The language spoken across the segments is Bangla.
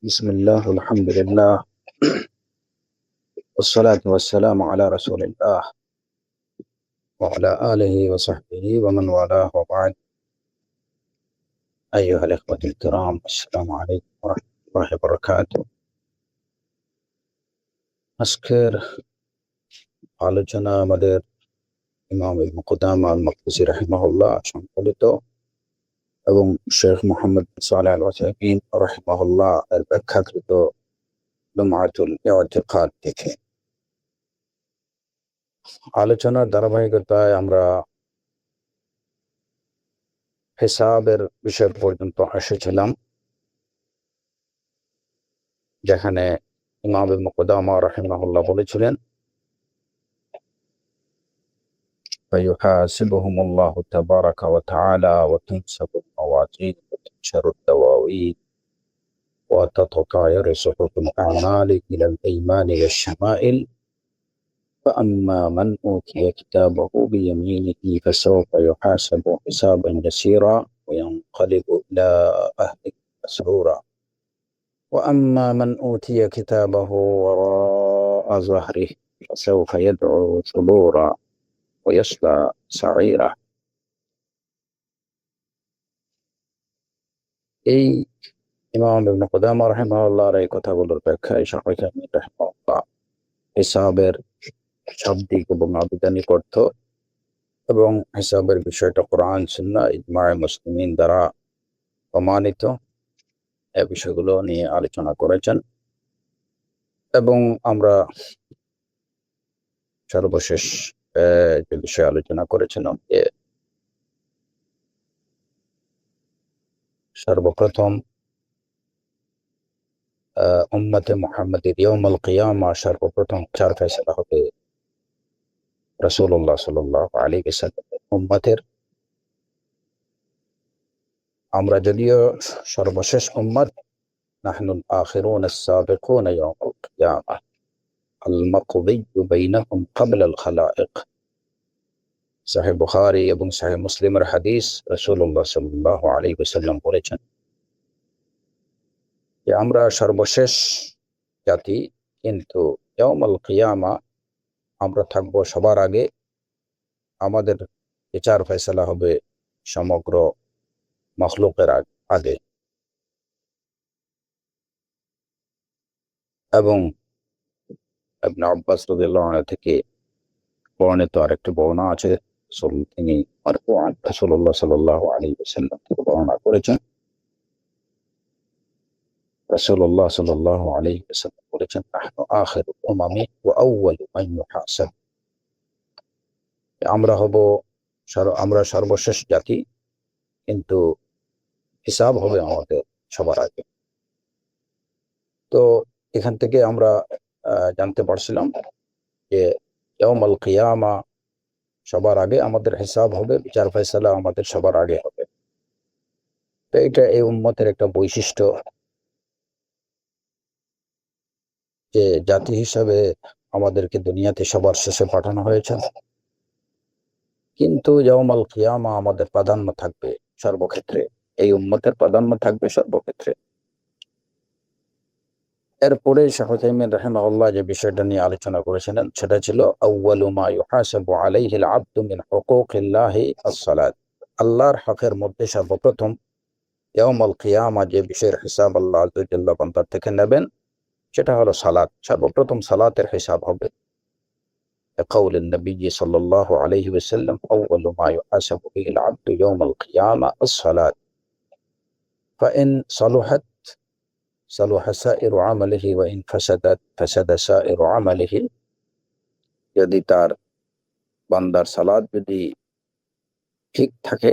بسم الله والحمد لله والصلاة والسلام على رسول الله وعلى آله وصحبه ومن والاه وبعد. أيها الإخوة الكرام، السلام عليكم ورحمة الله وبركاته. আজকের আলোচনা আমাদের ইমাম ইবনে কুদামা আল মাকদিসি রাহিমাহুল্লাহ সংকলিত এবং শেখ মুহাম্মদ সালেহ আল উসাইমিন রাহিমাহুল্লাহ এর ব্যাখ্যাকৃত লুমআতুল ইতিকাদ থেকে আলোচনার ধারাবাহিকতায় আমরা হিসাবের বিষয় পর্যন্ত এসেছিলাম, যেখানে ইমাম ইবনে কুদামা রাহিমাহুল্লাহ বলেছিলেন, فيحاسبهم الله تبارك وتعالى وتنسب الموازين وتنشر الدواوين وتتطاير صحف الأعمال إلى الأيمان والشمائل. فأما من أوتي كتابه بيمينه فسوف يحاسب حسابا يسيرا وينقلب إلى أهله مسرورا، وأما من أوتي كتابه وراء ظهره فسوف يدعو ثبورا ويصلى سعيرا. এই ইমাম ইবনে কুদামা রাহিমাহুল্লাহর এই কথাগুলোর ব্যাখ্যায় শাইখ আমিন রাহিমাহুল্লাহ হিসাবের শাব্দিক এবং আবিধানিক অর্থ এবং হিসাবের বিষয়টা কোরআন সুন্নাহ ইজমায়ে মুসলিমিন দ্বারা প্রমাণিত এই বিষয়গুলো নিয়ে আলোচনা করেছেন। এবং আমরা সর্বশেষ যে বিষয়ে আলোচনা করেছিলাম যে সর্বপ্রথম উম্মতে মুহাম্মাদের ইয়াউমুল কিয়ামা সর্বপ্রথম চার ফয়সালা হবে রাসূলুল্লাহ সাল্লাল্লাহু আলাইহি ওয়াসাল্লামের উম্মতের। আমরা যদিও সর্বশেষ উম্মত, নাহনুল আখিরুন আস-সাবিকুন ইয়াউমুল কিয়ামা আল মাকদিয়্যু বাইনাহুম ক্বাবলা আল খালায়েক। সহিহ বুখারী এবং সহিহ মুসলিমের হাদিস, রাসূলুল্লাহ সাল্লাল্লাহু আলাইহি ওয়াসাল্লাম বলেছেন যে আমরা সর্বশেষ জাতি, কিন্তু ইয়াউমুল কিয়ামা আমরা থাকবো সবার আগে। আমাদের বিচার ফয়সালা হবে সমগ্র মখলুকের আগে। এবং ইবনে আব্বাস রাদিয়াল্লাহু আনহু থেকে বর্ণিত আরেকটি বর্ণনা আছে, তিনি মারফুআন রাসূলুল্লাহ সাল্লাল্লাহু আলাইহি ওয়াসাল্লাম থেকে বর্ণনা করেছেন। রাসূলুল্লাহ সাল্লাল্লাহু আলাইহি ওয়াসাল্লাম বলেছেন, নাহনু আখিরুল উমামি ওয়া আউওয়ালু মান ইউহাসাব। আমরা সর্বশেষ জাতি, কিন্তু হিসাব হবে আমাদের সবার আগে। তো এখান থেকে আমরা জানতে পারছিলাম যে ইয়াউমুল কিয়ামা সবার আগে আমাদের হিসাব হবে, বিচার ফয়সালা আমাদের সবার আগে হবে। তো এটা এই উম্মতের একটা বৈশিষ্ট্য যে জাতি হিসাবে আমাদেরকে দুনিয়াতে সবার শেষে পাঠানো হয়েছে, কিন্তু ইয়াউমুল কিয়ামা আমাদের প্রাধান্য থাকবে সর্বক্ষেত্রে, এই উম্মতের প্রাধান্য থাকবে সর্বক্ষেত্রে। এরপরে শাইখ উসাইমিন রাহিমাহুল্লাহ যে বিষয়টা নিয়ে আলোচনা করেছিলেন সেটা ছিল আউয়ালু মা ইউহাসাবু আলাইহিল আবদু মিন হুকুকিল্লাহি আস-সালাত। আল্লাহর হকের মধ্যে সর্বপ্রথম ইয়াউমুল কিয়ামা যে বিষয়ের হিসাব আল্লাহ আযজা ওয়া জাল্লা বান্দার থেকে নেবেন সেটা হলো সালাত। সর্বপ্রথম সালাতের হিসাব হবে। قول النبي صلى الله عليه وسلم أول ما يحاسب به العبد يوم القيامة الصلاة فإن صلحت صلح سائر عمله وإن فسدت فسد سائر عمله। যদি তার বান্দার সালাত যদি ঠিক থাকে,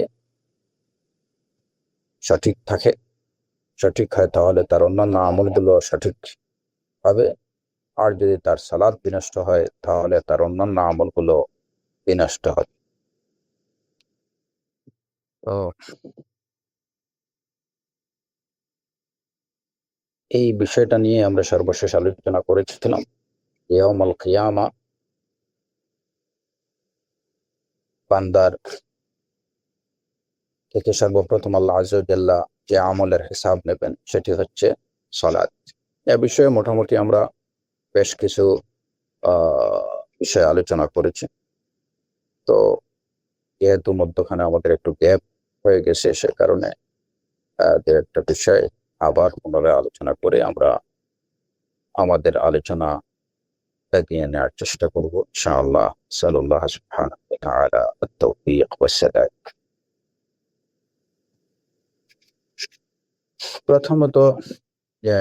সঠিক হয়, তাহলে তার অন্যান্য আমলগুলো সঠিক হবে। আর যদি তার সালাত বিনষ্ট হয় তাহলে তার অন্যান্য আমলগুলো বিনষ্ট হবে। তো এই বিষয়টা নিয়ে আমরা সর্বশেষ আলোচনা করেছিলাম। ইয়াউমুল কিয়ামা বান্দার থেকে সর্বপ্রথম আল্লাহ আযজা ওয়া জাল্লা যে আমলের হিসাব নেবেন সেটি হচ্ছে সালাত। এ বিষয়ে মোটামুটি আমরা বেশ কিছু বিষয়ে আলোচনা করেছি। তো যেহেতু মধ্যখানে আমাদের একটু গ্যাপ হয়ে গেছে, সে কারণে দু একটা বিষয় আবার পুনরায় আলোচনা করে আমরা আমাদের আলোচনা এগিয়ে নেওয়ার চেষ্টা করব ইনশাআল্লাহ। সাল্লাল্লাহু সুবহানাহু ওয়া তাআলা আত-তাওফীক ওয়াস সাদাদ। প্রথমত যে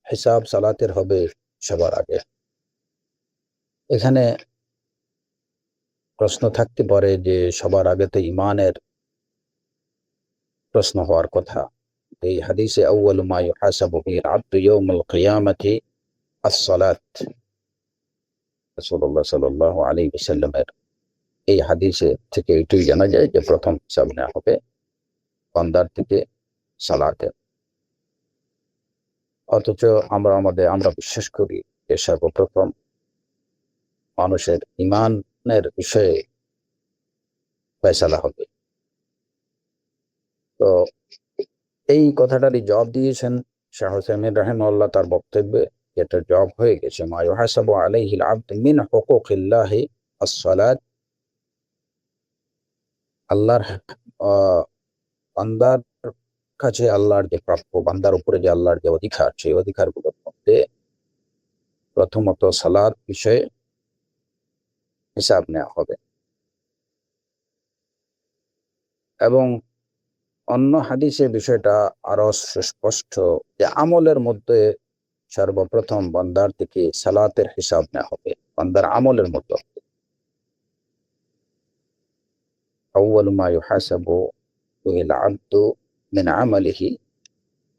হিসাব সালাতের হবে সবার আগে। এখানে প্রশ্ন থাকতে পারে যে সবার আগে তো ইমানের প্রশ্ন হওয়ার কথা। এই হাদিসে আউয়ালু মা ইউহাসাবু বিহিল আবদু ইয়াউমাল কিয়ামাতি আস-সালাত, রাসূলুল্লাহ সাল্লাল্লাহু আলাইহি ওয়াসাল্লামের এই হাদিসে থেকে এটাই জানা যায় যে প্রথম হিসাব নেওয়া হবে বান্দার থেকে সালাতের। অথচ আমরা বিশ্বাস করি যে সর্বপ্রথম মানুষের ইমানের বিষয়ে ফয়সালা হবে। তো এই কথাটারই জবাব দিয়েছেন শাহ হুসাইমিন রাহিমাহুল্লাহ তার বক্তব্যে, যেটার জবাব হয়ে গেছে মা ইউহাসাবু আলাইহিল আবদ মিন হুকুকিল্লাহি আস-সালাত। আল্লাহর বান্দার কাছে আল্লাহর যে প্রাপ্য, বান্দার উপরে যে আল্লাহর যে অধিকার, সেই অধিকারগুলোর মধ্যে প্রথমত সালাত বিষয়ে হিসাব নেওয়া হবে। এবং অন্য হাদিসে বিষয়টা আরো সুস্পষ্ট যে আমলের মধ্যে সর্বপ্রথম বান্দার থেকে সালাতের হিসাব নেওয়া হবে, বান্দার আমলের মধ্যে। আউয়ালু মা ইউহাসাবু বিহিল আবদু মিন আমালিহি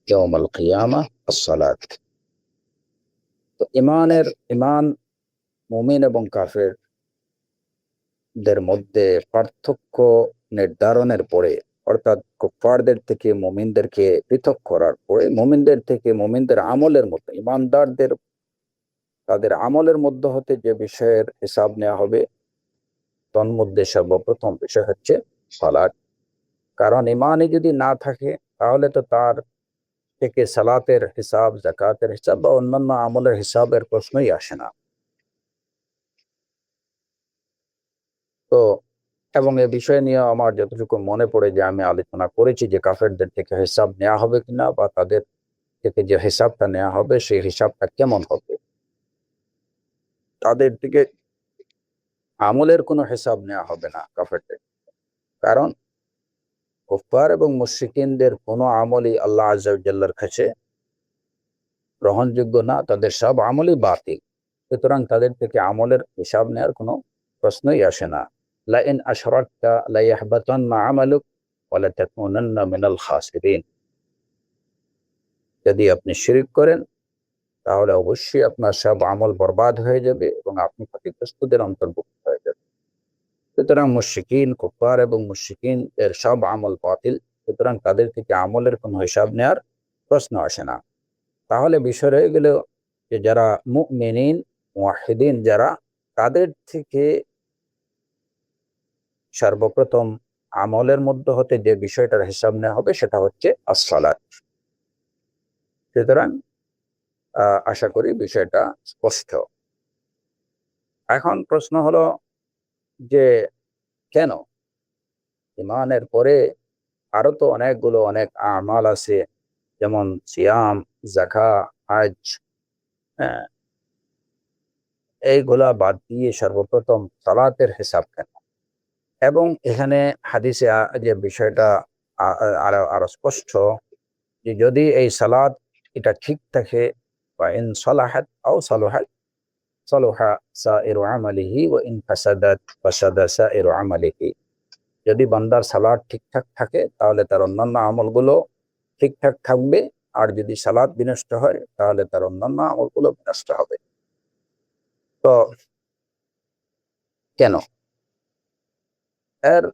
ইয়াউমাল কিয়ামাহ আস-সালাত। তো ইমান মুমিন এবং কাফেরদের মধ্যে পার্থক্য নির্ধারণের পরে, অর্থাৎ কুফফারদের থেকে মুমিনদেরকে পৃথক করার পরে, মুমিনদের থেকে মুমিনদের আমলের মধ্যে, ইমানদারদের তাদের আমলের মধ্যে হতে যে বিষয়ের হিসাব নেওয়া হবে, তন্মধ্যে সর্বপ্রথম বিষয় হচ্ছে সালাত। কারণ ইমানই যদি না থাকে তাহলে তো তার থেকে সালাতের হিসাব, যাকাতের হিসাব বা অন্যান্য আমলের হিসাবের প্রশ্নই আসে না। তো এবং এ বিষয় নিয়ে আমার যতটুকু মনে পড়ে যে আমি আলোচনা করেছি যে কাফেরদের থেকে হিসাব নেওয়া হবে কিনা, বা তাদের থেকে যে হিসাবটা নেওয়া হবে সেই হিসাবটা কেমন হবে। তাদের থেকে আমলের কোনো হিসাব নেওয়া হবে না কাফেরদের, কারণ কুফফার এবং মুশরিকিনদের কোনো আমলই আল্লাহ আযজা ওয়া জাল্লার কাছে গ্রহণযোগ্য না, তাদের সব আমলই বাতিল। সুতরাং তাদের থেকে আমলের হিসাব নেওয়ার কোনো প্রশ্নই আসে না। লা ইন আশরাকতা লা ইয়াহবাতান্না আমালুক ওয়া লা তাকুনান্না মিনাল খাসিরিন। যদি আপনি শিরক করেন তাহলে অবশ্যই আপনার সব আমল বরবাদ হয়ে যাবে এবং আপনি ক্ষতিগ্রস্তদের অন্তর্ভুক্ত হয়ে যাবেন। সুতরাং মুশরিকিন, কুফফার এবং মুশরিকিন এর সব আমল বাতিল। সুতরাং তাদের থেকে আমলের কোনো হিসাব নেওয়ার প্রশ্ন আসে না। তাহলে বিষয় রয়ে গেল যে যারা মুমিনিন মুওয়াহহিদিন যারা, তাদের থেকে সর্বপ্রথম আমলের মধ্যে হতে যে বিষয়টার হিসাব নেওয়া হবে সেটা হচ্ছে as-সালাত। সুতরাং আশা করি বিষয়টা স্পষ্ট। এখন প্রশ্ন হলো যে কেন ইমানের পরে আরো তো অনেক আমাল আছে, যেমন সিয়াম, যাকাত, হজ, হ্যাঁ, এইগুলা বাদ দিয়ে সর্বপ্রথম সালাতের হিসাব কেন? এবং এখানে হাদিসে যে বিষয়টা আরো স্পষ্ট যে যদি এই সালাত এটা ঠিক থাকে, বা ইন সালাহাত আও সালাহাত সালাহা সাইরু আমালিহি ওয়া ইন ফাসাদাত ফাসাদা সাইরু আমালিহি। যদি বান্দার সালাত ঠিকঠাক থাকে তাহলে তার অন্যান্য আমলগুলো ঠিকঠাক থাকবে, আর যদি সালাত বিনষ্ট হয় তাহলে তার অন্যান্য আমলগুলো বিনষ্ট হবে। তো কেন? এর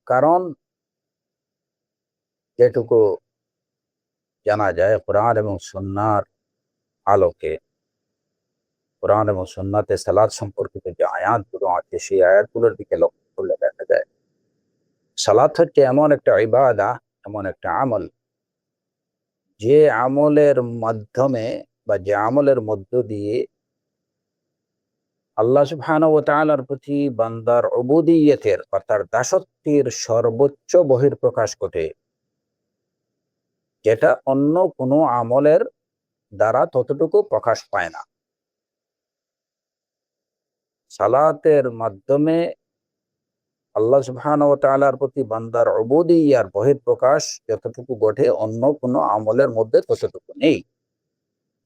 কারণ যেটুকু জানা যায় কোরআন এবং সুন্নাহর আলোকে, কোরআন এবং সুন্নাতে সালাত সম্পর্কিত যে আয়াতগুলো আছে সেই আয়াতগুলোর দিকে লক্ষ্য সালাত হচ্ছে এমন একটা ইবাদা, এমন একটা আমল, যে আমলের মাধ্যমে বা যে আমলের মধ্য দিয়ে আল্লাহ সুবহানাহু ওয়া তাআলার প্রতি বান্দার উবুদিয়তের অর্থাৎ দাসত্বের সর্বোচ্চ বহিঃপ্রকাশ ঘটে, যেটা অন্য কোনো আমলের দ্বারা ততটুকু প্রকাশ পায় না। সালাতের মাধ্যমে আল্লাহ সুবহানাহু ওয়া তাআলার প্রতি বান্দার উবুদিয়্যার বহিঃপ্রকাশ যতটুকু ঘটে অন্য কোনো আমলের মধ্যে ততটুকু নেই।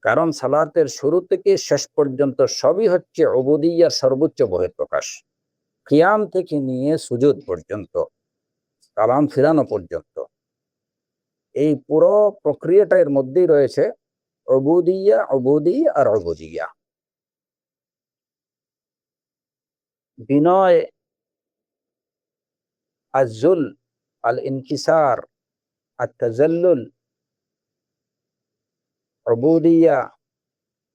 কারণ সালাতের শুরু থেকে শেষ পর্যন্ত সবই হচ্ছে উবুদিয়্যার সর্বোচ্চ বহিঃপ্রকাশ। কিয়াম থেকে নিয়ে সুজুদ পর্যন্ত, সালাম ফিরানো পর্যন্ত, এই পুরো প্রক্রিয়াটা এর মধ্যেই রয়েছে উবুদিয়্যা, উবুদিয়্যা আর উবুদিয়্যা। বিনয়, আয-যুল, আল-ইনকিসার, আত-তাযাল্লুল, উবুদিয়্যা,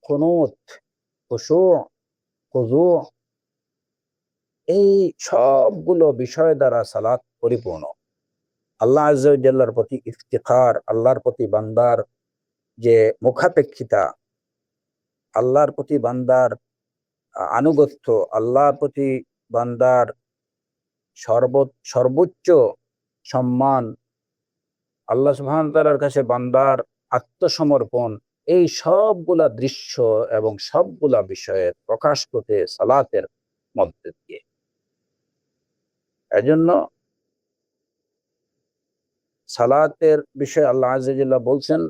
কুনুত, খুশু', খুযু', এই সবগুলো বিষয় দ্বারা সালাত পরিপূর্ণ। আল্লাহ আযজা ওয়া জাল্লার প্রতি ইফতিখার, আল্লাহর প্রতি বান্দার যে মুখাপেক্ষিতা, আল্লাহর প্রতি বান্দার আনুগত্য, আল্লাহর প্রতি বান্দার সর্বোচ্চ সম্মান, আল্লাহ সুবহানাহু ওয়া তাআলার কাছে বান্দার আত্মসমর্পণ, এই সবগুলা দৃশ্য এবং সবগুলা বিষয়ের প্রকাশ ঘটে সালাতের মধ্যে দিয়ে। এজন্য সালাতের বিষয়ে আল্লাহ আযজা ওয়া জাল্লা বলছেন,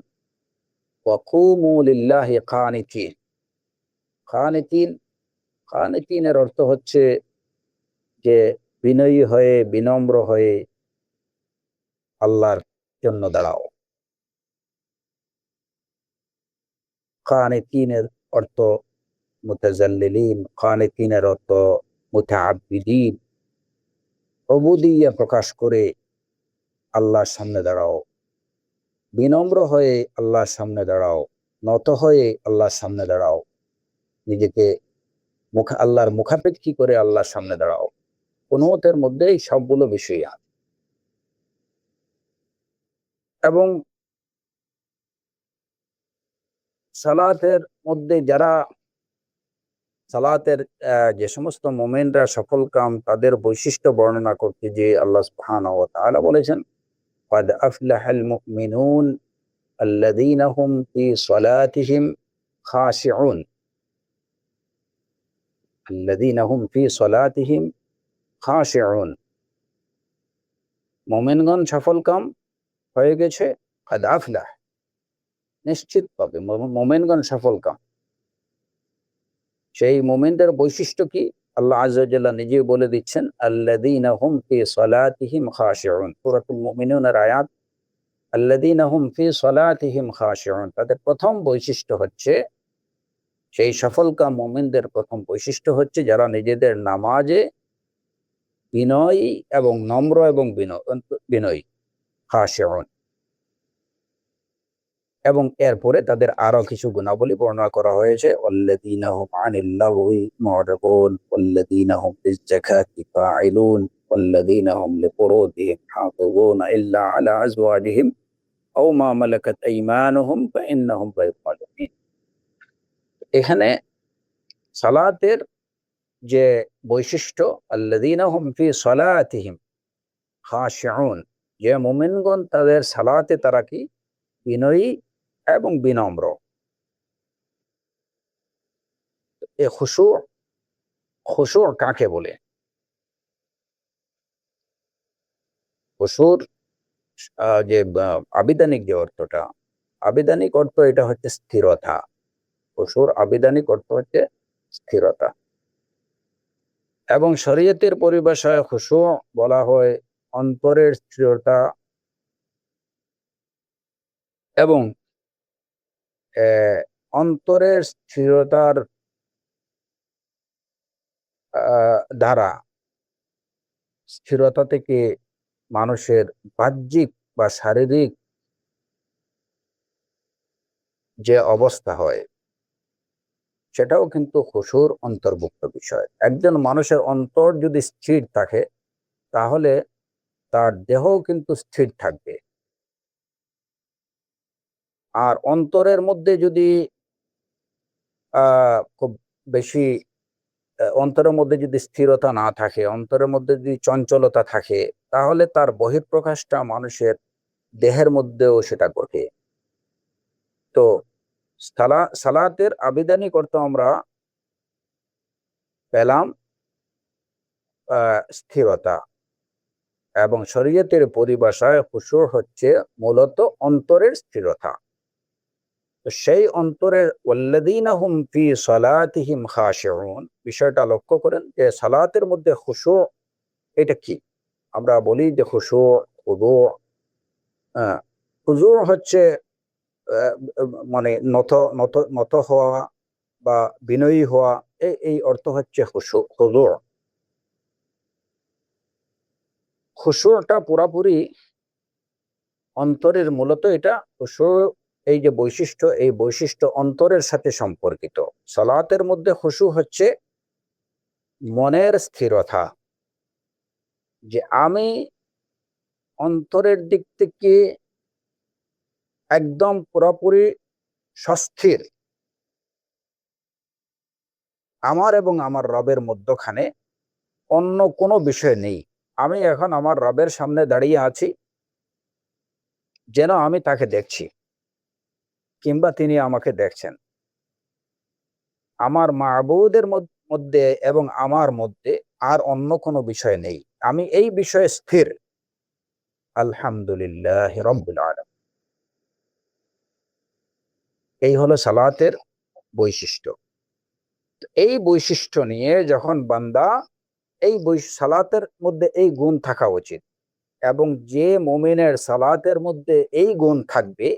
ওয়াকুমু লিল্লাহি কানিতিন। কানিতিন, কানিতিনের অর্থ হচ্ছে যে বিনয়ী হয়ে, বিনম্র হয়ে আল্লাহর জন্য দাঁড়াও। কানিতিনের অর্থ মুতাজাল্লিলিন, কানিতিনের অর্থ মুতাআব্বিদিন। উবুদিয়্যা প্রকাশ করে আল্লাহর সামনে দাঁড়াও, বিনম্র হয়ে আল্লাহর সামনে দাঁড়াও, নত হয়ে আল্লাহর সামনে দাঁড়াও, নিজেকে আল্লাহর মুখাপেক্ষী করে আল্লাহর সামনে দাঁড়াও। কুনুতের মধ্যে এই সবগুলো বিষয় আছে। এবং সালাতের মধ্যে যারা সালাতের যে সমস্ত মোমেনরা সফল কাম, তাদের বৈশিষ্ট্য বর্ণনা করতে যে আল্লাহ সুবহানাহু ওয়া তাআলা বলেছেন, قد أفلح المؤمنون الذين هم في صلاتهم خاشعون الذين هم في صلاتهم خاشعون। মোমেনগণ সফল কাম হয়ে গেছে, قد أفلح, নিশ্চিতভাবে মোমেনগণ সফল কাম। সেই মোমেনদের বৈশিষ্ট্য কি? আল্লাহ আযজা ওয়া জাল্লা নিজেই বলে দিচ্ছেন, আল্লাযীনা হুম ফি সালাতিহিম খাশিউন। সূরাতুল মুমিনুনের আয়াত, আল্লাযীনা হুম ফি সালাতিহিম খাশিউন। তাদের প্রথম বৈশিষ্ট্য হচ্ছে, সেই সফলকাম মুমিনদের প্রথম বৈশিষ্ট্য হচ্ছে যারা নিজেদের নামাজে বিনয়ী এবং নম্র এবং বিনয়ী, খাশিউন। এবং এরপরে তাদের আরো কিছু গুণাবলী বর্ণনা করা হয়েছে, ওয়াল্লাযীনা হুম আনিল লাগওয়ি মু'রিদুন, ওয়াল্লাযীনা হুম লিয-যাকাতি ফাঈলুন, ওয়াল্লাযীনা হুম লিফুরুজিহিম হাফিযুন ইল্লা আলা আজওয়াজিহিম আও মা মালাকাত আইমানুহুম ফাইন্নাহুম গায়রু মালুমিন। এখানে সালাতের যে বৈশিষ্ট্য, আল্লাযীনা হুম ফি সালাতিহিম খাশিউন, যে মুমিনগণ তাদের সালাতে তারা কি বিনয়ী এবং বিনম্র। এ খুশু, খুশু কাকে বলে? খুশুর যে আবিধানিক যে অর্থটা, আবিধানিক অর্থ এটা হচ্ছে স্থিরতা। খুশুর আবিধানিক অর্থ হচ্ছে স্থিরতা। এবং শরীয়তের পরিভাষায় খুশু বলা হয় অন্তরের স্থিরতা এবং অন্তরের স্থিরতার দ্বারা, স্থিরতা থেকে মানুষের বাহ্যিক বা শারীরিক যে অবস্থা হয়, সেটাও কিন্তু খুশুর অন্তর্ভুক্ত বিষয়। একজন মানুষের অন্তর যদি স্থির থাকে, তাহলে তার দেহ কিন্তু স্থির থাকবে। আর অন্তরের মধ্যে যদি খুব বেশি অন্তরের মধ্যে যদি স্থিরতা না থাকে, অন্তরের মধ্যে যদি চঞ্চলতা থাকে, তাহলে তার বহিঃপ্রকাশটা মানুষের দেহের মধ্যেও সেটা ঘটে। তো সালাতের আবিধানিক অর্থ আমরা পেলাম স্থিরতা, এবং শরীয়তের পরিভাষায় খুশু হচ্ছে মূলত অন্তরের স্থিরতা। তো সেই অন্তরের ওয়াল্লাযীনা হুম ফি সালাতিহিম খাশিউন বিষয়টা লক্ষ্য করেন যে সালাতের মধ্যে খুশু এটা কি। আমরা বলি যে খুশু, খুদু। খুশু হচ্ছে মানে নত নত নত হওয়া বা বিনয়ী হওয়া, এই অর্থ হচ্ছে খুশু, খুদু। খুশুটা পুরাপুরি অন্তরের, মূলত এটা খুশু, এই যে বৈশিষ্ট্য, এই বৈশিষ্ট্য অন্তরের সাথে সম্পর্কিত। সালাতের মধ্যে খুশু হচ্ছে মনের স্থিরতা, যে আমি অন্তরের দিক থেকে একদম পুরোপুরি সস্থির, আমার এবং আমার রবের মধ্যখানে অন্য কোনো বিষয় নেই। আমি এখন আমার রবের সামনে দাঁড়িয়ে আছি, যেন আমি তাকে দেখছি কিংবা তিনি আমাকে দেখছেন। আমার মাবুদের মধ্যে এবং আমার মধ্যে আর অন্য কোনো বিষয় নেই, আমি এই বিষয়ে স্থির। আলহামদুলিল্লাহ রাব্বিল আলামিন। এই হলো সালাতের বৈশিষ্ট্য। এই বৈশিষ্ট্য নিয়ে যখন বান্দা, এই সালাতের মধ্যে এই গুণ থাকা উচিত, এবং যে মুমিনের সালাতের মধ্যে এই গুণ থাকবে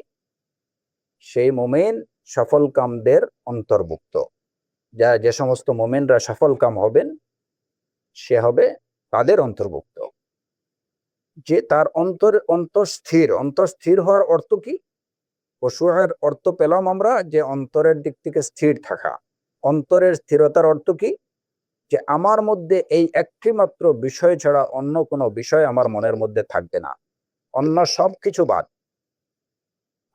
সেই মুমিন সফল কামদের অন্তর্ভুক্ত। যে সমস্ত মুমিনরা সফল কাম হবেন, সে হবে তাদের অন্তর্ভুক্ত। যে তার অন্তর স্থির হওয়ার অর্থ কি? খুশুয়ের অর্থ পেলাম আমরা যে অন্তরের দিক থেকে স্থির থাকা। অন্তরের স্থিরতার অর্থ কি? যে আমার মধ্যে এই একটি মাত্র বিষয় ছাড়া অন্য কোনো বিষয় আমার মনের মধ্যে থাকবে না, অন্য সব কিছু বাদ।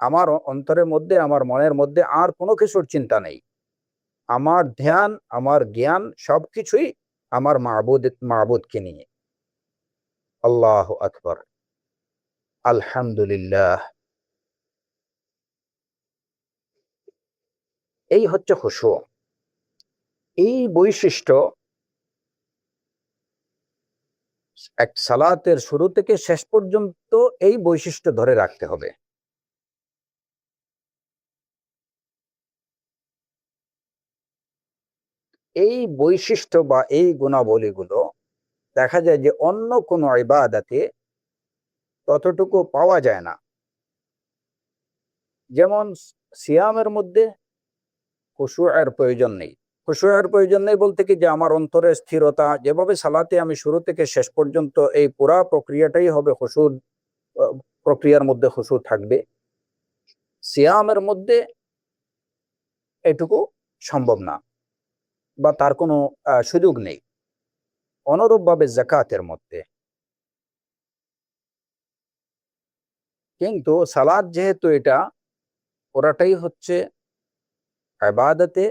আমার অন্তরের মধ্যে, আমার মনের মধ্যে আর কোনো কিছুর চিন্তা নেই। আমার ধ্যান, আমার জ্ঞান সবকিছুই আমার মাবুদকে নিয়ে। আল্লাহু আকবার, আলহামদুলিল্লাহ। এই হচ্ছে খুশু। এই বৈশিষ্ট্য এক সালাতের শুরু থেকে শেষ পর্যন্ত এই বৈশিষ্ট্য ধরে রাখতে হবে। এই বৈশিষ্ট্য বা এই গুণাবলীগুলো দেখা যায় যে অন্য কোনো ইবাদতে ততটুকু পাওয়া যায় না। যেমন সিয়ামের মধ্যে খুশুয়ের প্রয়োজন নেই। খুশুয়ের প্রয়োজন নেই বলতে কি, যে আমার অন্তরের স্থিরতা, যেভাবে সালাতে আমি শুরু থেকে শেষ পর্যন্ত এই পুরা প্রক্রিয়াটাই হবে খুশুর প্রক্রিয়ার মধ্যে খুশু থাকবে, সিয়ামের মধ্যে এটুকু সম্ভব না বা তার কোনো সুযোগ নেই। অনুরূপভাবে যাকাতের মধ্যে। কিন্তু সালাত যেহেতু এটা পুরাটাই হচ্ছে ইবাদতে,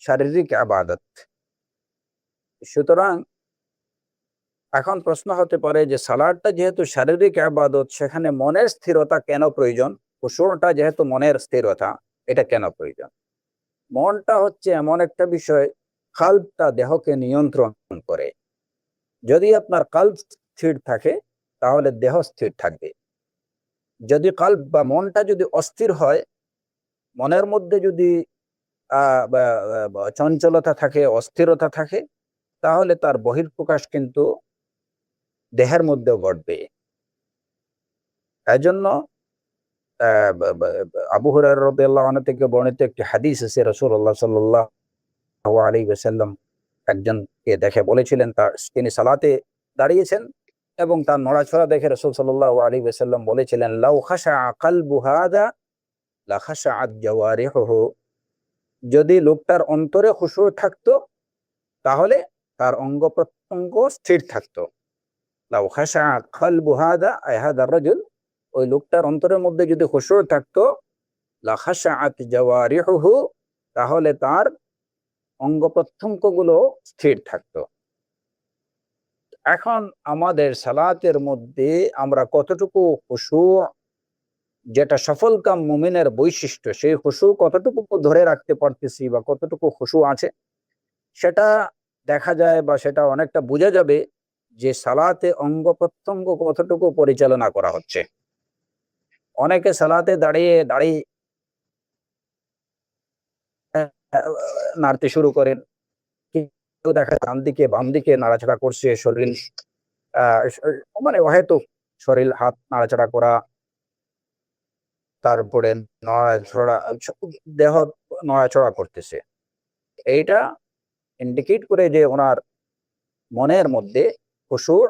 শারীরিক ইবাদত, সুতরাং এখন প্রশ্ন হতে পারে যে সালাতটা যেহেতু শারীরিক ইবাদত, সেখানে মনের স্থিরতা কেন প্রয়োজন? খুশুটা যেহেতু মনের স্থিরতা, এটা কেন প্রয়োজন? মনটা হচ্ছে এমন একটা বিষয়, কালবটা দেহকে নিয়ন্ত্রণ করে। যদি আপনার কাল্ব স্থির থাকে তাহলে দেহ স্থির থাকবে। যদি কাল্ব বা মনটা যদি অস্থির হয়, মনের মধ্যে যদি চঞ্চলতা থাকে, অস্থিরতা থাকে, তাহলে তার বহিঃপ্রকাশ কিন্তু দেহের মধ্যেও ঘটবে। এজন্য আবু হুরায়রা রাদিয়াল্লাহু আনহু থেকে বর্ণিত একটি হাদিস আছে, রাসূলুল্লাহ সাল্লাল্লাহু আলাইহি ওয়াসাল্লাম একজনকে দেখে বলেছিলেন, তিনি সালাতে দাঁড়িয়েছেন এবং তার নড়াচড়া দেখে রাসূল সাল্লাল্লাহু আলাইহি ওয়াসাল্লাম বলেছিলেন, লাউ খাশাআ কলবু হাযা লা খাশাআত জাওয়ারিহুহু। যদি লোকটার অন্তরে খুশু থাকতো তাহলে তার অঙ্গ প্রত্যঙ্গ স্থির থাকতো। লাউ খাশা কলবু হাদা আই হাদার রাজুল, ওই লোকটার অন্তরের মধ্যে যদি খুশু থাকতো, লা খাশাআত জাওয়ারিহুহু, তাহলে তার অঙ্গ প্রত্যঙ্গ গুলো স্থির থাকতো। এখন আমাদের সালাতের মধ্যে আমরা কতটুকু খুশু, যেটা সফলকাম মুমিনের বৈশিষ্ট্য, সেই খুশু কতটুকু ধরে রাখতে পারতেছি বা কতটুকু খুশু আছে, সেটা দেখা যায় বা সেটা অনেকটা বোঝা যাবে যে সালাতে অঙ্গ প্রত্যঙ্গ কতটুকু পরিচালনা করা হচ্ছে। অনেকে সালাতে দাঁড়িয়ে দাঁড়িয়ে নাড়তে শুরু করেন, কেউ দেখা ডান দিকে বাম দিকে নাড়াচাড়া করছে, শরীর মানে হয়তো শরীর হাত নাড়াচাড়া করা, তারপরে নড়াচড়া, দেহ নড়াচড়া করতেছে। এইটা ইন্ডিকেট করে যে ওনার মনের মধ্যে খুশুর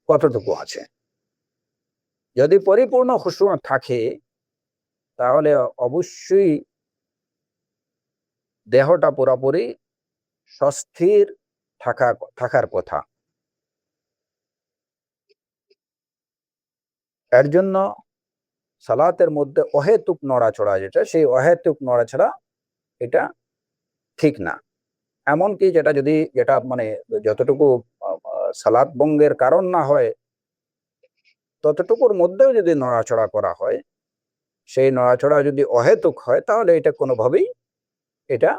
কতটুকু আছে। যদি পরিপূর্ণ খুশু থাকে, তাহলে অবশ্যই দেহটা পুরোপুরি সস্থির থাকার কথা। এর জন্য সালাতের মধ্যে অহেতুক নড়াচড়া, যেটা সেই অহেতুক নড়াচড়া, এটা ঠিক না। এমনকি যেটা মানে যতটুকু সালাত ভঙ্গের কারণ না হয়, ততটুকুর মধ্যেও যদি নড়াচড়া করা হয়, সেই নড়াচড়া যদি অহেতুক হয়, তাহলে এটা কোনোভাবেই এটা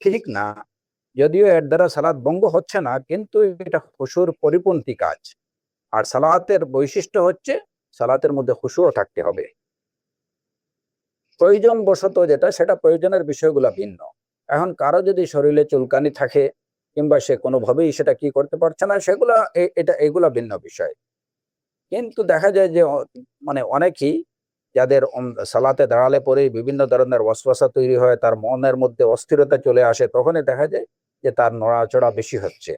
ঠিক না। যদিও এর দ্বারা সালাত ভঙ্গ হচ্ছে না, কিন্তু এটা খুশুর পরিপন্থী কাজ। আর সালাতের বৈশিষ্ট্য হচ্ছে সালাতের মধ্যে খুশুও থাকতে হবে। প্রয়োজন বশত যেটা, সেটা প্রয়োজনের বিষয়গুলো ভিন্ন। এখন কারো যদি শরীরে চুলকানি থাকে, কিংবা সে কোনোভাবেই সেটা কি করতে পারছে না, এগুলা ভিন্ন বিষয়। কিন্তু দেখা যায় যে মানে অনেকেই, যাদের সালাতে দাঁড়ালে পরেই বিভিন্ন ধরনের ওয়াসওয়াসা তৈরি হয়, তার মনের মধ্যে অস্থিরতা চলে আসে, তখনই দেখা যায় যে তার নড়াচড়া বেশি হচ্ছে,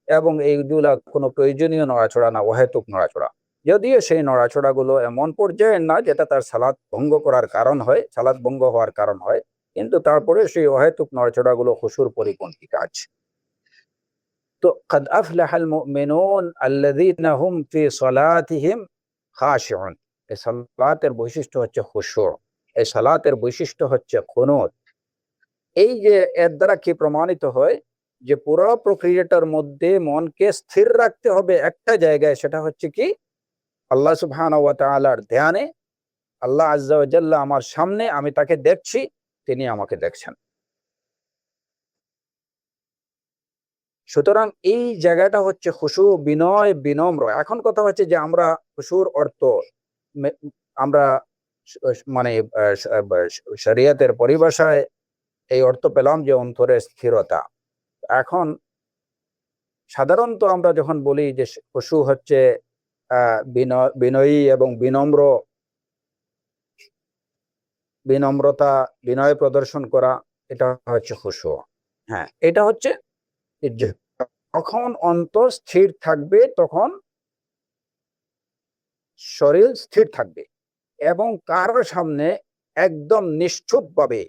এবং এইগুলা কোনো প্রয়োজনীয় নড়াচড়া না, অহেতুক নড়াচড়া। যদিও সেই নড়াচড়া গুলো এমন পর্যায়ে না যেটা তার সালাত ভঙ্গ করার কারণ হয়, সালাত ভঙ্গ হওয়ার কারণ হয়, কিন্তু তারপরে সেই অহেতুক নড়াচড়া গুলো খুশুর পরিপন্থী কাজ। তো قد أفلح المؤمنون الذين هم في صلاتهم خاشعون, এই সালাতের বৈশিষ্ট্য হচ্ছে খুশু, এই সালাতের বৈশিষ্ট্য হচ্ছে কুনুত। এই যে এর দ্বারা কি প্রমাণিত হয় যে পুরো প্রক্রিয়াটার মধ্যে মনকে স্থির রাখতে হবে একটা জায়গায়, সেটা হচ্ছে কি আল্লাহ সুবহানাহু ওয়া তাআলার ধ্যানে। আল্লাহ আজ্জা ওয়া জাল্লা আমার সামনে, আমি তাকে দেখছি, তিনি আমাকে দেখছেন। সুতরাং এই জায়গাটা হচ্ছে খুশু, বিনয়, বিনম্র। এখন কথা হচ্ছে যে আমরা খুশুর অর্থ আমরা মানে শরিয়তের পরিভাষায় এই অর্থ পেলাম যে অন্তরের স্থিরতা। এখন সাধারণত আমরা যখন বলি যে খুশু হচ্ছে বিনয়ী এবং বিনম্রতা, বিনয় প্রদর্শন করা, এটা হচ্ছে খুশু। হ্যাঁ, এটা হচ্ছে যখন অন্তর স্থির থাকবে, তখন শরীর স্থির থাকবে, এবং কারোর সামনে একদম নিশ্চুপভাবে,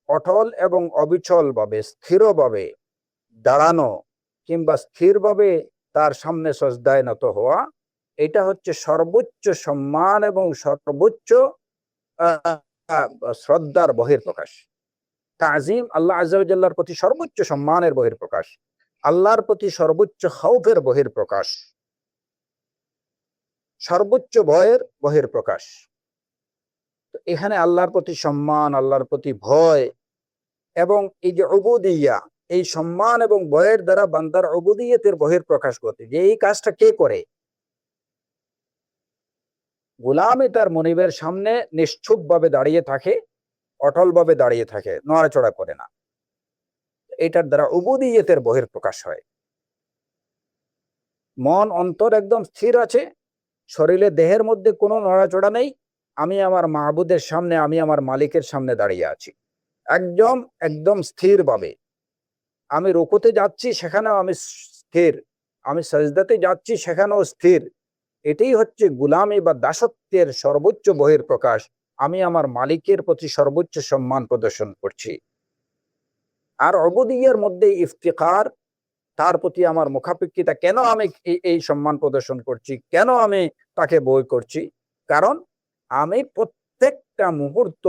অটল এবং অবিচলভাবে, স্থিরভাবে দাঁড়ানো, কিংবা স্থিরভাবে তার সামনে সজদায় নত হওয়া, এটা হচ্ছে সর্বোচ্চ সম্মান এবং সর্বোচ্চ শ্রদ্ধার বহিঃপ্রকাশ। তাজিম, আল্লাহ আজ্জা ওয়া জাল্লার প্রতি সর্বোচ্চ সম্মানের বহিঃপ্রকাশ, আল্লাহর প্রতি সর্বোচ্চ খৌফের বহিঃপ্রকাশ, সর্বোচ্চ ভয়ের বহিঃপ্রকাশ। এখানে আল্লাহর প্রতি সম্মান, আল্লাহর প্রতি ভয়, এবং এই যে উবুদিয়া, এই সম্মান এবং ভয়ের দ্বারা বান্দার উবুদিয়তের বহিঃপ্রকাশ করতে, যে এই কাজটা কে করে? গোলামে তার মনিবের সামনে নিশ্চুপ ভাবে দাঁড়িয়ে থাকে, অটল ভাবে দাঁড়িয়ে থাকে, নড়াচড়া করে না। এটার দ্বারা উবুদিয়তের বহিঃপ্রকাশ হয়। মন অন্তর একদম স্থির আছে, শরীরে দেহের মধ্যে কোনো নড়াচড়া নেই, আমি আমার মাহবুদের সামনে, আমি আমার মালিকের সামনে দাঁড়িয়ে আছি একদম একদম স্থির ভাবে। আমি রুকুতে যাচ্ছি, সেখানেও আমি স্থির, আমি সাজদাতে যাচ্ছি, সেখানেও স্থির। এটাই হচ্ছে গুলামি বা দাসত্বের সর্বোচ্চ বহিঃপ্রকাশ। আমি আমার মালিকের প্রতি সর্বোচ্চ সম্মান প্রদর্শন করছি। আর উবুদিয়্যার মধ্যে ইফতিকার তার প্রতি আমার মুখাপেক্ষিতা, কেন আমি এই সম্মান প্রদর্শন করছি, কেন আমি তাকে বই করছি? কারণ আমি প্রত্যেকটা মুহূর্ত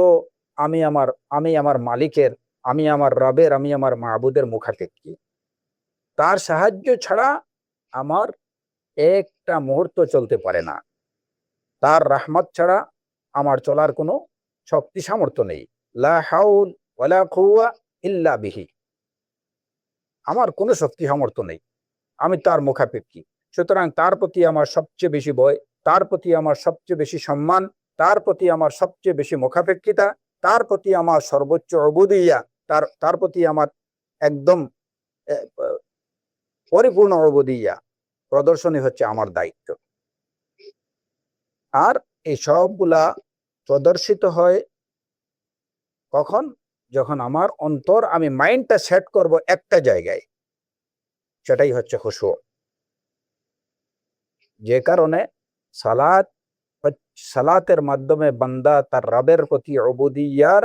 আমি আমার মালিকের, আমি আমার রবের, আমি আমার মাবুদের মুখাপেক্ষী। তার সাহায্য ছাড়া আমার একটা মুহূর্ত চলতে পারে না। তার রাহমত ছাড়া আমার চলার কোনো শক্তি সামর্থ্য নেই। লা হাউল ওয়ালা কুওয়া ইল্লা বিহি। আমার কোনো শক্তি সামর্থ্য নেই, আমি তার মুখাপেক্ষী। সুতরাং তার প্রতি আমার সবচেয়ে বেশি ভয়, তার প্রতি আমার সবচেয়ে বেশি সম্মান, তার প্রতি আমার সবচেয়ে বেশি মুখাপেক্ষিতা, তার প্রতি আমার সর্বোচ্চ উবুদিয়্যাহ, তার প্রতি আমার একদম পরিপূর্ণ উবুদিয়্যাহ প্রদর্শনী হচ্ছে আমার দায়িত্ব। আর এই সবগুলা প্রদর্শিত হয় কখন? যখন আমার অন্তর, আমি মাইন্ডটা সেট করব একটা জায়গায়, সেটাই হচ্ছে খুশু। যে কারণে সালাতের মাধ্যমে বান্দা তার রবের প্রতি উবুদিয়্যার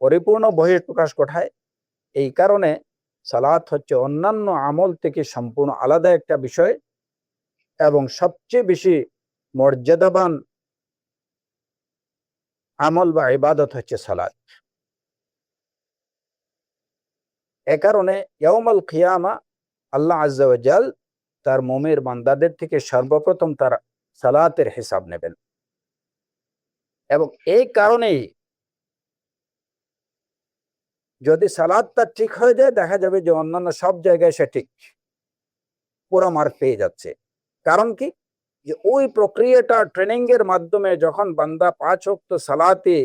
পরিপূর্ণ বহিঃপ্রকাশ ঘটায়। এই কারণে সালাত হচ্ছে অন্যান্য আমল থেকে সম্পূর্ণ আলাদা একটা বিষয় এবং সবচেয়ে বেশি মর্যাদাবান আমল বা ইবাদত হচ্ছে সালাত। এ কারণে ইয়াউমুল কিয়ামা আল্লাহ আজ্জা ওয়া জাল তার মুমিন বান্দাদের থেকে সর্বপ্রথম তার সালাতের হিসাব নেবেন। এবং এই কারণেই যদি সালাতটা ঠিক হয়ে যায়, দেখা যাবে যে অন্যান্য সব জায়গায় সে ঠিক পুরো মার্ক পেয়ে যাচ্ছে। কারণ কি? যে ওই প্রক্রিয়াটা ট্রেনিং এর মাধ্যমে যখন বান্দা 5 ওয়াক্ত সালাতে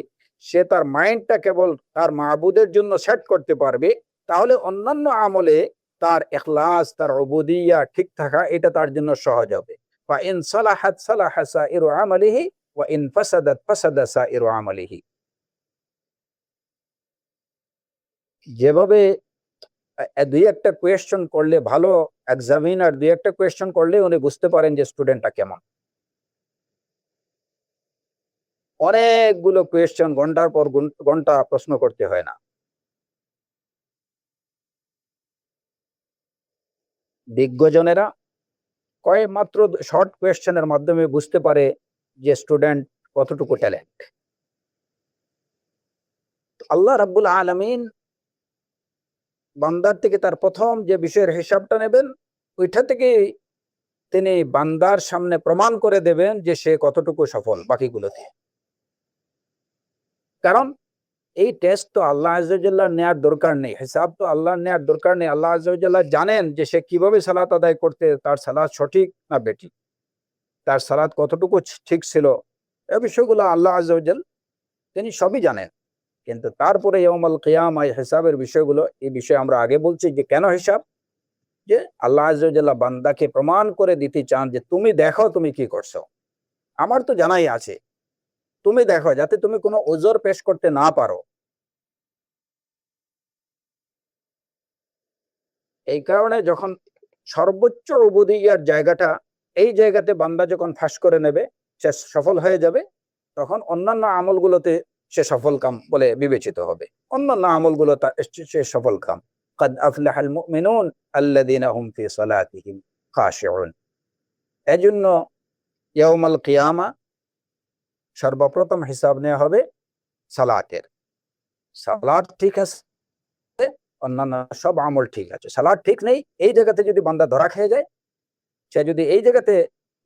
সে তার মাইন্ডটা কেবল তার মাবুদের জন্য সেট করতে পারবে, তাহলে অন্যান্য আমলে তার ইখলাস, তার উবুদিয়্যাহ ঠিক থাকা, এটা তার জন্য সহজ হবে। ফা ইন সালাহাত সালাহা সাইরু আমালিহি ওয়া ইন ফাসাদাত ফাসাদা সাইরু আমালিহি। যেভাবে দুই একটা কোয়েশ্চন করলে, ভালো এক্সামিনার দুই একটা কোয়েশ্চন করলে উনি বুঝতে পারেন যে স্টুডেন্টটা কেমন। অনেকগুলো কোয়েশ্চন ঘন্টার পর ঘন্টা প্রশ্ন করতে হয় না। বিজ্ঞজনেরা মাত্র শর্ট কোয়েশ্চেনের মাধ্যমে বুঝতে পারে যে স্টুডেন্ট কতটুকু ট্যালেন্ট। আল্লাহ রাব্বুল আলামিন বান্দার থেকে তার প্রথম যে বিষয়ের হিসাবটা নেবেন, ওইটা থেকে তিনি বান্দার সামনে প্রমাণ করে দেবেন যে সে কতটুকু সফল বাকিগুলোতে। কারণ এই টেস্ট তো আল্লাহ আজ্জা ওয়া জাল্লার নেয়ার দরকার নেই, হিসাব তো আল্লাহর নেয়ার দরকার নেই। আল্লাহ আজ্জা ওয়া জাল্লা জানেন যে সে কিভাবে সালাত আদায় করতে, তার সালাত সঠিক না বেঠিক, তার সালাত কতটুকু ঠিক ছিল, এই বিষয়গুলো আল্লাহ আজ্জা ওয়া জাল তিনি সবই জানেন। কিন্তু তারপরে ইয়াউমুল কিয়ামায় হিসাবের বিষয়গুলো, এই বিষয়ে আমরা আগে বলছি যে কেন হিসাব, যে আল্লাহ আজ্জা ওয়া জাল্লা বান্দাকে প্রমাণ করে দিতে চান যে তুমি দেখো তুমি কি করছো, আমার তো জানাই আছে, তুমি দেখো, যাতে তুমি কোনো ওজর পেশ করতে না পারো। এই কারণে যখন সর্বোচ্চ উবুদিয়্যার জায়গাটা, এই জায়গাতে বান্দা যখন ফাঁস করে নেবে, সে সফল হয়ে যাবে, তখন অন্যান্য আমলগুলোতে সে সফল কাম বলে বিবেচিত হবে। অন্যান্য আমলগুলো সে সফল কাম। قد أفلح المؤمنون الذين هم في صلاتهم خاشعون। এজন্য ইয়াউমুল কিয়ামা সর্বপ্রথম হিসাব নেওয়া হবে সালাতের। সালাত ঠিক আছে, অন্যান্য সব আমল ঠিক আছে। সালাত ঠিক নেই, এই জায়গাতে যদি বান্দা ধরা খেয়ে যায়, সে যদি এই জায়গাতে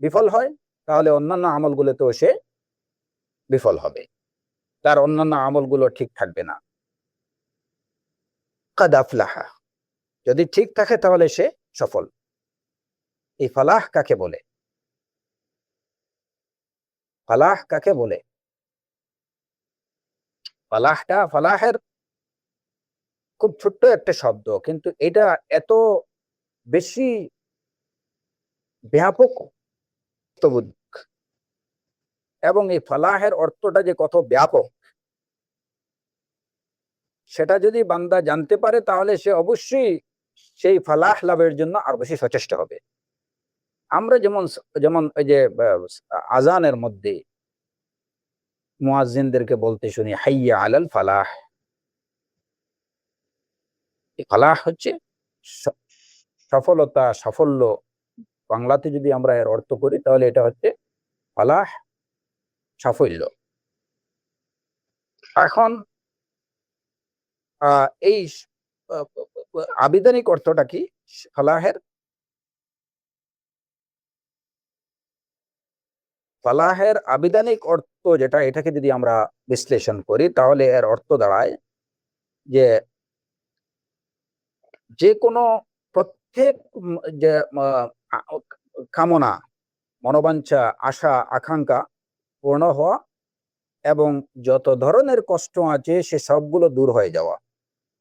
বিফল হয়, তাহলে অন্যান্য আমলগুলোতেও সে বিফল হবে, তার অন্যান্য আমলগুলো ঠিক থাকবে না। কাদ আফলাহা, যদি ঠিক থাকে তাহলে সে সফল। এই ফালাহ কাকে বলে? ফালাহ কাকে বলে? ফালাহের খুব ছোট্ট একটা শব্দ, কিন্তু এটা এত বেশি ব্যাপক অর্থবোধক, এবং এই ফালাহের অর্থটা যে কত ব্যাপক, সেটা যদি বান্দা জানতে পারে, তাহলে সে অবশ্যই সেই ফালাহ লাভের জন্য আর বেশি সচেষ্ট হবে। আমরা যেমন যেমন ওই যে আজানের মধ্যে মুয়াজ্জিনদেরকে বলতে শুনি হাইয়া আলাল ফালাহ। এই ফালাহ হচ্ছে সফলতা, সাফল্য বাংলাতে যদি আমরা এর অর্থ করি তাহলে এটা হচ্ছে ফালাহ, সাফল্য। এখন এই আবিধানিক অর্থটা কি ফালাহের? ফালাহের আবিধানিক অর্থ যেটা, এটাকে যদি আমরা বিশ্লেষণ করি তাহলে এর অর্থ দাঁড়ায় যে যে কোনো প্রত্যেক যে কামনা, মনোবাঞ্ছা, আশা, আকাঙ্ক্ষা পূর্ণ হওয়া এবং যত ধরনের কষ্ট আছে সে সবগুলো দূর হয়ে যাওয়া।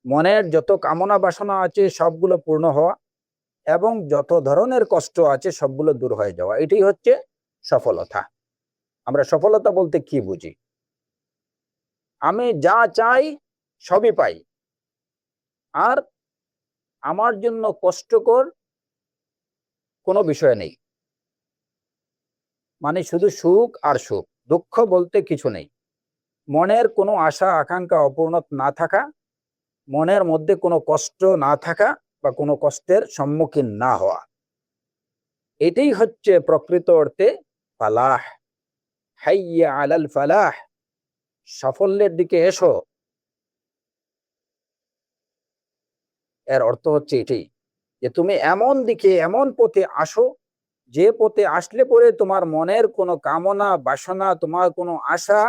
মনের যত কামনা বাসনা আছে সবগুলো পূর্ণ হওয়া এবং যত ধরনের কষ্ট আছে সবগুলো দূর হয়ে যাওয়া, এটাই হচ্ছে সফলতা। আমরা সফলতা বলতে কি বুঝি? আমি যা চাই সবই পাই, আর আমার জন্য কষ্টকর কোনো বিষয় নেই। মানে শুধু সুখ আর সুখ, দুঃখ বলতে কিছু নেই। মনের কোনো আশা আকাঙ্ক্ষা অপূর্ণ না থাকা, মনের মধ্যে কোনো কষ্ট না থাকা বা কোনো কষ্টের সম্মুখীন না হওয়া, এটাই হচ্ছে প্রকৃত অর্থে ফালাহ। হাইয়া আলাল ফালাহ, সাফল্যের দিকে এসো, এর অর্থ হচ্ছে এটাই যে তুমি এমন দিকে, এমন পথে আসো যে পথে আসলে পরে তোমার মনের কোনো কামনা বাসনা, তোমার কোনো আশা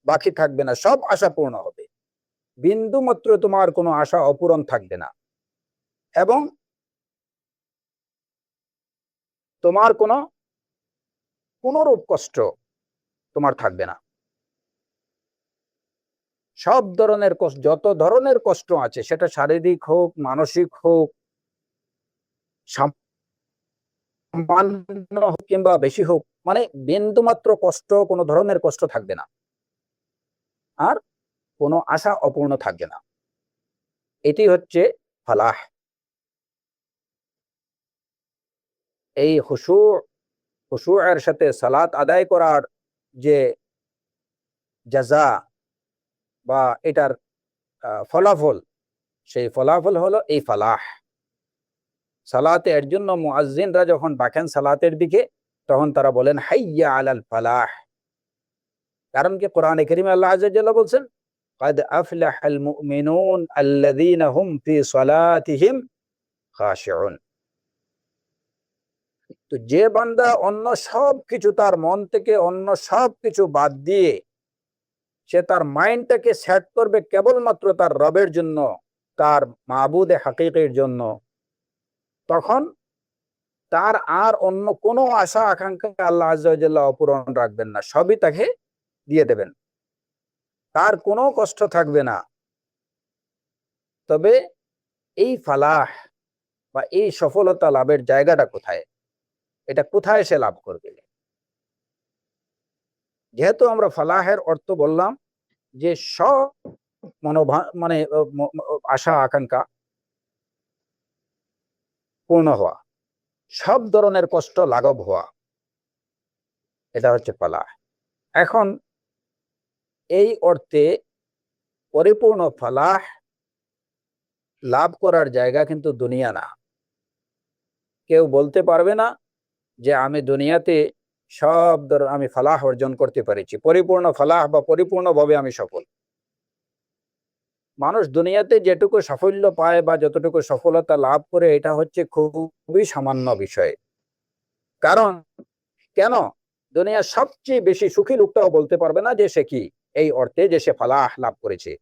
বাকি থাকবে না, সব আশা পূর্ণ হবে, বিন্দু মাত্র তোমার কোনো আশা অপূরণ থাকবে না, এবং তোমার কোনো কোনরূপ কষ্ট তোমার থাকবে না। সব ধরনের কষ্ট, যত ধরনের কষ্ট আছে, সেটা শারীরিক হোক, মানসিক হোক, সামান্য হোক কিংবা বেশি হোক, মানে বিন্দু মাত্র কষ্ট, কোনো ধরনের কষ্ট থাকবে না, আর কোনো আশা অপূর্ণ থাকবে না। এটি হচ্ছে ফালাহ। এই খুশুয়ের সাথে সালাত আদায় করার যে জাযা বা এটার ফলাফল, সেই ফলাফল হলো এই ফালাহ। সালাতে এর জন্য মুয়াজ্জিনরা যখন ডাকেন সালাতের দিকে, তখন তারা বলেন হাইয়া আলাল ফালাহ। কারণ কি কোরআনে কারীমে আল্লাহ আযজা ওয়াজাল্লা বলছেন ক্বাদ আফলাহাল মুমিনুন আল্লাযীনা হুম ফি সালাতিহিম খাশিউন। তো যে বান্দা অন্য সব কিছু, তার মন থেকে অন্য সব কিছু বাদ দিয়ে সে তার মাইন্ডটাকে সেট করবে কেবলমাত্র তার রবের জন্য, তার মাবুদে হাকিকির জন্য, তখন তার আর অন্য কোনো আশা আকাঙ্ক্ষা আল্লাহ আযজা ওয়াজাল্লা অপূরণ রাখবেন না, সবই তাকে দিয়ে দেবেন, তার কোনো কষ্ট থাকবে না। তবে এই ফালাহ বা এই সফলতা লাভের জায়গাটা কোথায়, এটা কোথায় সে লাভ করবে? যেহেতু আমরা ফালাহের অর্থ বললাম যে সব মানে আশা আকাঙ্ক্ষা পূর্ণ হওয়া, সব ধরনের কষ্ট লাঘব হওয়া, এটা হচ্ছে ফালাহ। এখন এই অর্থে পরিপূর্ণ ফালাহ লাভ করার জায়গা কিন্তু দুনিয়া না। কেউ বলতে পারবে না যে আমি দুনিয়াতে আমি ফালাহ অর্জন করতে পেরেছি, পরিপূর্ণ ফালাহ বা পরিপূর্ণভাবে আমি সফল। মানুষ দুনিয়াতে যেটুকু সাফল্য পায় বা যতটুকু সফলতা লাভ করে, এটা হচ্ছে খুবই সামান্য বিষয়। কারণ কেন? দুনিয়ার সবচেয়ে বেশি সুখী লোকটাও বলতে পারবে না যে সে কি এই অর্থে যে সে ফালাহ লাভ করেছে।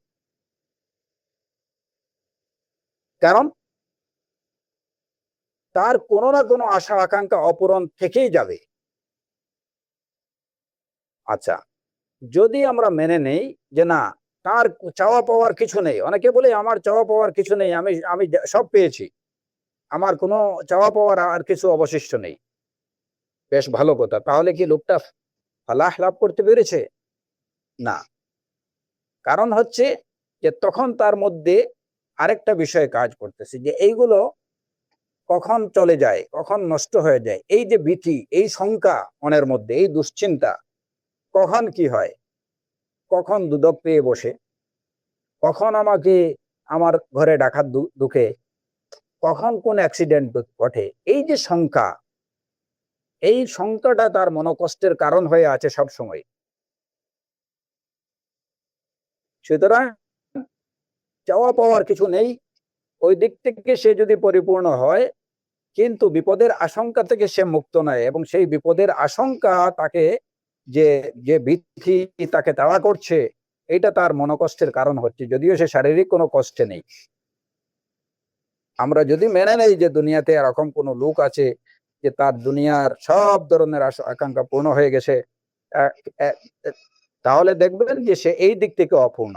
কারণ তার কোনো না কোনো আশা আকাঙ্ক্ষা অপূরণ থেকেই যাবে। আচ্ছা, যদি আমরা মেনে নেই যে না, তার চাওয়া পাওয়ার কিছু নেই, অনেকে বলে আমার চাওয়া পাওয়ার কিছু নেই, আমি আমি সব পেয়েছি, আমার কোনো চাওয়া পাওয়ার আর কিছু অবশিষ্ট নেই। বেশ ভালো কথা, তাহলে কি লোকটা ফালাহ লাভ করতে পেরেছে? না। কারণ হচ্ছে যে তখন তার মধ্যে আরেকটা বিষয় কাজ করতেছে, যে এইগুলো কখন চলে যায়, কখন নষ্ট হয়ে যায়, এই যে ভীতি, এই শঙ্কা মনের মধ্যে, এই দুশ্চিন্তা, কখন কি হয়, কখন দুদক পেয়ে বসে, কখন আমাকে আমার ঘরে ডাকাত ঢুকে, কখন কোন অ্যাক্সিডেন্ট ঘটে, এই যে শঙ্কা, এই শঙ্কাটা তার মনোকষ্টের কারণ হয়ে আছে সব সময়। সুতরাং চাওয়া পাওয়ার কিছু নেই, ওই দিক থেকে সে যদি পরিপূর্ণ হয়, কিন্তু বিপদের আশঙ্কা থেকে সে মুক্ত নয়, এবং সেই বিপদের আশঙ্কা তাকে যে যে ভীতি তাকে তাড়া করছে, এটা তার মনোকষ্টের কারণ হচ্ছে, যদিও সে শারীরিক কোনো কষ্টে নেই। আমরা যদি মেনে নেই যে দুনিয়াতে এরকম কোনো লোক আছে যে তার দুনিয়ার সব ধরনের আকাঙ্ক্ষা পূর্ণ হয়ে গেছে, তাহলে দেখবেন যে সে এই দিক থেকে অপূর্ণ।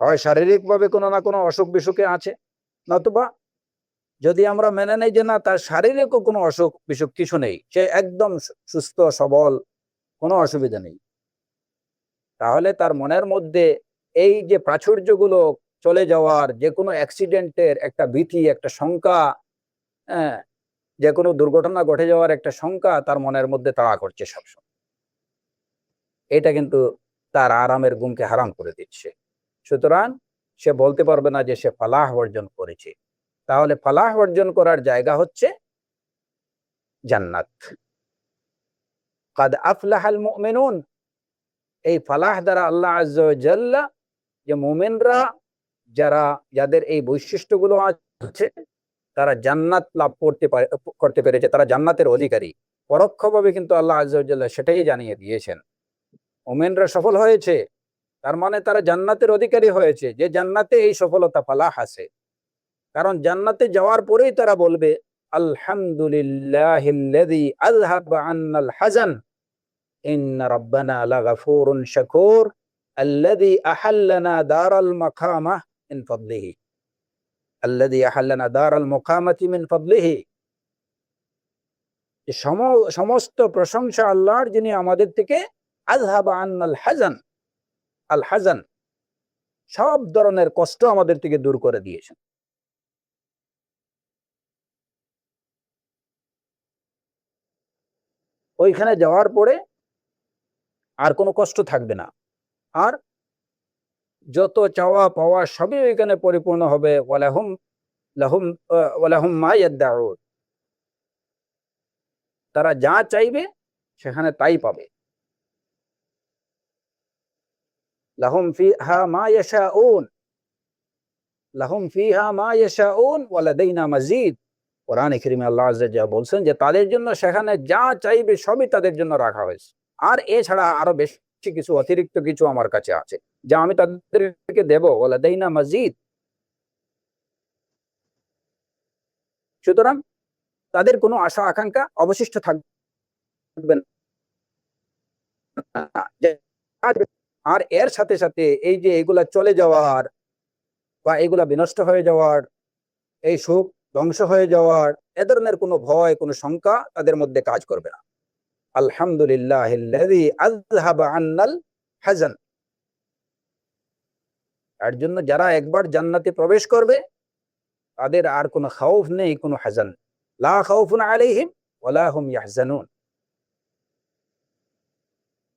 হয় শারীরিক ভাবে কোনো না কোনো অসুখ বিসুখে আছে, নতুবা যদি আমরা মেনে নেই যে না, তার শারীরিকও কোনো অসুখ বিসুখ কিছু নেই, সে একদম সুস্থ সবল, কোনো অসুবিধা নেই, তাহলে তার মনের মধ্যে এই যে প্রাচুর্যগুলো চলে যাওয়ার, যে কোনো অ্যাক্সিডেন্টের একটা ভীতি, একটা শঙ্কা, হ্যাঁ, যে কোনো দুর্ঘটনা ঘটে যাওয়ার একটা শঙ্কা তার মনের মধ্যে তাড়া করছে সবসময়। এটা কিন্তু তার আরামের ঘুমকে হারাম করে দিচ্ছে। সুতরাং সে বলতে পারবে না যে সে ফালাহ অর্জন করেছে। তাহলে ফালাহ অর্জন করার জায়গা হচ্ছে জান্নাত। কাদ আফলাহাল মুমিনুন, এই ফালাহ দ্বারা আল্লাহ আজ্জা ওয়া জাল্লা যে মুমিনরা, যারা যাদের এই বৈশিষ্ট্যগুলো আছে, তারা জান্নাত লাভ করতে পেরেছে, তারা জান্নাতের অধিকারী। পরোক্ষভাবে কিন্তু আল্লাহ আজ্জা ওয়া জাল্লা সেটাই জানিয়ে দিয়েছেন। মুমিনরা সফল হয়েছে, তার মানে তারা জান্নাতের অধিকারী হয়েছে, যে জান্নাতে এই সফলতা ফালাহ আছে। কারণ জান্নাতে যাওয়ার পরেই তারা বলবে আলহামদুলিল্লাহিল্লাযী আযহাবা আন্নাল হাযান ইন্না রাব্বানা লাগাফুরুন শাকুর আল্লাযী আহাল্লানা দারাল মাকামাহ মিন ফাদলিহি আল্লাযী আহাল্লানা দারাল মুকামাতি মিন ফাদলিহি। সমস্ত প্রশংসা আল্লাহর, যিনি আমাদের থেকে আযহাবা আন্নাল হাযান, আল হাযান সব ধরনের কষ্ট আমাদের থেকে দূর করে দিয়েছেন। ওইখানে যাওয়ার পরে আর কোনো কষ্ট থাকবে না, আর যত চাওয়া পাওয়া সবই ওইখানে পরিপূর্ণ হবে। ওয়ালাহুম লাহুম ওয়ালাহুম মা ইয়াদদাউন, তারা যা চাইবে সেখানে তাই পাবে। লাহুম ফিহা মা ইয়াশাউন, লাহুম ফিহা মা ইয়াশাউন ওয়া লাদাইনা মাজিদ। কোরআনে কারীমে আল্লাহ আযজা ওয়া জাল্লা বলছেন যে তাদের জন্য সেখানে যা চাইবে সবই তাদের জন্য রাখা হয়েছে, আর এছাড়া আরো বেশি কিছু অতিরিক্ত কিছু আমার কাছে আছে যা আমি তাদেরকে দেব। ওয়া লাদাইনা মাজিদ। সুতরাং তাদের কোনো আশা আকাঙ্ক্ষা অবশিষ্ট থাকবে না। আর এর সাথে সাথে এই যে এগুলা চলে যাওয়ার বা এগুলা বিনষ্ট হয়ে যাওয়ার, এই সুখ ধ্বংস হয়ে যাওয়ার, এ ধরনের কোনো ভয়, কোনো শঙ্কা তাদের মধ্যে কাজ করবে না। আলহামদুলিল্লাহিল্লাযী আযহাবা আন্নাল হাযান। তার জন্য যারা একবার জান্নাতে প্রবেশ করবে তাদের আর কোনো খাউফ নেই, কোনো হাজান। লা খাউফুন আলাইহিম ওয়ালা হুম ইয়াহজানুন।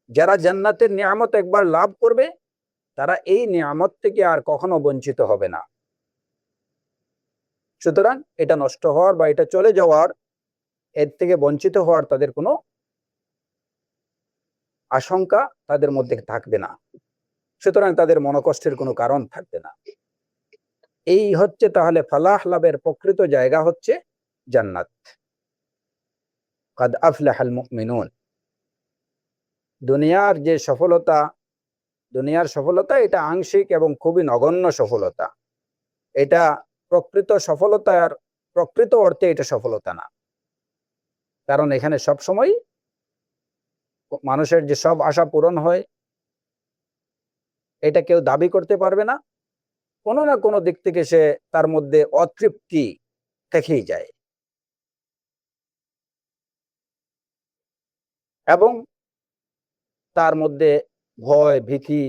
যারা জান্নাতের নিয়ামত একবার লাভ করবে তারা এই নিয়ামত থেকে আর কখনো বঞ্চিত হবে না। সুতরাং এটা নষ্ট হওয়ার বা এটা চলে যাওয়ার, এর থেকে বঞ্চিত হওয়ার তাদের কোনো আশঙ্কা তাদের মধ্যে থাকবে না। সুতরাং তাদের মনোকষ্টের কোনো কারণ থাকবে না। এই হচ্ছে তাহলে ফালাহ লাভের প্রকৃত জায়গা হচ্ছে জান্নাত। কাদ আফলাহাল মুমিনুন। দুনিয়ার যে সফলতা, দুনিয়ার সফলতা এটা আংশিক এবং খুবই নগণ্য সফলতা। এটা প্রকৃত সফলতার, প্রকৃত অর্থে এটা সফলতা না। কারণ এখানে সব সময় মানুষের যে সব আশা পূরণ হয় এটা কেউ দাবি করতে পারবে না। কোনো না কোনো দিক থেকে সে তার মধ্যে অতৃপ্তি থেকেই যায়, এবং তার মধ্যে ভয় ভীতি,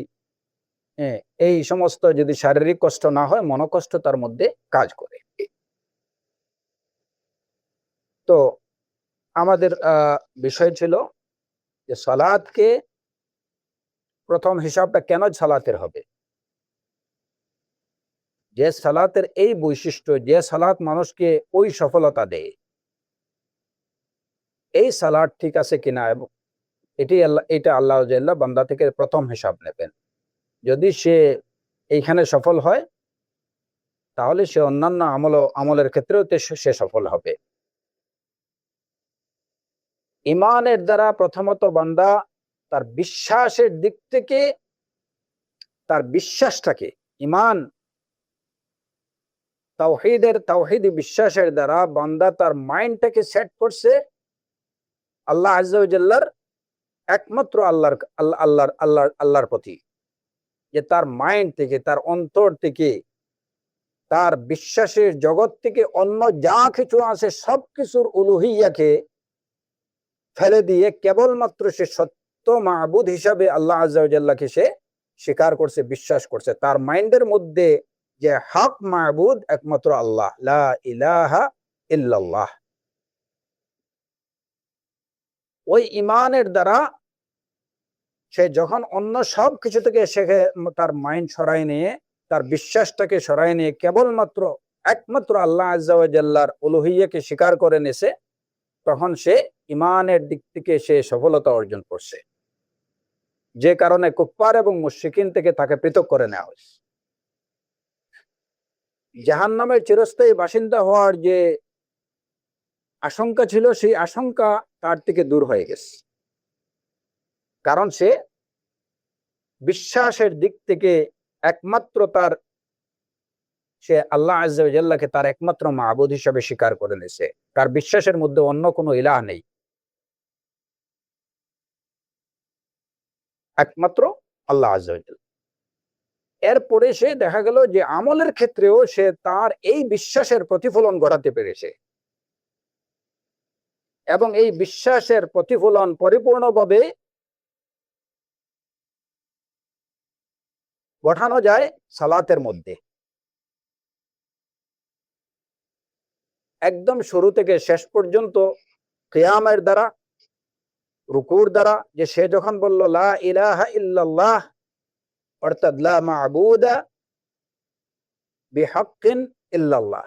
এই সমস্ত যদি শারীরিক কষ্ট না হয়, মনোকষ্ট তার মধ্যে কাজ করে। তো আমাদের বিষয় ছিল যে সালাতকে প্রথম হিসাবটা কেন সালাতের হবে। যে সালাতের এই বৈশিষ্ট্য, যে সালাত মানুষকে ওই সফলতা দেয়, এই সালাত ঠিক আছে কিনা, এবং এটা আল্লাহ জাল্লা বান্দা থেকে প্রথম হিসাব নেবেন। যদি সে এইখানে সফল হয়, তাহলে সে অন্যান্য আমলের ক্ষেত্রেও সে সফল হবে। ইমানের দ্বারা প্রথমত বান্দা তার বিশ্বাসের দিক থেকে তার বিশ্বাসটাকে, ইমান তাওহীদি বিশ্বাসের দ্বারা বান্দা তার মাইন্ডটাকে সেট করছে আল্লাহ আজ্জা ওয়া জাল্লার, একমাত্র আল্লাহর প্রতি। যে তার মাইন্ড থেকে, তার অন্তর থেকে, তার বিশ্বাসের জগৎ থেকে অন্য যা কিছু আছে সবকিছুর উলুহিয়াকে ফেলে দিয়ে কেবলমাত্র সে সত্য মাবুদ হিসাবে আল্লাহ আজ্জা ওয়া জাল্লাকে সে স্বীকার করছে, বিশ্বাস করছে। তার মাইন্ডের মধ্যে যে হক মাবুদ একমাত্র আল্লাহ, লা ইলাহা ইল্লাল্লাহ। ওই ইমানের দ্বারা সে যখন অন্য সব কিছু থেকে সে তার মাইন্ড সরাই নিয়ে, তার বিশ্বাসটাকে সরাই নিয়ে কেবলমাত্র একমাত্র আল্লাহ আজ্জা ওয়া জাল্লার উলুহিয়াকে স্বীকার করে নেছে, তখন সে ইমানের দিক থেকে সে সফলতা অর্জন করছে। যে কারণে কুফফার এবং মুশরিকিন থেকে তাকে পৃথক করে নেওয়া হয়েছে। জাহান্নামের চিরস্থায়ী বাসিন্দা হওয়ার যে আশঙ্কা ছিল, সেই আশঙ্কা তার থেকে দূর হয়ে গেছে। কারণ সে বিশ্বাসের দিক থেকে একমাত্র সে আল্লাহ আজ্জা ওয়া জাল্লাকে তার একমাত্র মাবুদ হিসাবে স্বীকার করে নিয়েছে। তার বিশ্বাসের মধ্যে অন্য কোনো ইলাহ নেই, একমাত্র আল্লাহ আজ্জা ওয়া জাল্লা। এরপরে সে দেখা গেল যে আমলের ক্ষেত্রেও সে তার এই বিশ্বাসের প্রতিফলন ঘটাতে পেরেছে, এবং এই বিশ্বাসের প্রতিফলন পরিপূর্ণভাবে ঘটানো যায় সালাতের মধ্যে। একদম শুরু থেকে শেষ পর্যন্ত কিয়ামের দ্বারা, রুকুর দ্বারা, যে সে যখন বলল লা ইলাহা ইল্লাল্লাহ, অর্থাৎ লা মা'বুদা বিহাক্কিন ইল্লাল্লাহ,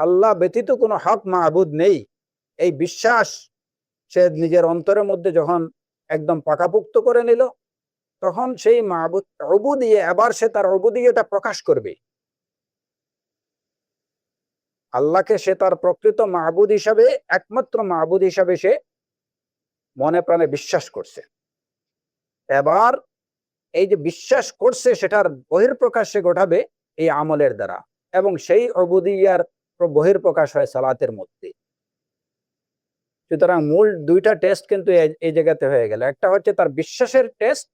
আল্লাহ ব্যতীত কোনো হক মা'বুদ নেই, এই বিশ্বাস সে নিজের অন্তরের মধ্যে যখন একদম পাকাপোক্ত করে নিল, তখন সেই মা'বুদ উবুদিয়্যাহ, এবার সে তার উবুদিয়্যাহটা প্রকাশ করবে। আল্লাহকে সে তার প্রকৃত মা'বুদ হিসাবে, একমাত্র মা'বুদ হিসাবে সে মনে প্রাণে বিশ্বাস করছে। এবার এই যে বিশ্বাস করছে, সেটার বহির্প্রকাশ সে ঘটাবে এই আমলের দ্বারা, এবং সেই উবুদিয়্যাহর বহির্প্রকাশ হয় সালাতের মধ্যে। সুতরাং মূল দুইটা টেস্ট কিন্তু এই জায়গাতে হয়ে গেল। একটা হচ্ছে তার বিশ্বাসের টেস্ট,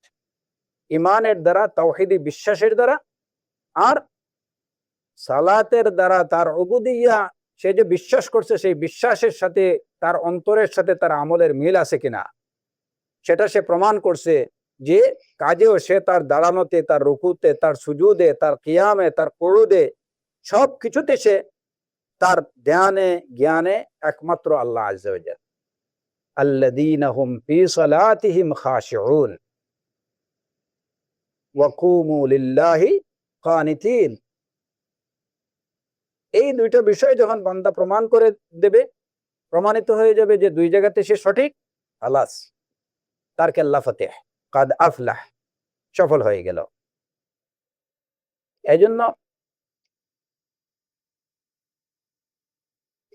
ইমানের দ্বারা, তাওহীদি বিশ্বাসের দ্বারা, আর সালাতের দ্বারা তার উবুদিয়্যাহ, সে যে বিশ্বাস করছে সেই বিশ্বাসের সাথে তার অন্তরের সাথে তার আমলের মিল আছে কিনা, সেটা সে প্রমাণ করছে। যে কাজেও সে তার দাঁড়ানোতে, তার রুকুতে, তার সুজুদে, তার কিয়ামে, তার কুউদে, সব কিছুতে সে তার ধ্যানে জ্ঞানে একমাত্র আল্লাহ আজ্জা ওয়া জাল্লা, আল্লাযীনা হুম ফী সালাতিহিম খাশিউন ওয়া কুমু লিল্লাহি কানিতিন। এই দুইটা বিষয় যখন বান্দা প্রমাণ করে দেবে, প্রমাণিত হয়ে যাবে যে দুই জায়গাতে সে সঠিক, খালাস, তার কেল্লা ফতেহ, কাদ আফলাহ, সফল হয়ে গেল। এজন্য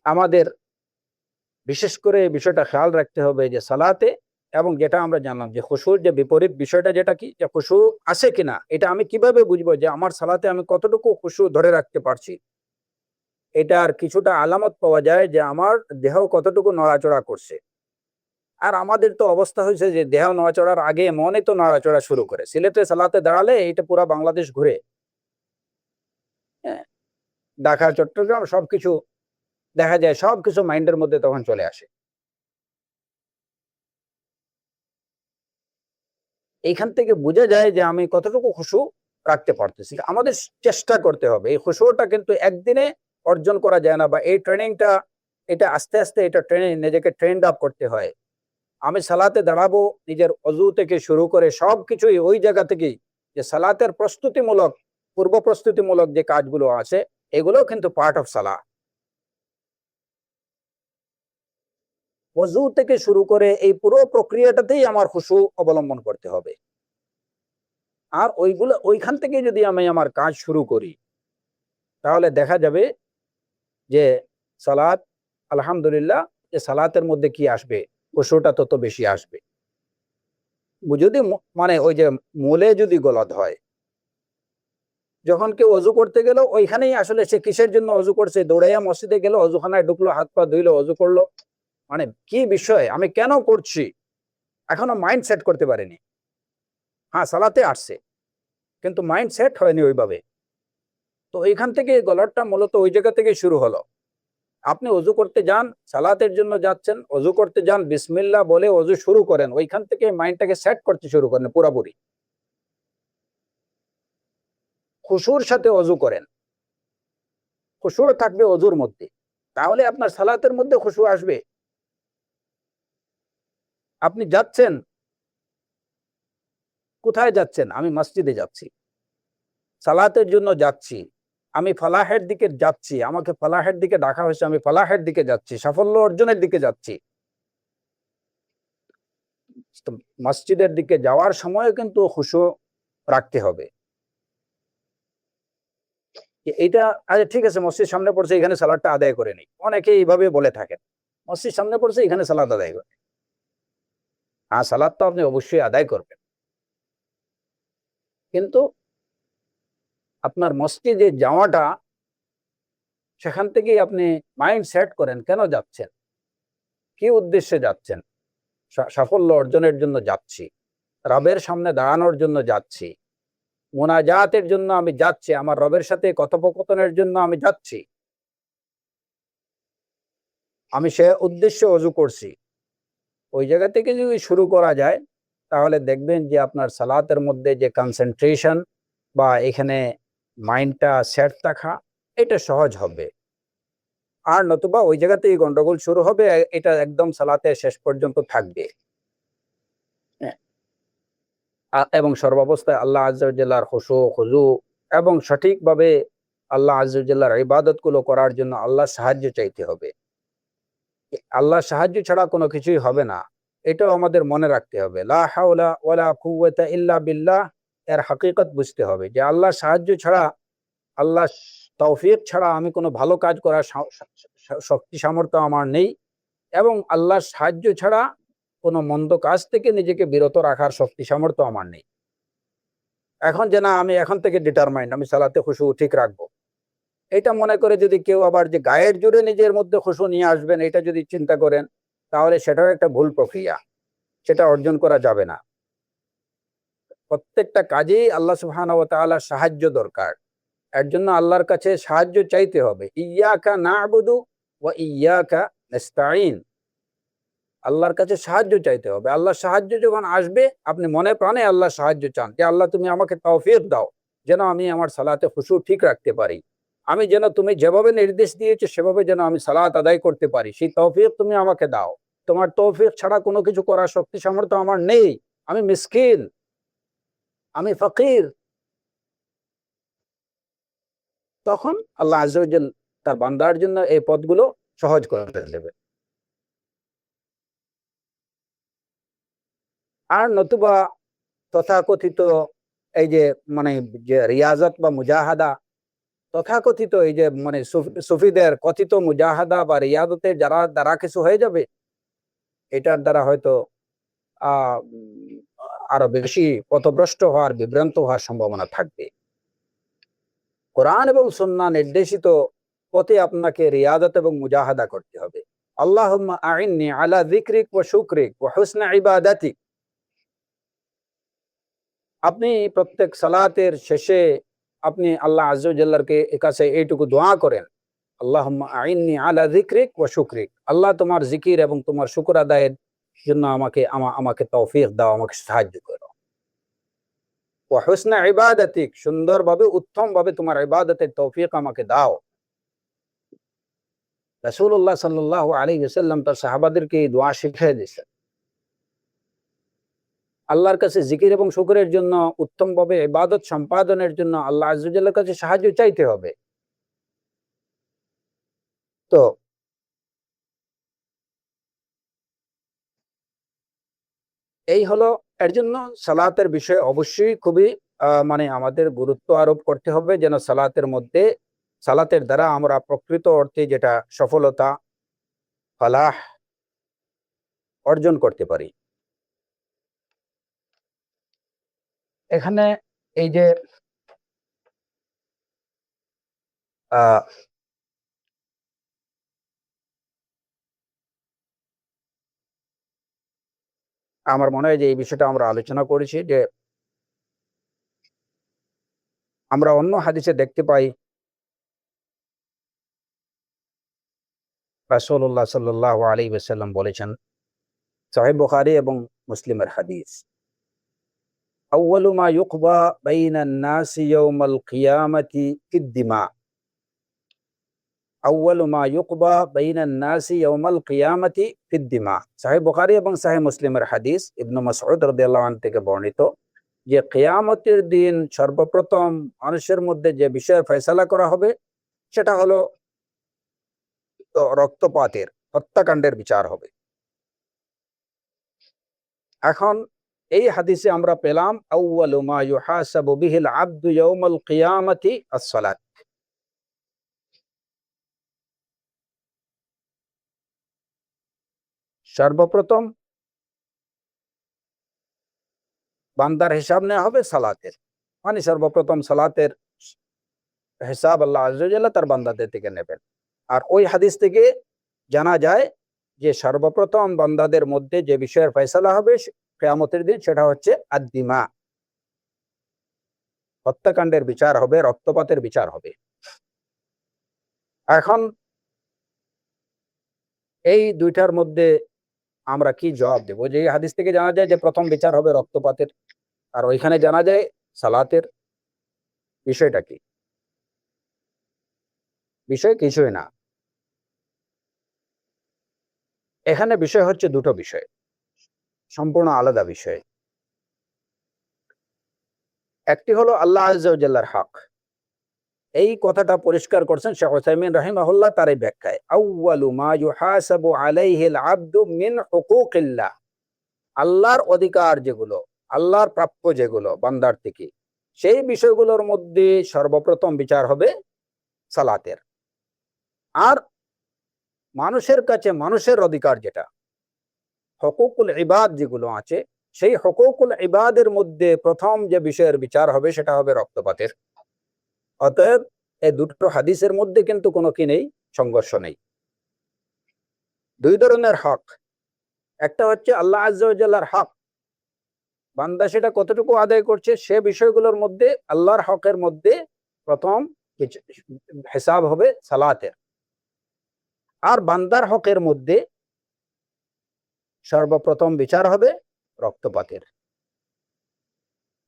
আমাদের বিশেষ করে এই বিষয়টা খেয়াল রাখতে হবে যে সালাতে, এবং যেটা আমরা জানলাম যে খুশুর যে বিপরীত বিষয়টা, যেটা কি, যে খুশু আছে কিনা, এটা আমি কিভাবে বুঝবো যে আমার সালাতে আমি কতটুকু খুশু ধরে রাখতে পারছি। এটার কিছুটা আলামত পাওয়া যায় যে আমার দেহ কতটুকু নড়াচড়া করছে। আর আমাদের তো অবস্থা হয়েছে যে দেহ নড়াচড়ার আগে মনে তো নড়াচড়া শুরু করে। সিলেটে সালাতে দাঁড়ালে এটা পুরা বাংলাদেশ ঘুরে, হ্যাঁ, ঢাকা, চট্টগ্রাম সবকিছু দেখা যায়, সবকিছু মাইন্ডের মধ্যে তখন চলে আসে। এইখান থেকে বোঝা যায় যে আমি কতটুকু খুশু রাখতে পারতেছি। আমাদের চেষ্টা করতে হবে। এই খুশুটা কিন্তু একদিনে অর্জন করা যায় না, বা এই ট্রেনিংটা, এটা আস্তে আস্তে এটা নিজেকে ট্রেন্ড আপ করতে হয়। আমি সালাতে দাঁড়াবো, নিজের অজু থেকে শুরু করে সবকিছুই ওই জায়গা থেকেই, যে সালাতের প্রস্তুতিমূলক পূর্ব প্রস্তুতিমূলক যে কাজগুলো আছে এগুলো কিন্তু পার্ট অফ সালাহ। ওযু থেকে শুরু করে এই পুরো প্রক্রিয়াটাতেই আমার খুশু অবলম্বন করতে হবে। আর ওইখান থেকে যদি আমি আমার কাজ শুরু করি তাহলে দেখা যাবে যে সালাত, আলহামদুলিল্লাহ, যে সালাতের মধ্যে কি আসবে, খুশুটা তত বেশি আসবে। যদি মানে ওই যে মূলে যদি গলদ হয়, যখন কেউ অজু করতে গেল ওইখানেই আসলে সে কিসের জন্য অজু করছে, দৌড়াইয়া মসজিদে গেল, অজুখানায় ঢুকলো, হাত পা ধুইলো, অজু করলো, মানে কি বিষয়, আমি কেন করছি, এখনো মাইন্ড সেট করতে পারেনি। হ্যাঁ, সালাতে আসছে কিন্তু মাইন্ড সেট হয়নি ওইভাবে। তো এইখান থেকে গলদটা মূলত ওই জায়গা থেকে শুরু হলো। আপনি অজু করতে যান, সালাতের জন্য যাচ্ছেন, অজু করতে যান, বিসমিল্লাহ বলে অজু শুরু করেন, ওইখান থেকে মাইন্ডটাকে সেট করতে শুরু করেন পুরাপুরি। খুশুর সাথে অজু করেন, খুশু থাকবে অজুর মধ্যে, তাহলে আপনার সালাতের মধ্যে খুশু আসবে। আপনি যাচ্ছেন, কোথায় যাচ্ছেন? আমি মসজিদে যাচ্ছি, সালাতের জন্য যাচ্ছি, আমি ফালাহের দিকে যাচ্ছি, আমাকে ফালাহের দিকে ডাকা হয়েছে, আমি ফালাহের দিকে যাচ্ছি, সাফল্য অর্জনের দিকে যাচ্ছি। মসজিদের দিকে যাওয়ার সময় কিন্তু খুশু রাখতে হবে। এইটা আচ্ছা ঠিক আছে, মসজিদ সামনে পড়ছে, এখানে সালাদটা আদায় করে নি, অনেকে এইভাবে বলে থাকেন, মসজিদ সামনে পড়ছে এখানে সালাদ আদায় করে। হ্যাঁ, সালাদ তো আপনি অবশ্যই আদায় করবেন, কিন্তু আপনার মসজিদে যাওয়াটা, সেখান থেকেই আপনি মাইন্ড সেট করেন কেন যাচ্ছেন, কি উদ্দেশ্যে যাচ্ছেন। সাফল্য অর্জনের জন্য যাচ্ছি, রবের সামনে দাঁড়ানোর জন্য যাচ্ছি, মুনাজাতের জন্য আমি যাচ্ছি, আমার রবের সাথে কথোপকথনের জন্য আমি যাচ্ছি, আমি সে উদ্দেশ্যে অজু করছি। ওই জায়গা থেকে যদি শুরু করা যায় তাহলে দেখবেন যে আপনার সালাতের মধ্যে যে কনসেন্ট্রেশন বা এখানে মাইন্ডটা সেট থাকা, এটা সহজ হবে। আর নতুবা ওই জায়গাতেই গন্ডগোল শুরু হবে, এটা একদম সালাতে শেষ পর্যন্ত থাকবে। হ্যাঁ, এবং সর্বাবস্থায় আল্লাহ আযজা ওয়া জাল্লার খুশু খুজু এবং সঠিকভাবে আল্লাহ আযজা ওয়া জাল্লার ইবাদত গুলো করার জন্য আল্লাহ সাহায্য চাইতে হবে। আল্লাহ সাহায্য ছাড়া কোনো কিছুই হবে না, এটাও আমাদের মনে রাখতে হবে। লা হাওলা ওয়ালা কুওয়াতা ইল্লা বিল্লাহ, এর হাকিকত বুঝতে হবে যে আল্লাহ সাহায্য ছাড়া, আল্লাহ তৌফিক ছাড়া আমি কোনো ভালো কাজ করার শক্তি সামর্থ্য আমার নেই, এবং আল্লাহর সাহায্য ছাড়া কোনো মন্দ কাজ থেকে নিজেকে বিরত রাখার শক্তি সামর্থ্য আমার নেই। এখন যে না, আমি এখন থেকে ডিটারমাইন্ড, আমি সালাতে খুশু ঠিক রাখবো, এটা মনে করে যদি কেউ আবার যে গায়ের জোরে নিজের মধ্যে খুশু নিয়ে আসবেন, এটা যদি চিন্তা করেন, তাহলে সেটাও একটা ভুল প্রক্রিয়া, সেটা অর্জন করা যাবে না। প্রত্যেকটা কাজেই আল্লাহ সুবহানাহু ওয়া তাআলার সাহায্য দরকার, এর জন্য আল্লাহর কাছে সাহায্য চাইতে হবে। ইয়াকা না'বুদু ওয়া ইয়াকা নাস্তাঈন, আল্লাহর কাছে সাহায্য চাইতে হবে। আল্লাহর সাহায্য যখন আসবে, আপনি মনে প্রাণে আল্লাহর সাহায্য চান যে আল্লাহ তুমি আমাকে তৌফিক দাও যেন আমি আমার সালাতে খুশু ঠিক রাখতে পারি, আমি যেন তুমি যেভাবে নির্দেশ দিয়েছো সেভাবে যেন আমি সালাত আদায় করতে পারি, সেই তৌফিক তুমি আমাকে দাও। তোমার তৌফিক ছাড়া কোনো কিছু করার শক্তি সামর্থ্য আমার নেই, আমি মিসকিন, আমি ফকির। তখন আল্লাহ আযজা ওয়া জাল তার বান্দার জন্য এই পথগুলো সহজ করে দেবে। আর নতুবা তথাকথিত এই যে মানে যে রিয়াজত বা মুজাহাদা, তথাকথিত এই যে মানে সুফিদের কথিত মুজাহাদা বা রিয়াদতের যারা দ্বারা কিছু হয়ে যাবে, এটার দ্বারা হয়তো আহ আরো বেশি পথভ্রষ্ট হওয়ার, বিভ্রান্ত হওয়ার সম্ভাবনা থাকবে। কোরআন এবং সুন্নাহ নির্দেশিত পথে আপনাকে রিয়াদত এবং মুজাহাদা করতে হবে। আল্লাহুম্মা আইন্নি আলা যিকরিক ওয়া শুকরিক ওয়া হুসনি ইবাদাতিক। আপনি প্রত্যেক সালাতের শেষে আপনি আল্লাহ আযজা ওয়া জাল্লার কাছে এইটুকু দোয়া করেন, আল্লাহুম্মা আইন্নি আলা যিকরিক ওয়া শুকরিক, আল্লাহ তোমার জিকির এবং তোমার শুকর আদায়ের জন্য আমাকে তৌফিক দাও, আমাকে সাহায্য করো। ওয়া হুসনি ইবাদাতিক, সুন্দরভাবে উত্তমভাবে তোমার ইবাদতের তৌফিক আমাকে দাও। রাসূলুল্লাহ সাল্লাল্লাহু আলাইহি ওয়াসাল্লাম তার সাহাবাদেরকে এই দোয়া শিখিয়ে দিয়েছেন। আল্লাহর কাছে জিকির এবং শুকরের জন্য, উত্তমভাবে ইবাদত সম্পাদনের জন্য আল্লাহ আযজা ওয়া জাল্লার কাছে সাহায্য চাইতে হবে। তো এই হলো, এর জন্য সালাতের বিষয়ে অবশ্যই খুবই মানে আমাদের গুরুত্ব আরোপ করতে হবে, যেন সালাতের মধ্যে, সালাতের দ্বারা আমরা প্রকৃত অর্থে যেটা সফলতা, ফালাহ অর্জন করতে পারি। এখানে এই যে আহ আমার মনে হয় যে এই বিষয়টা আমরা আলোচনা করেছি, যে আমরা অন্য হাদিসে দেখতে পাই রাসূলুল্লাহ সাল্লাল্লাহু আলাইহি ওয়াসাল্লাম বলেছেন, সহিহ বুখারী এবং মুসলিমের হাদিস, আউয়ালু মা ইউকবা বাইনান নাসি ইয়াউমাল কিয়ামাতি ফিদ-দিমা, আউয়ালু মা ইউকবা বাইনান নাসি ইয়াউমাল কিয়ামাতি ফিদ-দিমা। সহিহ বুখারী এবং সহিহ মুসলিমের হাদিস, ইবনে মাসউদ রাদিয়াল্লাহু আনহু থেকে বর্ণিত, যে কিয়ামতের দিন সর্বপ্রথম মানুষের মধ্যে যে বিষয়ে ফয়সালা করা হবে সেটা হলো রক্তপাতের, হত্যাকাণ্ডের বিচার হবে। এখন এই হাদিসে আমরা পেলাম আউয়ালু মা ইউহাসাবু বিহিল আবদু ইয়াউমাল কিয়ামাতি আস-সালাত। সর্বপ্রথম বান্দার হিসাব নেওয়া হবে সালাতের, মানে সর্বপ্রথম সালাতের হিসাব আল্লাহ আযজা ওয়া জাল্লা তার বান্দাদের থেকে নেবেন। আর ওই হাদিস থেকে জানা যায় যে সর্বপ্রথম বান্দাদের মধ্যে যে বিষয়ের ফয়সালা হবে কিয়ামতের দিন, সেটা হচ্ছে আদ-দিমা, হত্যাকাণ্ডের বিচার হবে, রক্তপাতের বিচার হবে। এখন এই দুইটার মধ্যে আমরা কি জবাব দেব? যে এই হাদিস থেকে জানা যায় যে প্রথম বিচার হবে রক্তপাতের, আর ওইখানে জানা যায় সালাতের। বিষয়টা কি? বিষয় কিছুই না। এখানে বিষয় হচ্ছে দুটো বিষয়, সম্পূর্ণ আলাদা বিষয়। একটি হলো আল্লাহ আযজা ওয়া জাল্লার হক। এই কথাটা পরিষ্কার করছেন শেখ উসাইমিন রাহিমাহুল্লাহ তার এই ব্যাখ্যায়, আউয়ালু মা ইউহাসাবু আলাইহিল আবদু মিন হুকুকিল্লাহ। আল্লাহর অধিকার যেগুলো, আল্লাহর প্রাপ্য যেগুলো বান্দার থেকে, সেই বিষয়গুলোর মধ্যে সর্বপ্রথম বিচার হবে সালাতের। আর মানুষের কাছে মানুষের অধিকার যেটা, হকুকুল ইবাদ যেগুলো আছে, সেই হকুকুল ইবাদের মধ্যে প্রথম যে বিষয়ের বিচার হবে সেটা হবে রক্তপাতের। অতএব এই দুটো হাদিসের মধ্যে কিন্তু কোনো কি নেই, সংঘর্ষ নেই। দুই ধরনের হক, একটা হচ্ছে আল্লাহ আযজা ওয়া জাল্লার হক, বান্দা সেটা কতটুকু আদায় করছে সে বিষয়গুলোর মধ্যে, আল্লাহর হকের মধ্যে প্রথম হিসাব হবে সালাতের। আর বান্দার হকের মধ্যে সর্বপ্রথম বিচার হবে রক্তপাতের।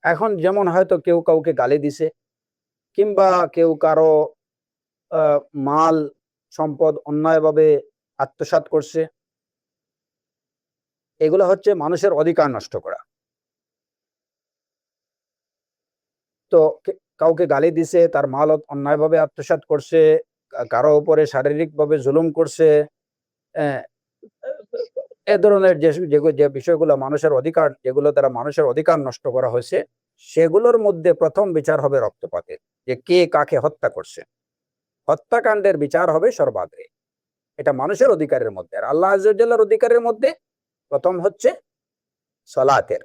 এখন যেমন হয়তো কেউ কাউকে গালি দিছে, কিংবা কেউ কারো মাল সম্পদ অন্যায়ভাবে আত্মসাৎ করছে, এগুলো হচ্ছে মানুষের অধিকার নষ্ট করা। তো কাউকে গালি দিছে, তার মাল অন্যায়ভাবে আত্মসাৎ করছে, কারো উপরে শারীরিকভাবে জুলুম করছে, এ ধরনের যে বিষয়গুলো মানুষের অধিকার, যেগুলো দ্বারা মানুষের অধিকার নষ্ট করা হয়েছে, সেগুলোর মধ্যে প্রথম বিচার হবে রক্তপাতের, যে কে কাকে হত্যা করছে। হত্যাকাণ্ডের বিচার হবে সর্বাগ্রে। এটা মানুষের অধিকারের মধ্যে। আর আল্লাহ আযজা ওয়া জাল্লার অধিকারের মধ্যে প্রথম হচ্ছে সালাতের।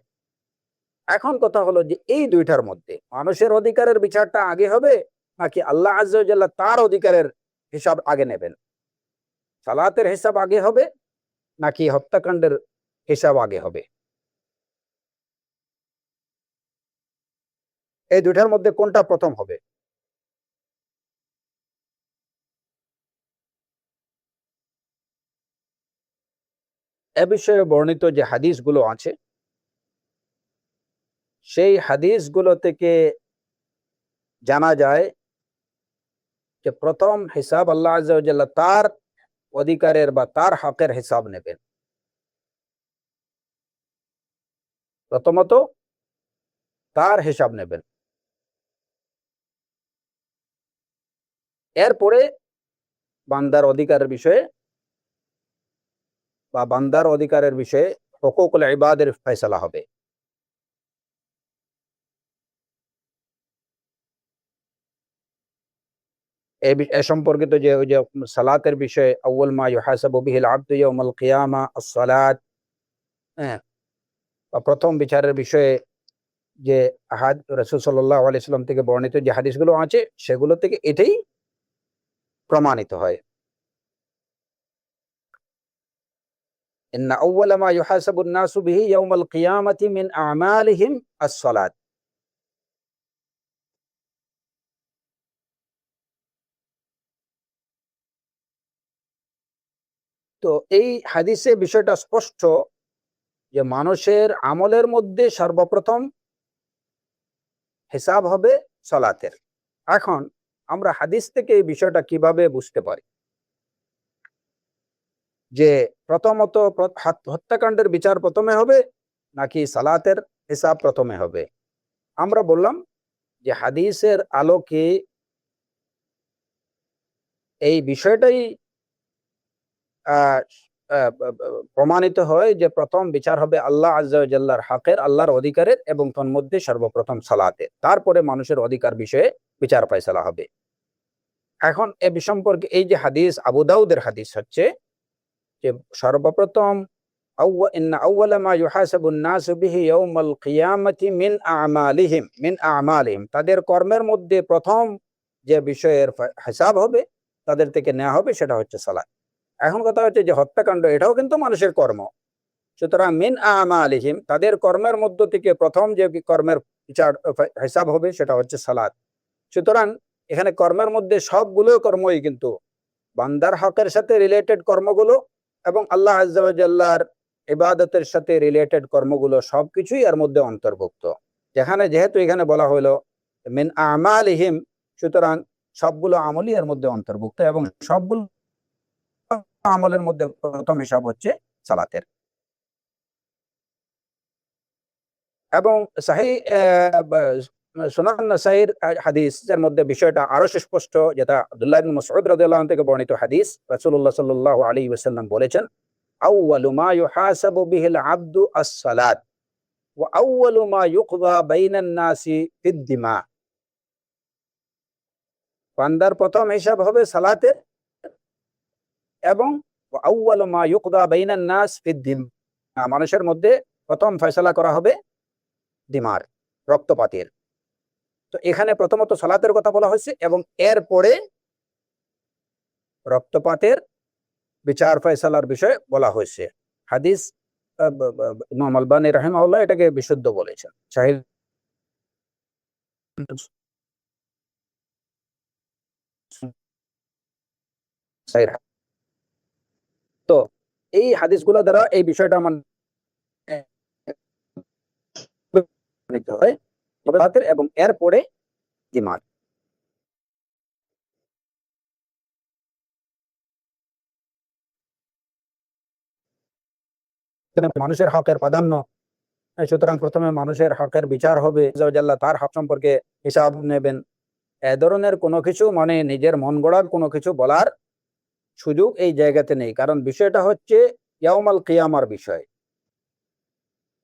এখন কথা হলো যে এই দুইটার মধ্যে মানুষের অধিকারের বিচারটা আগে হবে, নাকি আল্লাহ আযজা ওয়া জাল্লা তার অধিকারের হিসাব আগে নেবেন? সালাতের হিসাব আগে হবে নাকি হত্যাকাণ্ডের হিসাব আগে হবে? এই দুইটার মধ্যে কোনটা প্রথম হবে? এ বিষয়ে বর্ণিত যে হাদিসগুলো আছে, সেই হাদিসগুলো থেকে জানা যায় যে প্রথম হিসাব আল্লাহ আযজা ওয়া জাল্লা তার অধিকারের বা তার হকের হিসাব নেবেন। প্রথমত তার হিসাব নেবেন, এরপরে বান্দার অধিকারের বিষয়ে বা বান্দার অধিকারের বিষয়ে হুকুকুল ইবাদের ফয়সালা হবে। এ সম্পর্কিত যে ওই যে সালাতের বিষয়ে আউয়াল মা ইউহাসাবু বিহিল আবদু ইয়াউমাল কিয়ামা আস-সালাত, হ্যাঁ, বা প্রথম বিচারের বিষয়ে যে রাসূল সাল্লাল্লাহু আলাইহি ওয়াসাল্লাম থেকে বর্ণিত যে হাদিসগুলো আছে সেগুলো থেকে এটাই প্রমাণিত হয়। ইন্না আউয়ালা মা ইউহাসাবু আন-নাসু বিহি ইয়াউমাল কিয়ামাতি মিন আমালিহিম আস-সালাত। তো এই হাদিসে বিষয়টা স্পষ্ট যে মানুষের আমলের মধ্যে সর্বপ্রথম হিসাব হবে সালাতের। এখন আমরা হাদিস থেকে এই বিষয়টা কিভাবে বুঝতে পারি যে প্রথমত হত্যাকাণ্ডের বিচার প্রথমে হবে নাকি সালাতের হিসাব প্রথমে হবে? আমরা বললাম যে হাদিসের আলোকে এই বিষয়টাই আহ, প্রমাণিত হয় যে প্রথম বিচার হবে আল্লাহ আজ্জা ওয়া জাল্লার হকের, আল্লাহর অধিকারের, এবং তন্মধ্যে সর্বপ্রথম সালাতের। তারপরে মানুষের অধিকার বিষয়ে বিচার ফয়সালা হবে। এখন এ সম্পর্কে এই যে হাদিস, আবু দাউদের হাদিস হচ্ছে যে সর্বপ্রথম ইন্না আউওয়ালা মা ইউহাসাবুন নাসু বিহি ইয়াউমাল কিয়ামাতি মিন আমালিহিম, তাদের কর্মের মধ্যে প্রথম যে বিষয়ের হিসাব হবে, তাদের থেকে নেওয়া হবে, সেটা হচ্ছে সালাত। এখন কথা হচ্ছে যে হত্যাকাণ্ড এটাও কিন্তু মানুষের কর্ম, সুতরাং মিন আমালিহিম, তাদের কর্মের মধ্য থেকে প্রথম যে কর্মের বিচার হিসাব হবে সেটা হচ্ছে সালাত। সুতরাং এখানে কর্মের মধ্যে সবগুলো কর্মই কিন্তু বান্দার হকের সাথে রিলেটেড কর্মগুলো এবং আল্লাহ আজ্জা ওয়া জাল্লার ইবাদতের সাথে রিলেটেড কর্মগুলো সবকিছুই এর মধ্যে অন্তর্ভুক্ত। যেহেতু এখানে বলা হলো মিন আমালিহিম, সুতরাং সবগুলো আমলই এর মধ্যে অন্তর্ভুক্ত এবং সবগুলো আমলের মধ্যে প্রথম হিসাব হচ্ছে সালাতের। এবং সহিহ সুনান নাসাইর হাদিসের মধ্যে বিষয়টা আরো সুস্পষ্ট, যেটা আব্দুল্লাহ ইবনে মাসউদ রাদিয়াল্লাহু আনহু থেকে বর্ণিত হাদিস। রাসূলুল্লাহ সাল্লাল্লাহু আলাইহি ওয়াসাল্লাম বলেছেন, আউয়ালু মা ইউহাসাবু বিহিল আবদু আস-সালাত ওয়া আউয়ালু মা ইউকযা বাইনান নাসি ফিদ-দিমা। বান্দার প্রথম হিসাব হবে সালাতের এবং ওয়া আউয়ালু মা ইউকযা বাইনান নাস ফিদ-দিমা, মানুষের মধ্যে প্রথম ফয়সালা করা হবে দিমার, রক্তপাতের। তো এখানে প্রথমত সালাতের কথা বলা হয়েছে এবং এরপরে রক্তপাতের বিচার ফয়সালার বিষয়ে বলা হয়েছে। হাদিস ইমাম আলবানী রাহিমাহুল্লাহ এটাকে বিশুদ্ধ বলেছেন। শাহিদ তো এই হাদিসগুলো দ্বারা এই বিষয়টা মানে হয় এবং এরপরে দিমার। মানুষের হকের প্রাধান্য, সুতরাং প্রথমে মানুষের হকের বিচার হবে, তার হক সম্পর্কে হিসাব নেবেন। এ ধরনের কোনো কিছু মানে নিজের মন গড়ার কোনো কিছু বলার সুযোগ এই জায়গাতে নেই, কারণ বিষয়টা হচ্ছে ইয়াউমাল কিয়ামার বিষয়।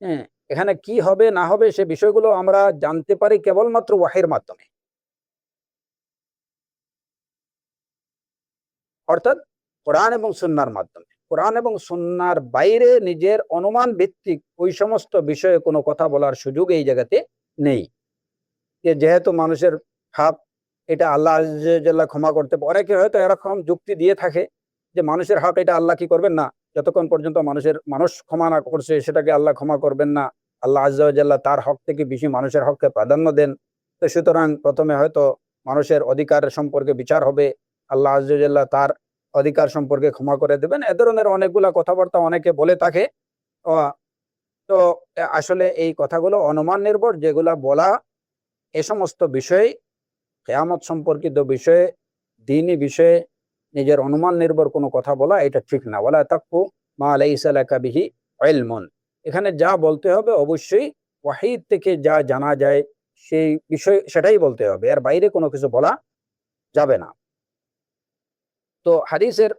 হ্যাঁ, এখানে কি হবে না হবে সে বিষয়গুলো আমরা জানতে পারি কেবলমাত্র ওয়াহির মাধ্যমে, অর্থাৎ কোরআন এবং সুন্নাহর মাধ্যমে। কোরআন এবং সুন্নাহর বাইরে নিজের অনুমান ভিত্তিক ওই সমস্ত বিষয়ে কোনো কথা বলার সুযোগ এই জায়গাতে নেই। যেহেতু মানুষের হক, এটা আল্লাহ আজ্জা ওয়া জাল্লা ক্ষমা করতে পারে। অনেকে হয়তো এরকম যুক্তি দিয়ে থাকে যে মানুষের হক এটা আল্লাহ কি করবেন না, যতক্ষণ পর্যন্ত মানুষ ক্ষমা না করছে সেটাকে আল্লাহ ক্ষমা করবেন না। আল্লাহ আজ্জা ওয়া জাল্লা তার হক থেকে বেশি মানুষের হককে প্রাধান্য দেন। তো সুতরাং প্রথমে হয়তো মানুষের অধিকার সম্পর্কে বিচার হবে, আল্লাহ আজ্জা ওয়া জাল্লা তার অধিকার সম্পর্কে ক্ষমা করে দেবেন। এ ধরনের অনেকগুলা কথাবার্তা অনেকে বলে থাকে। তো আসলে এই কথাগুলো অনুমান নির্ভর, যেগুলা বলা এ সমস্ত বিষয়, কিয়ামত সম্পর্কিত বিষয়ে, দ্বীনি বিষয়ে নিজের অনুমান নির্ভর কোনো কথা বলা এটা ঠিক না। ওয়ালা তাকফু মা লাইসা লাকা বিহি ইলমুন, এখানে যা বলতে হবে অবশ্যই ওয়াহী থেকে যা জানা যায় সেই বিষয় সেটাই বলতে হবে, এর বাইরে কোনো কিছু বলা যাবে না। তো হাদিসের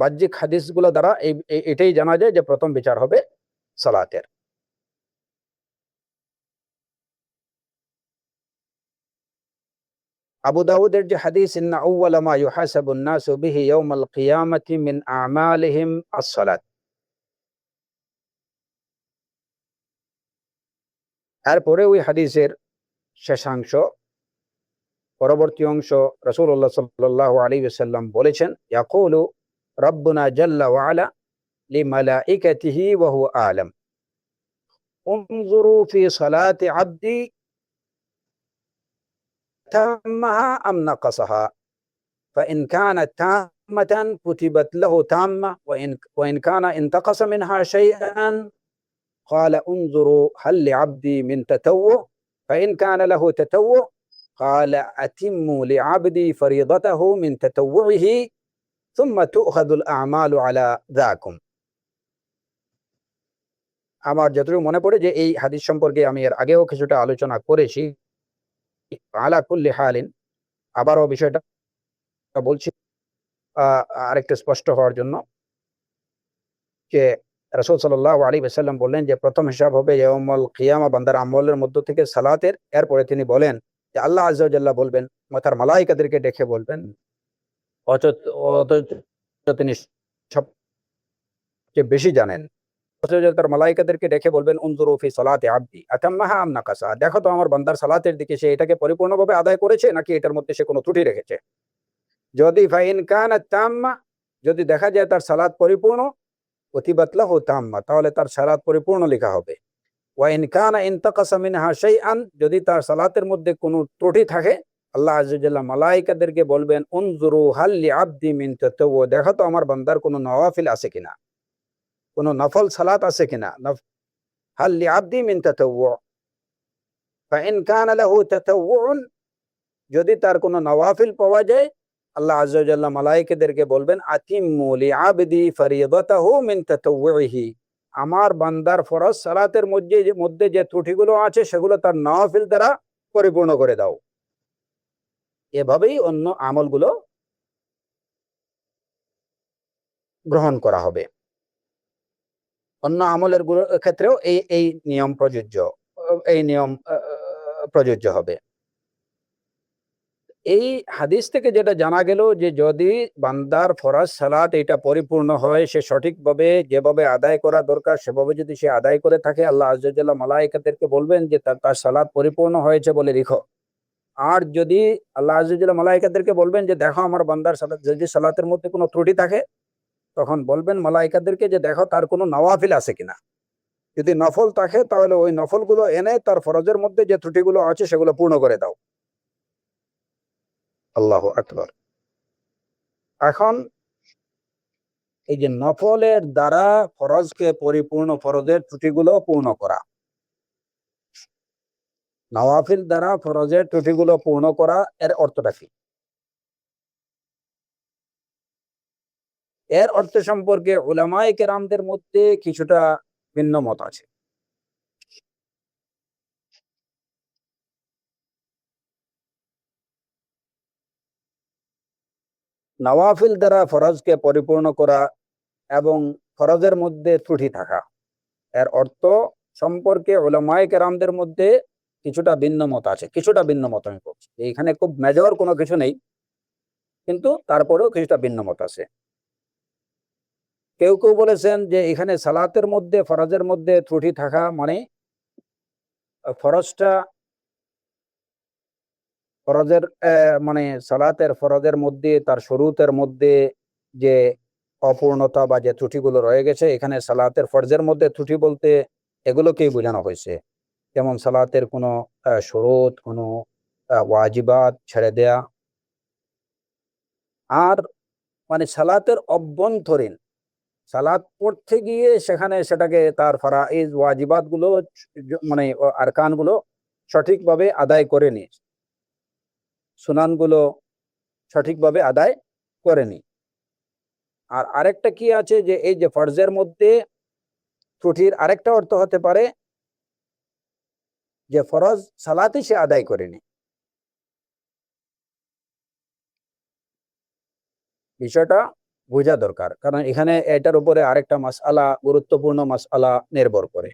বাহ্যিক হাদিসগুলো দ্বারা এটাই জানা যায় যে প্রথম বিচার হবে সালাতের। আবু দাউদের যে হাদিস, ইন্না আউওয়ালা মা ইউহাসাবুন নাসু বিহি ইয়াউমাল কিয়ামাতি মিন আমালিহিম আস-সালাত, এরপরে ওই হাদিসের শেষাংশ, পরবর্তী অংশ, রাসূলুল্লাহ সাল্লাল্লাহু আলাইহি ওয়াসাল্লাম বলেছেন, ইয়াকুলু রাব্বুনা জাল্লা ওয়া আলা লিমালাইকাতিহি ওয়া হুয়া আ'লাম উনজুরু ফি সালাতি আবদি তাম্মাহা আম নাকাসাহা فإن كانت تامة كتبت له تامة وإن كان انتقص منها شيئا قال انظروا هل لعبدي من تتوع فإن كان له تتوع قال أتموا لعبدي فريضته من تتوعه ثم تؤخذ الأعمال على ذاكم। আমার যতটুকু মনে পড়ে যে এই হাদিস সম্পর্কে আমি এর আগেও কিছুটা আলোচনা করেছি। আলা কুল্লি হালিন আবারও বিষয়টা বলছি আরেকটু স্পষ্ট হওয়ার জন্য, যে রাসূল সাল্লাল্লাহু আলাইহি ওয়াসাল্লাম বললেন যে প্রথম হিসাব হবে ইয়াউমুল কিয়ামা বান্দার আমলের মধ্য থেকে সালাতের। এরপরে তিনি বলেন যে আল্লাহ আযজা ওয়া জাল্লা বলবেন, তার মালায়েকাদেরকে ডেকে বলবেন, অথচ তিনি সবচেয়ে বেশি জানেন, অথচ তার মালায়েকাদেরকে ডেকে বলবেন উনজুরু ফি সালাতি আবদি আতাম্মাহা আম নাকাসা, দেখো তো আমার বান্দার সালাতের দিকে সে এটাকে পরিপূর্ণভাবে আদায় করেছে নাকি এটার মধ্যে সে কোনো ত্রুটি রেখেছে। যদি ফাইন কানাত তাম্মা, যদি দেখা যায় তার সালাত পরিপূর্ণ, কুতিবাত লাহু তাম্মা, তাহলে তার সালাত পরিপূর্ণ লেখা হবে। ওয়া ইন কানা ইনতাকাসা মিনহা শাইআন, যদি তার সালাতের মধ্যে কোনো ত্রুটি থাকে, আল্লাহ আযজা ওয়া জাল্লা মালায়েকাদেরকে বলবেন উনজুরু হাল লিআবদি মিন তাতাওয়ু, দেখো তো আমার বান্দার কোনো নওয়াফিল আছে কিনা, কোনো নফল সালাত আছে কিনা, হাল লিআবদি মিন তাতাওয়ু ফাইন কানা লাহু তাতাওয়ুন, যদি তার কোনো নওয়াফিল পাওয়া যায়, আল্লাহ আযজা ওয়া জাল্লা মালায়েকাদেরকে বলবেন আতিম্মু লিআবদি ফরিদাতাহু মিন তাতাওয়ুহি, আমার বান্দার ফরজ সালাতের মধ্যে যে ত্রুটিগুলো আছে সেগুলো তার নওয়াফিল দ্বারা পরিপূর্ণ করে দাও। এভাবেই অন্য আমলগুলো গ্রহণ করা হবে। অন্য আমলের ক্ষেত্রেও এই নিয়ম প্রযোজ্য হবে। এই হাদিস থেকে যেটা জানা গেল যে যদি বান্দার ফরজ সালাত এটা পরিপূর্ণ হয়, সে সঠিকভাবে যেভাবে আদায় করা দরকার সেভাবে যদি সে আদায় করে থাকে, আল্লাহ আযজা ওয়া জাল্লা মালায়েকাদেরকে বলবেন যে তার সালাত পরিপূর্ণ হয়েছে বলে লিখো। আর যদি আল্লাহ আযজা ওয়া জাল্লা মালায়েকাদেরকে বলবেন যে দেখো আমার বান্দার সালাত, যদি সালাতের মধ্যে কোনো ত্রুটি থাকে, তখন বলবেন মালায়েকাদেরকে যে দেখো তার কোনো নওয়াফিল আছে কিনা। যদি নফল থাকে তাহলে ওই নফলগুলো এনে তার ফরজের মধ্যে যে ত্রুটিগুলো আছে সেগুলো পূর্ণ করে দাও। আল্লাহু আকবার। এখন এই যে নফলের দ্বারা ফরজকে পরিপূর্ণ, ফরজের ত্রুটিগুলো পূর্ণ করা, নওয়াফিল দ্বারা ফরজের ত্রুটিগুলো পূর্ণ করা, এর অর্থটা কি? এর অর্থ সম্পর্কে উলামায়ে কেরামদের মধ্যে কিছুটা ভিন্ন মত আছে। নওয়াফিল দ্বারা ফরজকে পরিপূর্ণ করা এবং ফরজের মধ্যে ত্রুটি থাকা, এর অর্থ সম্পর্কে উলামায়ে কেরামদের মধ্যে কিছুটা ভিন্ন মত আছে। কিছুটা ভিন্ন মত আমি বলছি, এখানে খুব মেজর কোনো কিছু নেই, কিন্তু তারপরেও কিছুটা ভিন্ন মত আছে। কেউ কেউ বলেছেন যে এখানে সালাতের মধ্যে, ফরজের মধ্যে ত্রুটি থাকা মানে ফরজটা, ফরজের মানে সালাতের ফরজের মধ্যে তার শুরুতের মধ্যে যে অপূর্ণতা বা যে ত্রুটিগুলো রয়ে গেছে, এখানে সালাতের ফরজের মধ্যে ত্রুটি বলতে এগুলোকেই বোঝানো হয়েছে। যেমন সালাতের কোনো শুরুত, কোনো ওয়াজিবাত ছেড়ে দেয়া, আর মানে সালাতের অভ্যন্তরীণ, সালাত পড়তে গিয়ে সেখানে সেটাকে তার ফারাইজ ওয়াজিবাত গুলো মানে আরকান গুলো সঠিকভাবে আদায় করেনি, সুনানগুলো সঠিকভাবে আদায় করেনি। আর আরেকটা কি আছে যে এই যে ফরজের মধ্যে ত্রুটির আরেকটা অর্থ হতে পারে যে ফরজ সালাতই সে আদায় করেনি। বিষয়টা বোঝা দরকার, কারণ এখানে এটার উপরে আরেকটা মাসআলা, গুরুত্বপূর্ণ মাসআলা নির্ভর করে।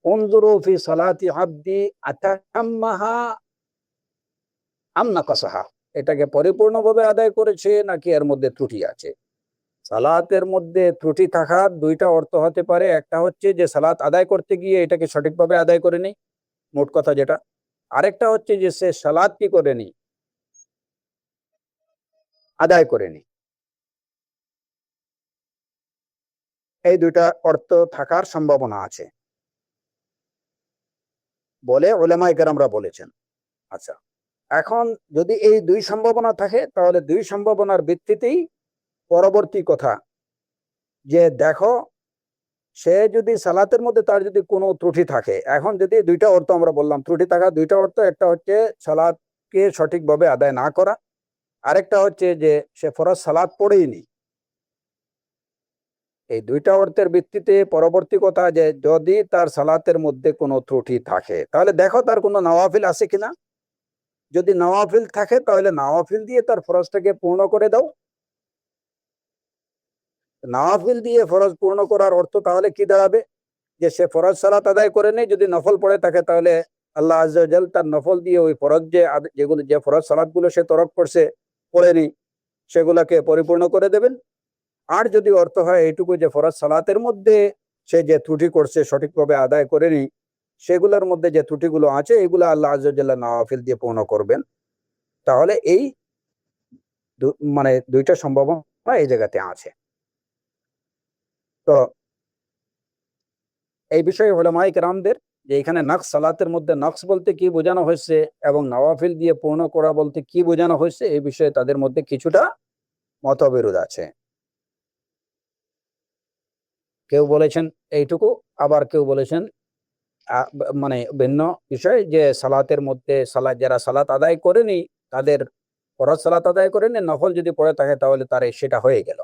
উনজুরু ফি সালাতি আবদি আতাম্মাহা আম নাকাসাহা, এটাকে পরিপূর্ণভাবে আদায় করেছে নাকি এর মধ্যে ত্রুটি আছে। সালাতের মধ্যে ত্রুটি থাকার দুইটা অর্থ হতে পারে। একটা হচ্ছে যে সালাত আদায় করতে গিয়ে এটাকে সঠিকভাবে আদায় করেনি, মোট কথা যেটা। আরেকটা হচ্ছে যে সে সালাত কি করেনি, আদায় করেনি। এই দুইটা অর্থ থাকার সম্ভাবনা আছে বলে উলামায়ে কেরামরা বলেছেন। আচ্ছা, এখন যদি এই দুই সম্ভাবনা থাকে, তাহলে দুই সম্ভাবনার ভিত্তিতেই পরবর্তী কথা যে দেখো, সে যদি সালাতের মধ্যে তার যদি কোনো ত্রুটি থাকে, এখন যদি দুইটা অর্থ আমরা বললাম, ত্রুটি থাকা দুইটা অর্থ, একটা হচ্ছে সালাতকে সঠিকভাবে আদায় না করা, আরেকটা হচ্ছে যে সে ফরজ সালাত পড়েইনি। এই দুইটা অর্থের ভিত্তিতে পরবর্তী কথা যে যদি তার সালাতের মধ্যে কোনো ত্রুটি থাকে, তাহলে দেখো তার কোনো নওয়াফিল আছে কিনা। যদি নওয়াফিল থাকে তাহলে নওয়াফিল দিয়ে তার ফরজটাকে পূর্ণ করে দাও। নওয়াফিল দিয়ে ফরজ পূর্ণ করার অর্থ তাহলে কি দাঁড়াবে, যে সে ফরজ সালাত আদায় করে নেই, যদি নফল পড়ে থাকে তাহলে আল্লাহ আজ্জা ওয়া জাল তার নফল দিয়ে ওই ফরজ যেগুলো যে ফরজ সালাত গুলো সে তরক করছে, পড়েনি, সেগুলাকে পরিপূর্ণ করে দেবেন। আর যদি অর্থ হয় এইটুকু যে ফরজ সালাতের মধ্যে সে যে ত্রুটি করছে, সঠিকভাবে আদায় করেনি, সেগুলোর মধ্যে যে ত্রুটিগুলো আছে এগুলো আল্লাহ আজ্জা ওয়া জাল নওয়াফিল দিয়ে পূর্ণ করবেন। তাহলে এই মানে দুইটা সম্ভাবনা এই জায়গাতে আছে। তো এই বিষয়ে উলামায়ে কেরামদের যে এখানে নকশ, সালাতের মধ্যে নকশ বলতে কি বোঝানো হয়েছে এবং নওয়াফিল দিয়ে পূর্ণ করা বলতে কি বোঝানো হয়েছে, এই বিষয়ে তাদের মধ্যে কিছুটা মতবিরোধ আছে। কেউ বলেছেন এইটুকু, আবার কেউ বলেছেন মানে ভিন্ন বিষয়, যে সালাতের মধ্যে যারা সালাত আদায় করেনি, তাদের ফরজ সালাত আদায় করেনি, নফল যদি পড়ে থাকে তাহলে তার সেটা হয়ে গেল।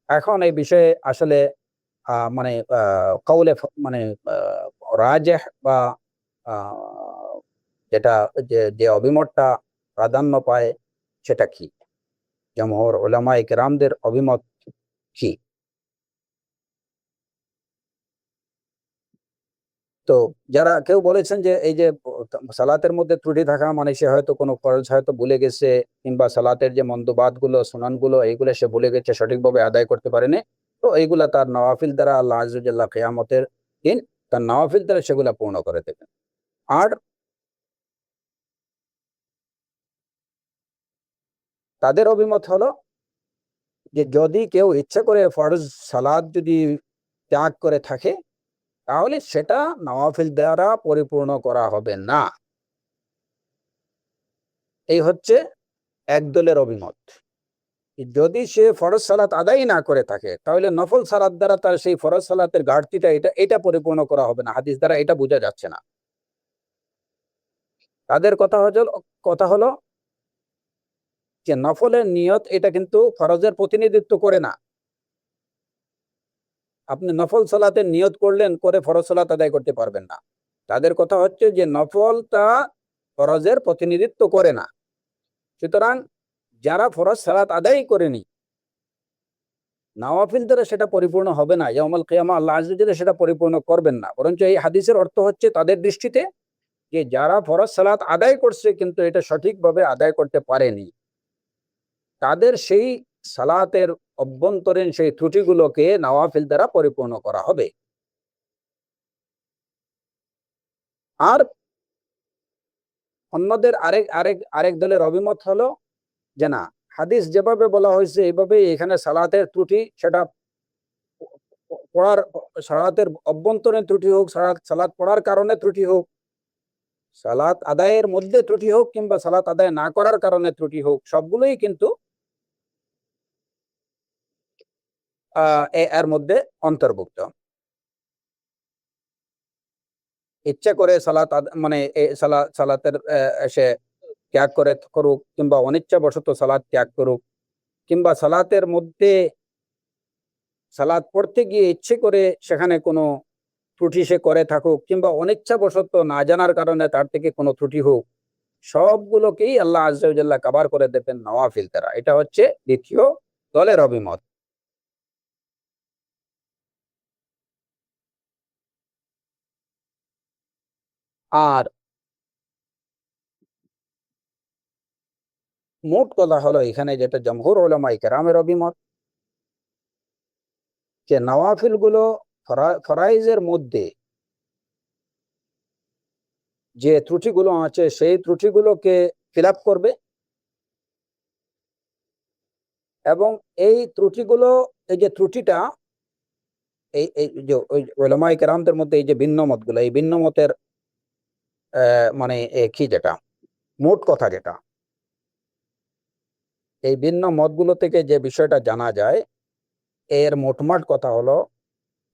এখন এই বিষয়ে আসলে মানে কওলে মানে রাজেহ বা যেটা যে অভিমতটা প্রাধান্য পায় সেটা কি, জমহুর উলামায়ে কেরামদের অভিমত কি। তো যারা কেউ বলেছেন যে এই যে সালাতের মধ্যে ত্রুটি থাকা মানে সে হয়তো কোনো ফরজ হয়তো ভুলে গেছে, কিংবা সালাতের যে মন্দবাত গুলো, সুনান গুলো, এইগুলো সে ভুলে গেছে, সঠিকভাবে আদায় করতে পারেনি। তো এইগুলা তার নওয়াফিল দ্বারা আল্লাহ আজ্জা ওয়া জাল্লা কিয়ামতের দিন তার নওয়াফিল দ্বারা সেগুলা পূর্ণ করে দেবেন। আর তাদের অভিমত হলো যে যদি কেউ ইচ্ছা করে ফরজ সালাত যদি ত্যাগ করে থাকে, তাহলে সেটা নওয়াফিল দ্বারা পরিপূর্ণ করা হবে না। এই হচ্ছে একদলের অভিমত। যদি সে ফরজ সালাত আদায় না করে থাকে, তাহলে নফল সালাত দ্বারা তার সেই ফরজ সালাতের ঘাটতিটা এটা পরিপূর্ণ করা হবে না। হাদিস দ্বারা এটা বোঝা যাচ্ছে না। তাদের কথা হলো যে নফলের নিয়ত এটা কিন্তু ফরজের প্রতিনিধিত্ব করে না। আপনি নফল সালাতের নিয়ত করলেন, করে ফরজ সালাত আদায় করতে পারবেন না। তাদের কথা হচ্ছে যে নফলটা ফরজের প্রতিনিধিত্ব করে না। সুতরাং যারা ফরজ সালাত আদায় করেনি, নওয়াফিল দ্বারা সেটা পরিপূর্ণ হবে না। ইয়াউমুল কিয়ামা আল্লাহ আজ্জা ওয়া জাল্লা সেটা পরিপূর্ণ করবেন না। বরঞ্চ এই হাদিসের অর্থ হচ্ছে তাদের দৃষ্টিতে যে যারা ফরজ সালাত আদায় করছে কিন্তু এটা সঠিকভাবে আদায় করতে পারেনি, তাদের সেই সালাতের অভ্যন্তরীণ সেই ত্রুটিগুলোকে নওয়াফিল দ্বারা পরিপূর্ণ করা হবে। আর অন্যদের আরেক দলের অভিমত হলো যে না, হাদিস যেভাবে বলা হয়েছে এইভাবেই এখানে সালাতের ত্রুটি, সেটা পড়ার সালাতের অভ্যন্তরীণ ত্রুটি হোক, সালাত পড়ার কারণে ত্রুটি হোক, সালাত আদায়ের মধ্যে ত্রুটি হোক, কিংবা সালাত আদায় না করার কারণে ত্রুটি হোক, সবগুলোই কিন্তু এর মধ্যে অন্তর্ভুক্ত। ইচ্ছা করে সালাত মানে সালাতের সে ত্যাগ করুক, কিংবা অনিচ্ছাবশত সালাত ত্যাগ করুক, কিংবা সালাতের মধ্যে সালাত পড়তে গিয়ে ইচ্ছে করে সেখানে কোনো ত্রুটি সে করে থাকুক, কিংবা অনিচ্ছাবশত না জানার কারণে তার থেকে কোনো ত্রুটি হোক, সবগুলোকেই আল্লাহ আজ্জা ওয়া জাল্লা কভার করে দেবেন নওয়াফিল দ্বারা। এটা হচ্ছে দ্বিতীয় দলের অভিমত। আর মোট কথা হলো এখানে যেটা জমহুর উলামায়ে কেরামের অভিমত, যে নওয়াফিল গুলো ফরাইজের মধ্যে যে ত্রুটিগুলো আছে সেই ত্রুটিগুলোকে ফিল আপ করবে, এবং এই ত্রুটিগুলো, এই যে ত্রুটিটা, এই এই যে ওই উলামায়ে কেরামদের মধ্যে এই যে ভিন্ন মতগুলো, এই ভিন্ন মতের মানে কি যেটা মোট কথা যেটা, এই ভিন্ন মতগুলো থেকে যে বিষয়টা জানা যায়, এর মোটমাট কথা হলো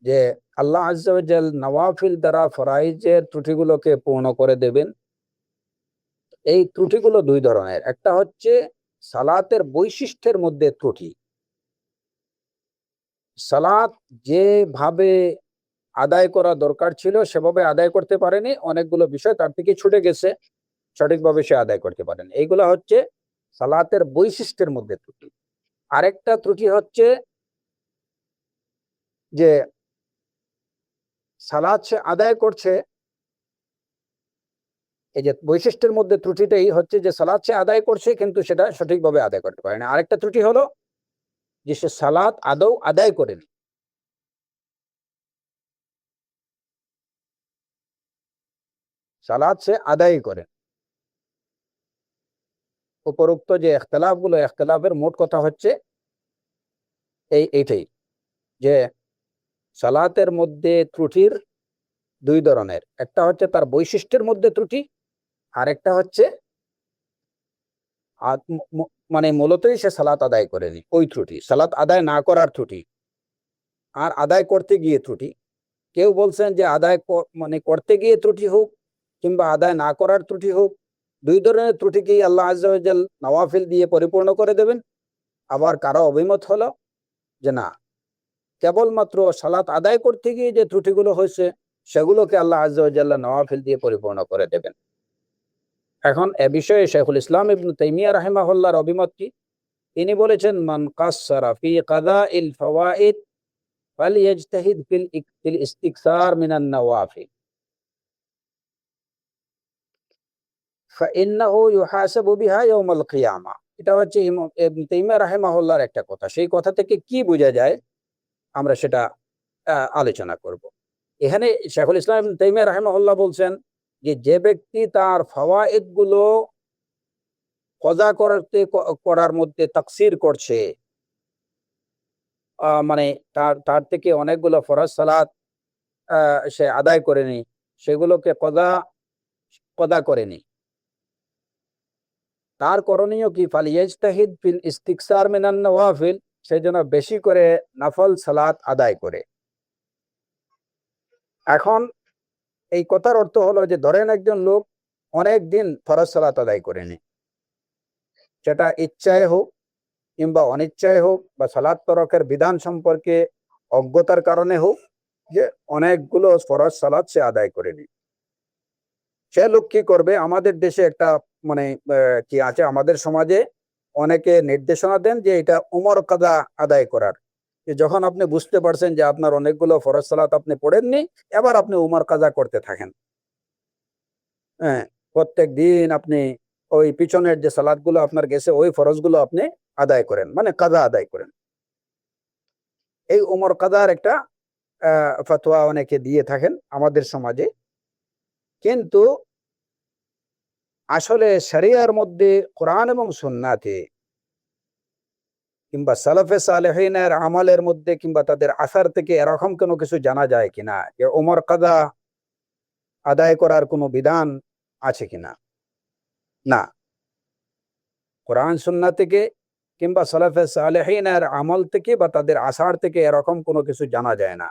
যে আল্লাহ আজ্জা ওয়া জাল নওয়াফিল দ্বারা ফরাইজের ত্রুটিগুলোকে পূর্ণ করে দেবেন। এই ত্রুটিগুলো দুই ধরনের। একটা হচ্ছে সালাতের বৈশিষ্ট্যের মধ্যে ত্রুটি, সালাত যেভাবে আদায় করা দরকার ছিল সেভাবে আদায় করতে পারেনি, অনেকগুলো বিষয় তার থেকে ছুটে গেছে, সঠিকভাবে সে আদায় করতে পারেনি। এইগুলো হচ্ছে সালাতের বৈশিষ্ট্যের মধ্যে ত্রুটি। আরেকটা ত্রুটি হচ্ছে যে সালাত সে আদায় করছে, এই যে বৈশিষ্ট্যের মধ্যে ত্রুটিটাই হচ্ছে যে সালাত সে আদায় করছে কিন্তু সেটা সঠিকভাবে আদায় করতে পারে না। আরেকটা ত্রুটি হলো যে সে সালাত আদৌ আদায় করেনি, সালাত সে আদায় করেন। উপরোক্ত যে ইখতিলাফগুলো, ইখতিলাফের মোট কথা হচ্ছে এইটাই, যে সালাতের মধ্যে ত্রুটির দুই ধরনের। একটা হচ্ছে তার বৈশিষ্ট্যের মধ্যে ত্রুটি, আর একটা হচ্ছে মানে মূলতই সে সালাত আদায় করেনি, ওই ত্রুটি, সালাত আদায় না করার ত্রুটি। আর আদায় করতে গিয়ে ত্রুটি, কেউ বলছেন যে আদায় মানে করতে গিয়ে ত্রুটি হোক কিংবা আদায় না করার ত্রুটি হোক, দুই ধরনের ত্রুটিকেই আল্লাহ আজ্জা ওয়া জাল নওয়াফিল দিয়ে পরিপূর্ণ করে দেবেন। আবার কারো অভিমত হলো যে না, কেবলমাত্র সালাত আদায় করতে গিয়ে যে ত্রুটিগুলো হয়েছে সেগুলোকে আল্লাহ আজ্জা ওয়া জাল্লা নওয়াফিল দিয়ে পরিপূর্ণ করে দেবেন। এখন এ বিষয়ে শাইখুল ইসলাম ইবনে তাইমিয়া রাহিমাহুল্লাহর অভিমত কি? তিনি বলেছেন, মান কাসসারা ফি কাদাইল ফাওয়াইদ ফালইজতাহিদ ফিল ইস্তিকসার মিনান নওয়াফিল ফাইন্নাহু ইউহাসাবু বিহা ইয়াউমাল কিয়ামা। এটা হচ্ছে ইবনে তাইমিয়া রাহিমাহুল্লাহর একটা কথা। সেই কথা থেকে কি বোঝা যায় আমরা সেটা আলোচনা করব। এখানে শাইখুল ইসলাম ইবনে তাইমিয়া রাহিমাহুল্লাহ বলছেন যে যে ব্যক্তি তার ফাওয়াইদ গুলো কজা করার মধ্যে তাকসির করছে, মানে তার থেকে অনেকগুলো ফরজ সালাত সে আদায় করেনি, সেগুলোকে কদা করেনি, তার করণীয় কি? ফালিয়াজতাহিদ ফিল ইস্তিকসার মিনান নওয়াফিল, সে যেন বেশি করে নফল সালাত আদায় করে। এখন এই কথার অর্থ হলো যে ধরেন একজন লোক অনেক দিন ফরজ সালাত আদায় করেনি, সেটা ইচ্ছায় হোক কিংবা অনিচ্ছায় হোক, বা সালাত তরকের বিধান সম্পর্কে অজ্ঞতার কারণে হোক, যে অনেকগুলো ফরজ সালাত সে আদায় করেনি। সে লোক কি করবে? আমাদের দেশে একটা মানে কি আছে, আমাদের সমাজে অনেকে নির্দেশনা দেন যে এটা উমর কাজা আদায় করার, যে যখন আপনি বুঝতে পারছেন যে আপনার অনেকগুলো ফরজ সালাত আপনি পড়েননি, এবার আপনি উমর কাজা করতে থাকেন। হ্যাঁ, প্রত্যেক দিন আপনি ওই পিছনের যে সালাতগুলো আপনার গেছে ওই ফরজগুলো আপনি আদায় করেন, মানে কাজা আদায় করেন। এই উমর কাজার একটা ফতোয়া অনেকে দিয়ে থাকেন আমাদের সমাজে। কিন্তু আসলে শরিয়ার মধ্যে কোরআন এবং সুন্নাতে কিংবা সালাফে সালেহিনের আমলের মধ্যে কিংবা তাদের আসার থেকে এরকম কোনো কিছু জানা যায় কিনা যে ওমর কাজা আদায় করার কোনো বিধান আছে কিনা? না, কোরআন সুন্নাহ থেকে কিংবা সালাফে সালেহিনের আমল থেকে বা তাদের আসার থেকে এরকম কোনো কিছু জানা যায় না।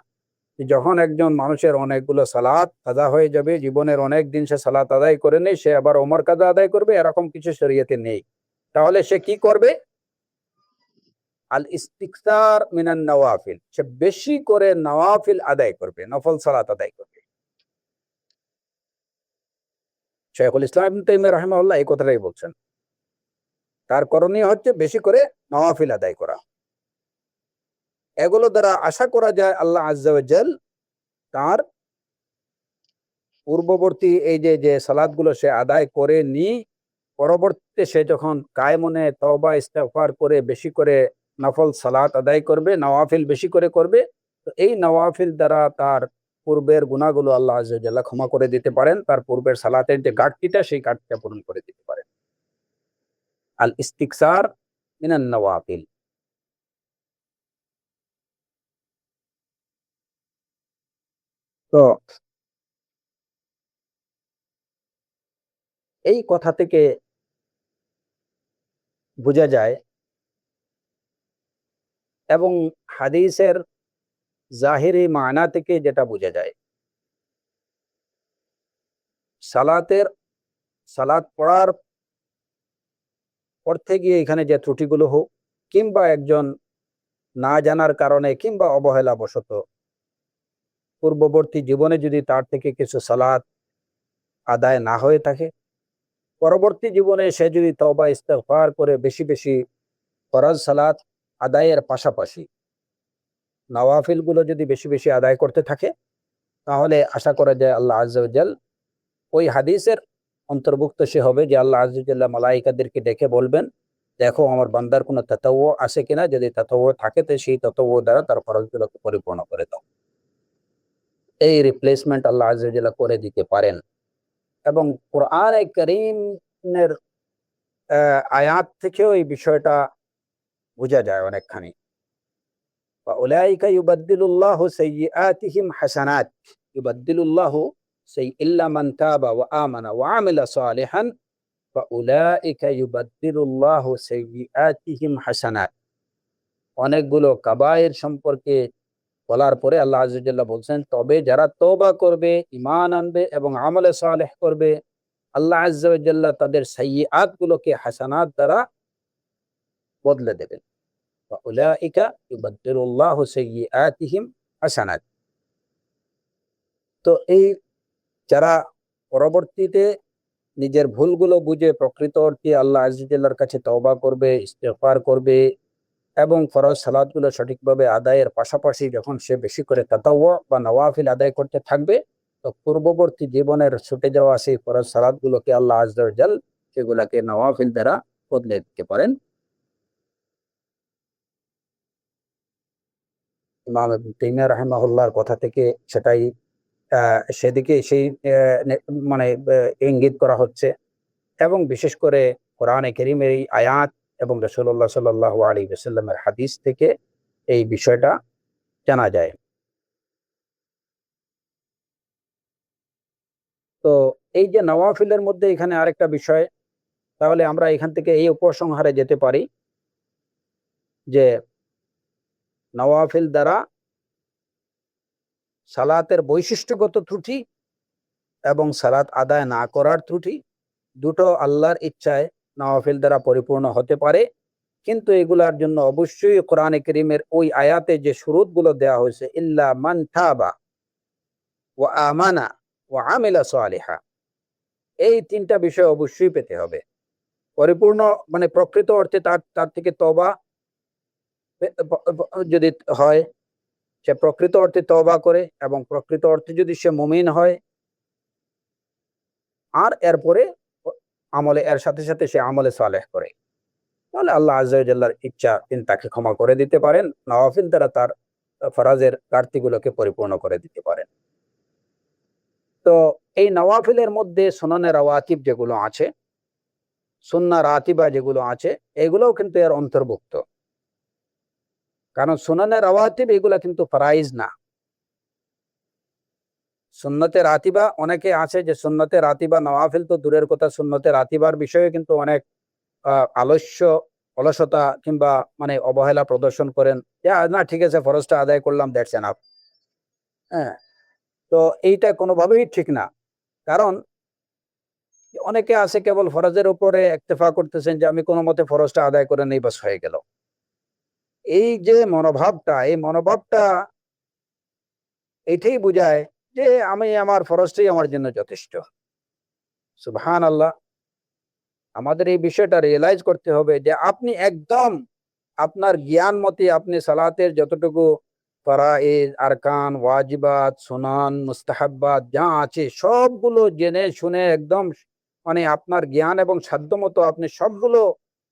যখন একজন মানুষের অনেকগুলো সালাত কাজা হয়ে যাবে, জীবনের অনেক দিন সে সালাত আদায় করে নেই, সে আবার ওমর কাজা আদায় করবে, এরকম কিছু শরীয়তে নেই। তাহলে সে কি করবে? আল ইস্তিকসার মিনান নওয়াফিল, সে বেশি করে নওয়াফিল আদায় করবে, নফল সালাত আদায় করবে। শাইখুল ইসলাম ইবনে তাইমিয়া রাহিমাহুল্লাহ এই কথাটাই বলছেন। তার করণীয় হচ্ছে বেশি করে নওয়াফিল আদায় করা। এগুলো দ্বারা আশা করা যায় আল্লাহ আজ্জা ওয়া জাল তার পূর্ববর্তী এই যে সালাতগুলো সে আদায় করে নি, পরবর্তীতে সে যখন কায়মনে তওবা ইস্তেগফার করে বেশি করে নফল সালাত আদায় করবে, নওয়াফিল বেশি করে করবে, তো এই নওয়াফিল দ্বারা তার পূর্বের গুনাহগুলো আল্লাহ আজ্জা ওয়া জাল্লা ক্ষমা করে দিতে পারেন, তার পূর্বের সালাতের যে ঘাটতিটা সেই ঘাটতিটা পূরণ করে দিতে পারেন। আল ইস্তিকসার মিনান নওয়াফিল। তো এই কথা থেকে বোঝা যায় এবং হাদিসের জাহিরি মানা থেকে যেটা বোঝা যায়, সালাতের সালাত পড়ার অর্থে গিয়ে এখানে যে ত্রুটিগুলো হোক, কিংবা একজন না জানার কারণে কিংবা অবহেলাবশত পূর্ববর্তী জীবনে যদি তার থেকে কিছু সালাত আদায় না হয়ে থাকে, পরবর্তী জীবনে সে যদি তওবা ইস্তেগফার করে বেশি বেশি ফরজ সালাত আদায়ের পাশাপাশি নওয়াফিল গুলো যদি বেশি বেশি আদায় করতে থাকে, তাহলে আশা করা যায় আল্লাহ আজ্জা ওয়া জাল ওই হাদিসের অন্তর্ভুক্ত সে হবে যে আল্লাহ আজ্জা ওয়া জাল্লা মালাইকাদেরকে ডেকে বলবেন, দেখো আমার বান্দার কোনো তাতাওয়ু আছে কিনা, যদি তাতাওয়ু থাকে তো সেই তাতাওয়ু দ্বারা তার ফরজগুলোকে পরিপূর্ণ করে দাও। এই রিপ্লেসমেন্ট আল্লাহ আজ্জা ওয়া জাল্লা করে দিতে পারেন। এবং কোরআনে কারীমের আয়াত থেকেও এই বিষয়টা বোঝা যায় অনেকখানি। ফাউলাইকা ইউবাদদিলুল্লাহু সাইয়্যাতিহিম হাসানাত, ইউবাদদিলুল্লাহু ইল্লা মান তাবা ওয়া আমানা ওয়া আমিলা সালিহান ফাউলাইকা ইউবাদদিলুল্লাহু সাইয়্যাতিহিম হাসানাত। অনেকগুলো কাবায়ের সম্পর্কে বলার পরে আল্লাহ আজ্জা ওয়া জাল্লা বলছেন, তবে যারা তওবা করবে, ঈমান আনবে এবং আমলে সালেহ করবে, আল্লাহ আজ্জা ওয়া জাল্লা তাদের সাইয়্যাত গুলোকে হাসানাত দ্বারা বদলে দেবেন। ফাউলাইকা ইউবাদদিলুল্লাহু সাইয়্যাতিহিম হাসানাত। তো এই যারা পরবর্তীতে নিজের ভুলগুলো বুঝে প্রকৃত অর্থে আল্লাহ আজ্জা ওয়া জাল্লার কাছে তওবা করবে, ইস্তেগফার করবে এবং ফরজ সালাতগুলো সঠিকভাবে আদায়ের পাশাপাশি যখন সে বেশি করে তাতাওয়ু বা নওয়াফিল আদায় করতে থাকবে, তো পূর্ববর্তী জীবনের ছুটে যাওয়া সেই ফরজ সালাতগুলোকে আল্লাহ আজ্জা ওয়া জাল সেগুলাকে নওয়াফিল দ্বারা বদলে দিতে পারেন। ইমাম ইবনে তাইমিয়া রাহিমাহুল্লাহর কথা থেকে সেটাই সেদিকে সেই মানে ইঙ্গিত করা হচ্ছে। এবং বিশেষ করে কোরআনে কারীমের এই আয়াত এবং রাসূলুল্লাহ সাল্লাল্লাহু আলাইহি ওয়াসাল্লামের হাদিস থেকে এই বিষয়টা জানা যায়। তো এই যে নওয়াফিলের মধ্যে এখানে আরেকটা বিষয়, তাহলে আমরা এখান থেকে এই উপসংহারে যেতে পারি যে নওয়াফিল দ্বারা সালাতের বৈশিষ্ট্যগত ত্রুটি এবং সালাত আদায় না করার ত্রুটি দুটো আল্লাহর ইচ্ছায় নওয়াফিল দ্বারা পরিপূর্ণ হতে পারে। কিন্তু এগুলার জন্য অবশ্যই কোরআনে কারীমের ওই আয়াতে যে শুরুতগুলো দেওয়া হয়েছে, ইল্লা মান তাবা ওয়া আমানা ওয়া আমিলা সালিহা, এই তিনটা বিষয় অবশ্যই পেতে হবে। পরিপূর্ণ মানে প্রকৃত অর্থে তার থেকে তওবা যদি হয়, সে প্রকৃত অর্থে তওবা করে এবং প্রকৃত অর্থে যদি সে মুমিন হয়, আর এরপরে আমলে এর সাথে সাথে সে আমলে সালেহ করে, তাহলে আল্লাহ আজ্জা ওয়া জাল্লার ইচ্ছা তিনি তাকে ক্ষমা করে দিতে পারেন, নওয়াফিল দ্বারা তার ফরজের ঘাটতিগুলোকে পরিপূর্ণ করে দিতে পারেন। তো এই নওয়াফিলের মধ্যে সুনানে রাওয়াতিব যেগুলো আছে, সুন্নাহ রাতিবা যেগুলো আছে, এগুলোও কিন্তু এর অন্তর্ভুক্ত। কারণ সুনানে রাওয়াতিব এগুলা কিন্তু ফরাইজ না। সুন্নতে রাতিবা অনেকে আছে যে সুন্নতে রাতিবা নওয়াফিল তো দূরের কথা, সুন্নতে রাতিবার বিষয়ে কিন্তু অনেক আলস্য, অলসতা কিংবা মানে অবহেলা প্রদর্শন করেন, না ঠিক আছে ফরজটা আদায় করলাম, দ্যাটস এনাফ। হ্যাঁ, তো এইটা কোনোভাবেই ঠিক না। কারণ অনেকে আছে কেবল ফরজের উপরে ইক্তেফা করতেছেন যে আমি কোনো মতে ফরজটা আদায় করে নেই, বাস হয়ে গেল। এই যে মনোভাবটা, এই মনোভাবটা এটাই বোঝায় যে আমি আমার ফরজটাই আমার জন্য যথেষ্ট। সুবহানাল্লাহ। আমাদের এই বিষয়টা রিয়েলাইজ করতে হবে যে আপনি একদম আপনার জ্ঞান মতে আপনি সালাতের যতটুকু ফারাইজ, আরকান, ওয়াজিবাত, সুনান, মুস্তাহাব্বাত যা আছে সবগুলো জেনে শুনে একদম মানে আপনার জ্ঞান এবং সাধ্য মতো আপনি সবগুলো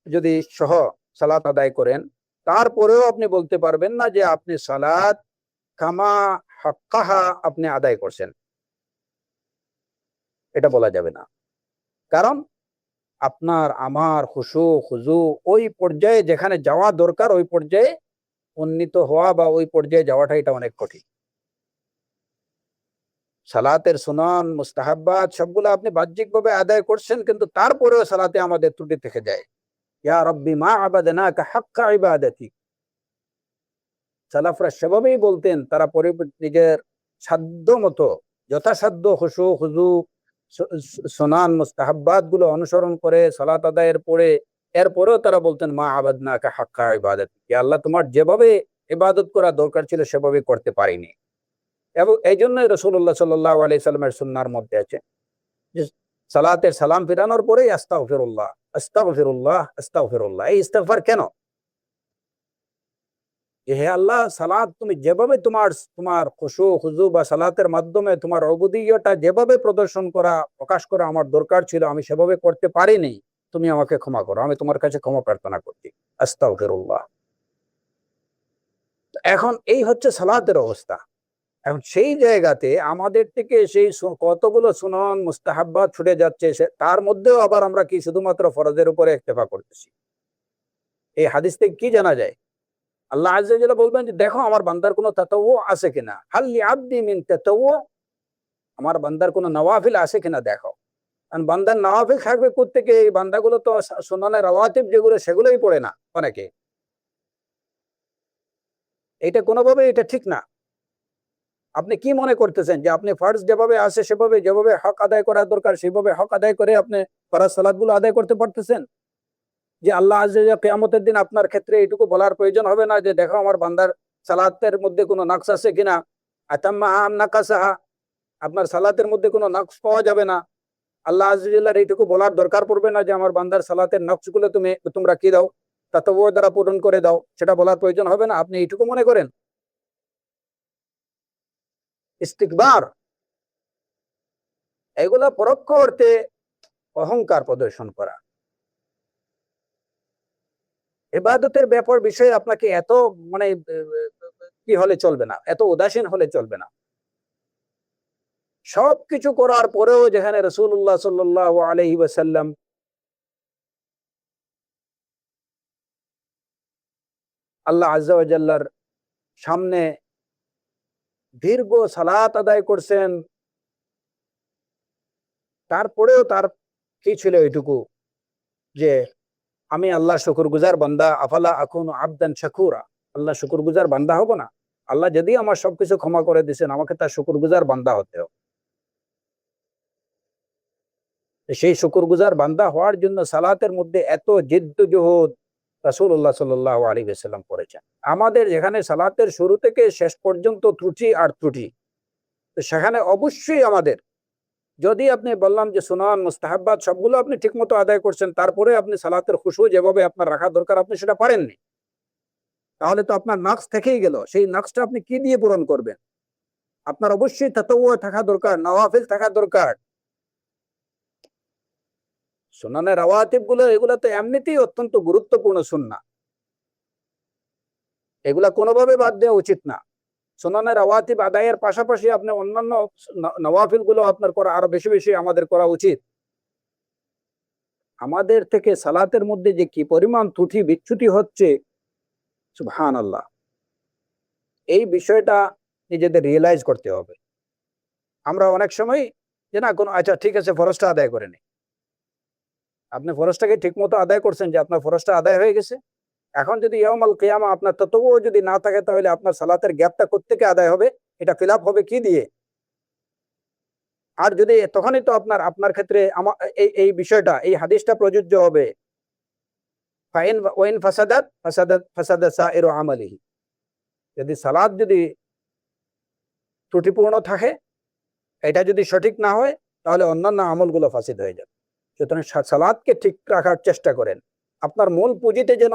যদি সহ সালাত আদায় করেন, তারপরেও আপনি বলতে পারবেন না যে আপনি সালাত কামা হাক্কাহা আপনি আদায় করছেন। এটা বলা যাবে না। কারণ আপনার আমার খুশু খুজু ওই পর্যায়ে যেখানে যাওয়া দরকার ওই পর্যায়ে উন্নীত হওয়া বা ওই পর্যায়ে যাওয়াটা এটা অনেক কঠিন। সালাতের সুনান মুস্তাহাব্বাত সবগুলো আপনি বাহ্যিকভাবে আদায় করছেন, কিন্তু তারপরেও সালাতে আমাদের ত্রুটি থেকে যায়। ইয়া রব্বি মা আবাদনাকা হাক্কা ইবাদাতিক। সালাফরা সেভাবেই বলতেন, তারা নিজের সাধ্য মতো যথাসাধ্য খুশু খুজু সুনান মুস্তাহাব্বাত গুলো অনুসরণ করে সালাত আদায়ের পরে এরপরেও তারা বলতেন মা আবাদনাকা হাক্কা ইবাদাতিক, ইয়া আল্লাহ তোমার যেভাবে ইবাদত করা দরকার ছিল সেভাবে করতে পারিনি। এবং এই জন্যই রাসূলুল্লাহ সাল্লাল্লাহু আলাইহি সাল্লামের সুন্নাহর মধ্যে আছে যে সালাতের সালাম ফিরানোর পরেই আস্তাগফিরুল্লাহ আস্তাগফিরুল্লাহ আস্তাগফিরুল্লাহ। এই ইস্তিগফার কেন? যে হে আল্লাহ, সালাত তুমি যেভাবে তোমার তোমার খুশু খুজু বা সালাতের মাধ্যমে তোমার উবুদিয়্যতা যেভাবে প্রদর্শন করা প্রকাশ করা আমার দরকার ছিল আমি সেভাবে করতে পারিনি, তুমি আমাকে ক্ষমা করো, আমি তোমার কাছে ক্ষমা প্রার্থনা করছি, আস্তাগফিরুল্লাহ। এখন এই হচ্ছে সালাতের অবস্থা। এখন সেই জায়গাতে আমাদের থেকে সেই কতগুলো সুনন মুস্তাহাব্বাত ছুটে যাচ্ছে, তার মধ্যেও আবার আমরা কি শুধুমাত্র ফরজের উপরে ইক্তেফা করতেছি। এই হাদিস থেকে কি জানা যায়? আল্লাহ আযজা ওয়া জাল্লা বলবেন যে দেখো আমার বান্দার কোনো তাতাওয়ু আছে কিনা, হাল লিআবদি মিন তাতাওয়ু, আমার বান্দার কোনো নওয়াফিল আছে কিনা দেখো। কারণ বান্দার নওয়াফিল থাকবে কোত্থেকে? এই বান্দাগুলো তো সুনানে রাওয়াতিব যেগুলো সেগুলোই পড়ে না অনেকে। এটা কোনোভাবে এটা ঠিক না। আপনি কি মনে করতেছেন যে আপনি ফরজ যেভাবে আছে সেভাবে যেভাবে হক আদায় করা দরকার সেভাবে হক আদায় করে আপনি ফরজ সালাতগুলো আদায় করতে পারতেছেন? যে আল্লাহ আযজা ওয়া জাল্লা কিয়ামতের দিন আপনার ক্ষেত্রে এটুকু বলার প্রয়োজন হবে না যে দেখো আমার বান্দার সালাতের মধ্যে কোনো নকশ আছে কিনা, আতাম্মা আম নাকাসাহা, আপনার সালাতের মধ্যে কোনো নকশ পাওয়া যাবে না। আল্লাহ আযজা ওয়া জাল্লার এইটুকু বলার দরকার পড়বে না যে আমার বান্দার সালাতের নকশগুলো তোমরা কি দাও, তাতাওয়ু দ্বারা পূরণ করে দাও, সেটা বলার প্রয়োজন হবে না। আপনি এইটুকু মনে করেন? ইস্তিকবার, এগুলা পরোক্ষ অর্থে অহংকার প্রদর্শন করা। ইবাদতের ব্যাপার বিষয়ে আপনাকে এত মানে কি হলে চলবে না, এত উদাসীন হলে চলবে না। সবকিছু করার পরেও যেখানে রাসূলুল্লাহ সাল্লাল্লাহু আলাইহি ওয়াসাল্লাম আল্লাহ আযজা ওয়া জাল্লার সামনে দীর্ঘ সালাত আদায় করছেন, তারপরেও তার কি ছিল এটুকু যে আমি আল্লাহ শুকরগুজার বান্দা, আফালা আকুনু আবদান শাকুরা, আল্লাহ শুকরগুজার বান্দা হব না? আল্লাহ যদি আমার সবকিছু ক্ষমা করে দিয়েছেন আমাকে তার শুকরগুজার বান্দা হতে হবে। সেই শুকরগুজার বান্দা হওয়ার জন্য সালাতের মধ্যে এত জিদ্দুজুহুদ রাসূলুল্লাহ সাল্লাল্লাহু আলাইহি ওয়াসাল্লাম করেছেন। আমাদের যেখানে সালাতের শুরু থেকে শেষ পর্যন্ত ত্রুটি আর ত্রুটি, তো সেখানে অবশ্যই আমাদের, যদি আপনি বললাম যে সুনান মুস্তাহাব্বাত সবগুলো আপনি ঠিকমতো আদায় করছেন, তারপরে আপনি সালাতের খুশু যেভাবে আপনার রাখা দরকার আপনি সেটা পারেননি, তাহলে তো আপনার নাকস থেকেই গেল। সেই নাকসটা আপনি কি দিয়ে পূরণ করবেন? আপনার অবশ্যই তাতাওয়ু থাকা দরকার, নওয়াফিল থাকা দরকার। সুনানের রাওয়াতিব গুলো এগুলো তো এমনিতেই অত্যন্ত গুরুত্বপূর্ণ সুন্নাহ, এগুলা কোনোভাবে বাদ দেওয়া উচিত না। সুনানের রাওয়াতিব আদায়ের পাশাপাশি আপনি অন্যান্য নওয়াফিল গুলো আপনার করা আরো বেশি বেশি আমাদের করা উচিত। আমাদের থেকে সালাতের মধ্যে যে কি পরিমাণ ত্রুটি বিচ্যুতি হচ্ছে, সুবহানাল্লাহ, এই বিষয়টা নিজেদের রিয়েলাইজ করতে হবে। আমরা অনেক সময় যে না কোনো আচ্ছা ঠিক আছে ফরজটা আদায় করে নেই, আপনি ফরজটাকে ঠিক মতো আদায় করছেন যে আপনার ফরজটা আদায় হয়ে গেছে। এখন যদি ইয়াউমাল কিয়ামা আপনার ততও যদি না থাকে তাহলে আপনার সালাতের গ্যাপটা কোত্থেকে আদায় হবে? এটা ফিল আপ হবে কি দিয়ে? আর যদি তখনই তো আপনার আপনার ক্ষেত্রে এই বিষয়টা এই হাদিসটা প্রযোজ্য হবে ফাইন ওয়াইন ফাসাদা সাইরু আমালিহি, যদি সালাত যদি ত্রুটিপূর্ণ থাকে, এটা যদি সঠিক না হয়, তাহলে অন্যান্য আমলগুলো ফাসিদ হয়ে যাবে। সুতরাং সালাতকে ঠিক রাখার চেষ্টা করেন, আপনার মূল পুঁজিতে যেন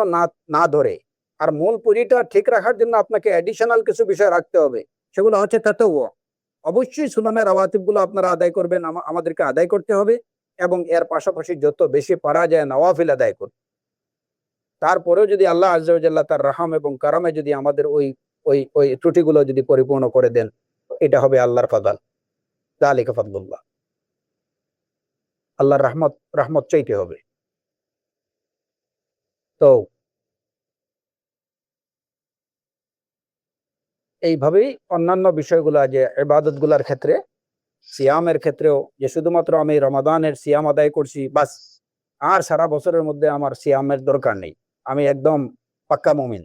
না ধরে। আর মূল পুঁজিটা ঠিক রাখার জন্য আপনাকে অ্যাডিশনাল কিছু বিষয় রাখতে হবে, সেগুলো হচ্ছে তাতাওয়ু। অবশ্যই সুনানে রাওয়াতিব গুলো আপনারা আদায় করবেন, আমাদেরকে আদায় করতে হবে, এবং এর পাশাপাশি যত বেশি পারা যায় নওয়াফিল আদায় করুন। তারপরেও যদি আল্লাহ আযজা ওয়া জাল্লা তার রাহম এবং কারামে যদি আমাদের ওই ওই ওই ত্রুটিগুলো যদি পরিপূর্ণ করে দেন, এটা হবে আল্লাহর ফাদল। যালিকা ফাদলুল্লাহ। আল্লাহর রহমত চাইতে হবে। তো এইভাবেই অন্যান্য বিষয়গুলা, যে ইবাদত গুলার ক্ষেত্রে, সিয়ামের ক্ষেত্রেও, যে শুধুমাত্র আমি রমাদানের সিয়াম আদায় করছি বাস, আর সারা বছরের মধ্যে আমার সিয়ামের দরকার নেই, আমি একদম পাক্কা মুমিন।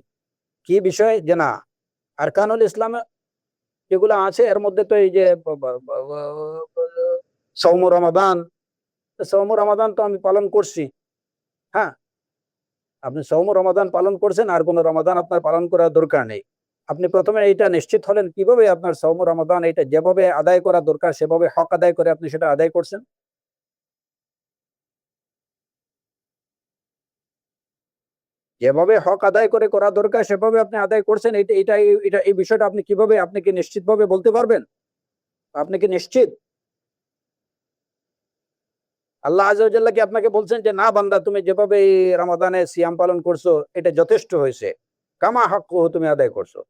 কি বিষয় যে না, আরকানুল ইসলাম যেগুলো আছে এর মধ্যে তো এই যে সওম রমাদান, সওম রমাদান তো আমি পালন করছি। হ্যাঁ, আপনি সওম রমাদান পালন করছেন, আর কোনো রমাদান আপনার পালন করার দরকার নেই। আপনি প্রথমে এইটা নিশ্চিত হলেন কিভাবে আপনার সওম রমাদান এটা যেভাবে আদায় করা দরকার সেভাবে হক আদায় করে আপনি সেটা আদায় করছেন। যেভাবে হক আদায় করে করা দরকার সেভাবে আপনি আদায় করছেন, এটা এটা এটা এই বিষয়টা আপনি কিভাবে, আপনি কি নিশ্চিত ভাবে বলতে পারবেন? আপনি কি নিশ্চিত? আল্লাহ আযজা ওয়া জাল্লা কি আপনাকে বলছেন যে না বান্দা, তুমি যেভাবে এই রমাদানে সিয়াম পালন করছো এটা যথেষ্ট হয়েছে, কামা হাক্কুহু তুমি আদায় করছো।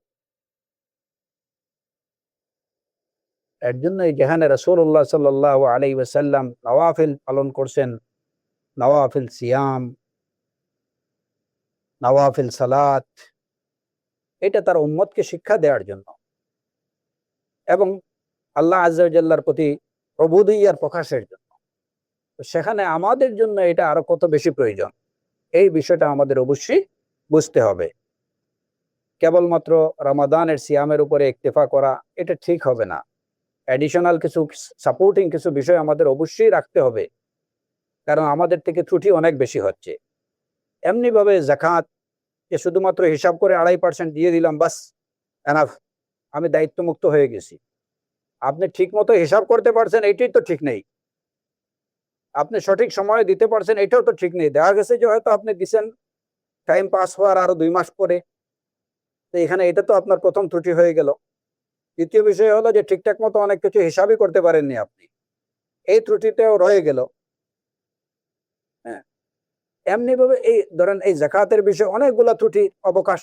এর জন্যই যেখানে রাসূলুল্লাহ সাল্লাল্লাহু আলাইহি ওয়াসাল্লাম নওয়াফিল পালন করছেন, নওয়াফিল সিয়াম, নওয়াফিল সালাত, এটা তার উম্মতকে শিক্ষা দেওয়ার জন্য এবং আল্লাহ আযজা ওয়া জাল্লার প্রতি উবুদিয়্যার প্রকাশের জন্য। তো সেখানে আমাদের জন্য এটা আরো কত বেশি প্রয়োজন, এই বিষয়টা আমাদের অবশ্যই বুঝতে হবে। কেবলমাত্র রমাদানের সিয়ামের উপরে ইক্তেফা করা এটা ঠিক হবে না। অ্যাডিশনাল কিছু সাপোর্টিং কিছু বিষয় আমাদের অবশ্যই রাখতে হবে, কারণ আমাদের থেকে ত্রুটি অনেক বেশি হচ্ছে। এমনি ভাবে যাকাত যে শুধুমাত্র হিসাব করে 2.5% দিয়ে দিলাম বাস, এনাফ, আমি দায়িত্বমুক্ত হয়ে গেছি। আপনি ঠিক মতো হিসাব করতে পারছেন, এইটাই তো ঠিক নেই। আপনি সঠিক সময়ে দিতে পারছেন, এটাও তো ঠিক নেই। দেখা গেছে যে হয়তো আপনি দিচ্ছেন টাইম পাস হওয়ার আরো 2 মাস পরে, তো এখানে এটা তো আপনার প্রথম ত্রুটি হয়ে গেল। দ্বিতীয় বিষয় হলো যে ঠিকঠাক মতো অনেক কিছু হিসাবই করতে পারেননি আপনি, এই ত্রুটিতেও রয়ে গেল। হ্যাঁ, এমনি ভাবে এই ধরেন এই যাকাতের বিষয়ে অনেকগুলা ত্রুটি অবকাশ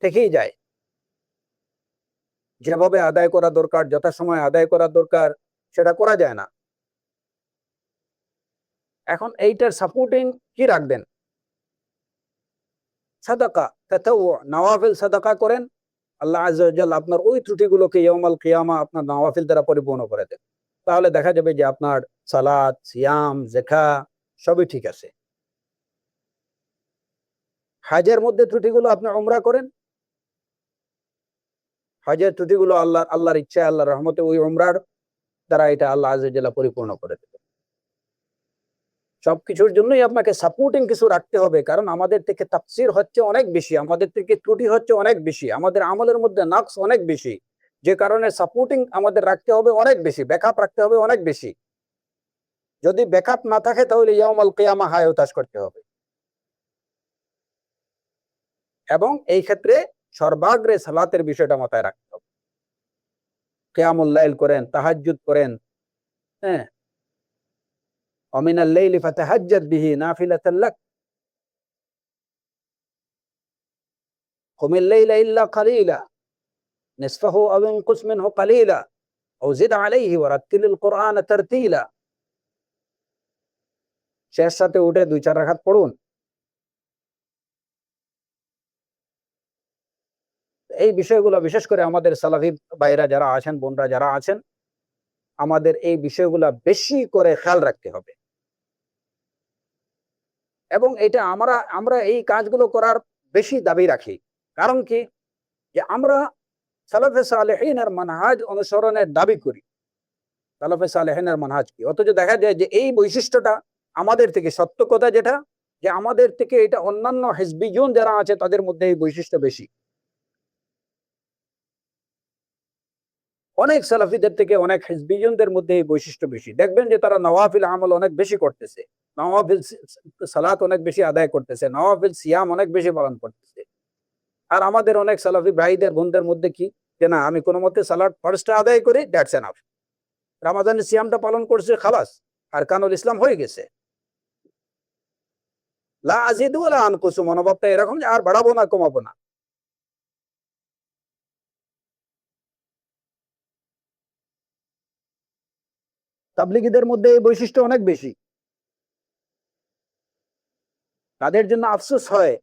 থেকেই যায়। যেভাবে আদায় করা দরকার, যথাসময়ে আদায় করা দরকার, সেটা করা যায় না। এখন এইটার সাপোর্টিং কি রাখবেন? সাদাকা, তাতাওয়ু, নওয়াফিল সাদাকা করেন, আল্লাহ আযজা ওয়া জাল্লা আপনার ওই ত্রুটিগুলোকে ইয়াউমাল কিয়ামা আপনার নওয়াফিল দ্বারা পরিপূর্ণ করে দেন। তাহলে দেখা যাবে যে আপনার সালাত, সিয়াম, যাকাত সবই ঠিক আছে। হজের মধ্যে ত্রুটিগুলো আপনি উমরা করেন, হজের ত্রুটিগুলো আল্লাহর ইচ্ছা, আল্লাহর রহমতে ওই উমরার দ্বারা এটা আল্লাহ আযজা ওয়া জাল্লা পরিপূর্ণ করে দেবেন। সবকিছুর জন্যই আপনাকে সাপোর্টিং কিছু রাখতে হবে, কারণ আমাদের থেকে তাকসির হচ্ছে অনেক বেশি, আমাদের থেকে ত্রুটি হচ্ছে অনেক বেশি, আমাদের আমলের মধ্যে নাকস অনেক বেশি, যে কারণে সাপোর্টিং আমাদের রাখতে হবে অনেক বেশি, ব্যাকআপ রাখতে হবে অনেক বেশি। যদি ব্যাকআপ না থাকে তাহলে ইয়াউমাল কিয়ামা হায় হতাশ করতে হবে। এবং এই ক্ষেত্রে সর্বাগ্রে সালাতের বিষয়টা মাথায় রাখতে হবে। কিয়ামুল লাইল করেন, তাহাজ্জুদ করেন, হ্যাঁ, ওয়া মিনাল লাইলি ফাতাহাজ্জাদ বিহি নাফিলাতাল লাক, কুমিল লাইলা ইল্লা কালিলা নিসফাহু আও ইনকুস মিনহু কালিলা আও জিদ আলাইহি ওয়া রাত্তিলিল কুরআনা তারতিলা। শেষ সাথে উঠে 2-4 রাকাত পড়ুন। এই বিষয়গুলো বিশেষ করে আমাদের সালাফি ভাইরা যারা আছেন, বোনরা যারা আছেন, আমাদের এই বিষয়গুলা বেশি করে খেয়াল রাখতে হবে। এবং এটা আমরা এই কাজগুলো করার বেশি দাবি রাখি। কারণ কি, যে আমরা সালাফে সালেহিনের মানহাজ অনুসরণের দাবি করি। সালাফে সালেহিনের মানহাজ কি, অথচ দেখা যায় যে এই বৈশিষ্ট্যটা আমাদের থেকে, সত্য কথা যেটা যে আমাদের থেকে এটা অন্যান্য হিজবিয়ুন যারা আছে তাদের মধ্যে এই বৈশিষ্ট্য বেশি। অনেক সালাফিদের থেকে অনেক হিজবিয়ুনদের মধ্যে এই বৈশিষ্ট্য বেশি। দেখবেন যে তারা নওয়াফিল আমল অনেক বেশি করতেছে, নওয়াফিল সালাত অনেক বেশি আদায় করতেছে, নওয়াফিল সিয়াম অনেক বেশি পালন করতেছে। আর আমাদের অনেক সালাফি ভাইদের বোনদের মধ্যে কি, যে না আমি কোনো মতে সালাত ফার্স্টে আদায় করি, দ্যাটস এনাফ। রামাদানের সিয়ামটা পালন করছে, খালাস, আর কানুল ইসলাম হয়ে গেছে। লা আজিদু ওয়ালা আনকুসু, মনোভাবটা এরকম যে আর বাড়াবো না কমাবো না। তাবলিগীদের মধ্যে এই বৈশিষ্ট্য অনেক বেশি। তাদের জন্য আফসোস হয়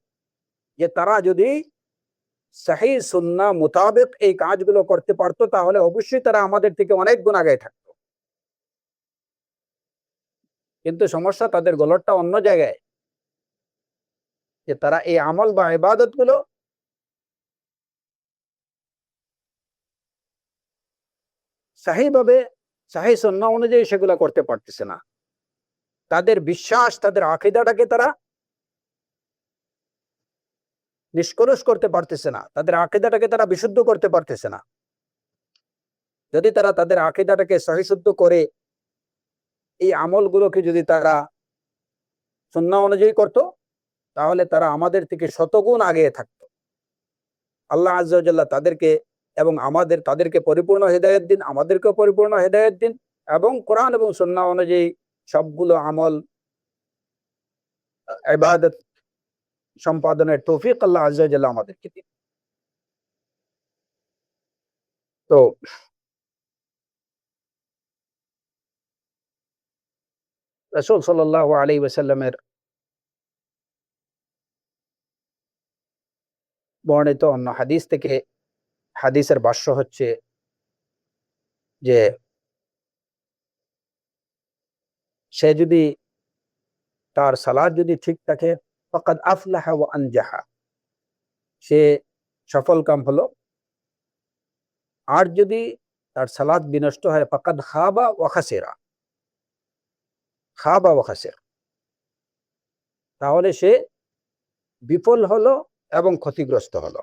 যে তারা যদি সহিহ সুন্নাহ মোতাবেক এই কাজগুলো করতে পারতো তাহলে অবশ্যই তারা আমাদের থেকে অনেক গুণ আগে থাকতো। কিন্তু সমস্যা তাদের গলতটা অন্য জায়গায়, যে তারা এই আমল বা ইবাদত গুলো সহিভাবে সহিহ সুন্নাহ অনুযায়ী সেগুলো করতে পারতেছে না। তাদের বিশ্বাস, তাদের আকীদাটাকে তারা নিষ্কলুষ করতে পারতেছে না, তাদের আকীদাটাকে তারা বিশুদ্ধ করতে পারতেছে না। যদি তারা তাদের আকীদাটাকে সহিশুদ্ধ করে এই আমলগুলোকে যদি তারা সুন্নাহ অনুযায়ী করত, তাহলে তারা আমাদের থেকে শতগুণ আগে থাকতো। আল্লাহ আযজা ওয়া জাল্লা তাদেরকে এবং তাদেরকে পরিপূর্ণ হেদায়েত দিন, আমাদেরকেও পরিপূর্ণ হেদায়েত দিন, এবং কোরআন এবং সুন্নাহ অনুযায়ী সবগুলো আমল ইবাদত সম্পাদনের তৌফিক আল্লাহ আযজা ওয়া জাল্লা আমাদেরকে দিন। তো রাসূল সাল্লাল্লাহু আলাইহি ওয়াসাল্লামের বর্ণিত অন্য হাদিস থেকে, হাদিসের ভাষ্য হচ্ছে যে সে যদি তার সালাত যদি ঠিক থাকে, ফাকাদ আফলাহা ওয়া আনজাহা, সে সফল কাম হলো। আর যদি তার সালাত বিনষ্ট হয়, ফাকাদ খাবা ওয়া খাসিরা, খাবা ওয়া খাসিরা, তাহলে সে বিফল হলো এবং ক্ষতিগ্রস্ত হলো।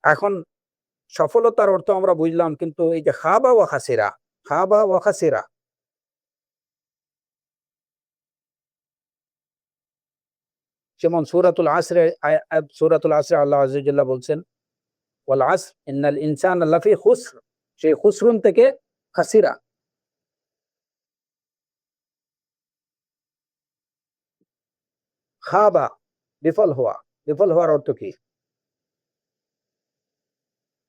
এখন সফলতার অর্থ আমরা বুঝলাম, কিন্তু এই যে খাবা ওয়া খাসিরা, খাবা ওয়া খাসিরা, যেমন সূরাতুল আসরে আল্লাহ আযজা ওয়া জাল্লা বলছেন, ওয়াল আসর ইন্নাল ইনসানা লাফি খুসর, সেই খুসরুন থেকে খাসিরা। খাবা, বিফল হওয়া, বিফল হওয়ার অর্থ কি?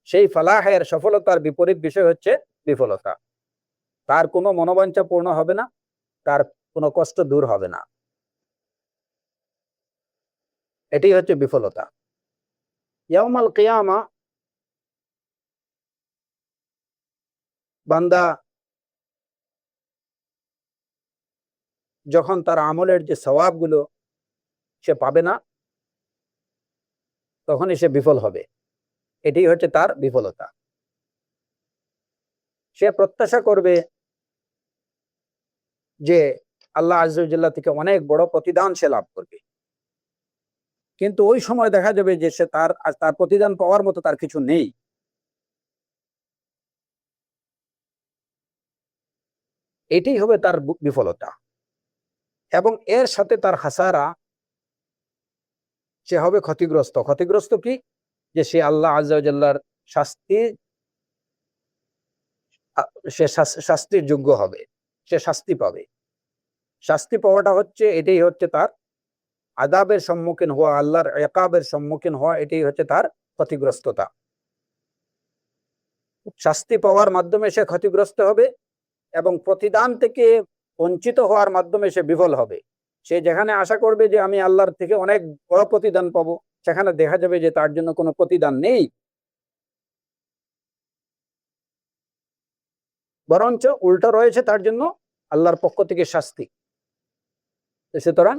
সেই ফালাহের সফলতার বিপরীত বিষয় হচ্ছে বিফলতা। তার কোনো মনোবাঞ্ছা পূর্ণ হবে না, তার কোনো কষ্ট দূর হবে না, এটাই হচ্ছে বিফলতা। ইয়াউমাল কিয়ামা বান্দা যখন তার আমলের যে সওয়াবগুলো সে পাবে না, তখনই সে বিফল হবে। এটাই হচ্ছে তার বিফলতা। সে প্রত্যাশা করবে যে আল্লাহ আযজা ওয়া জাল্লা থেকে অনেক বড় প্রতিদান সে লাভ করবে, কিন্তু ওই সময় দেখা যাবে যে সে তার প্রতিদান পাওয়ার মতো তার কিছু নেই। এটাই হবে তার বিফলতা, এবং এর সাথে তার হাসারা, সে হবে ক্ষতিগ্রস্ত। ক্ষতিগ্রস্ত কি? যে সে আল্লাহ আযজা ওয়া জাল্লার শাস্তি, সে শাস্তির যোগ্য হবে, সে শাস্তি পাবে। শাস্তি পাওয়াটা হচ্ছে, এটাই হচ্ছে তার আযাবের সম্মুখীন হওয়া, আল্লাহর ইকাবের সম্মুখীন হওয়া, এটাই হচ্ছে তার ক্ষতিগ্রস্ততা। শাস্তি পাওয়ার মাধ্যমে সে ক্ষতিগ্রস্ত হবে, এবং প্রতিদান থেকে বঞ্চিত হওয়ার মাধ্যমে সে বিফল হবে। সে যেখানে আশা করবে যে আমি আল্লাহর থেকে অনেক বড় প্রতিদান পাবো, সেখানে দেখা যাবে যে তার জন্য কোনো প্রতিদান নেই, বরঞ্চ উল্টো রয়েছে তার জন্য আল্লাহর পক্ষ থেকে শাস্তি। সুতরাং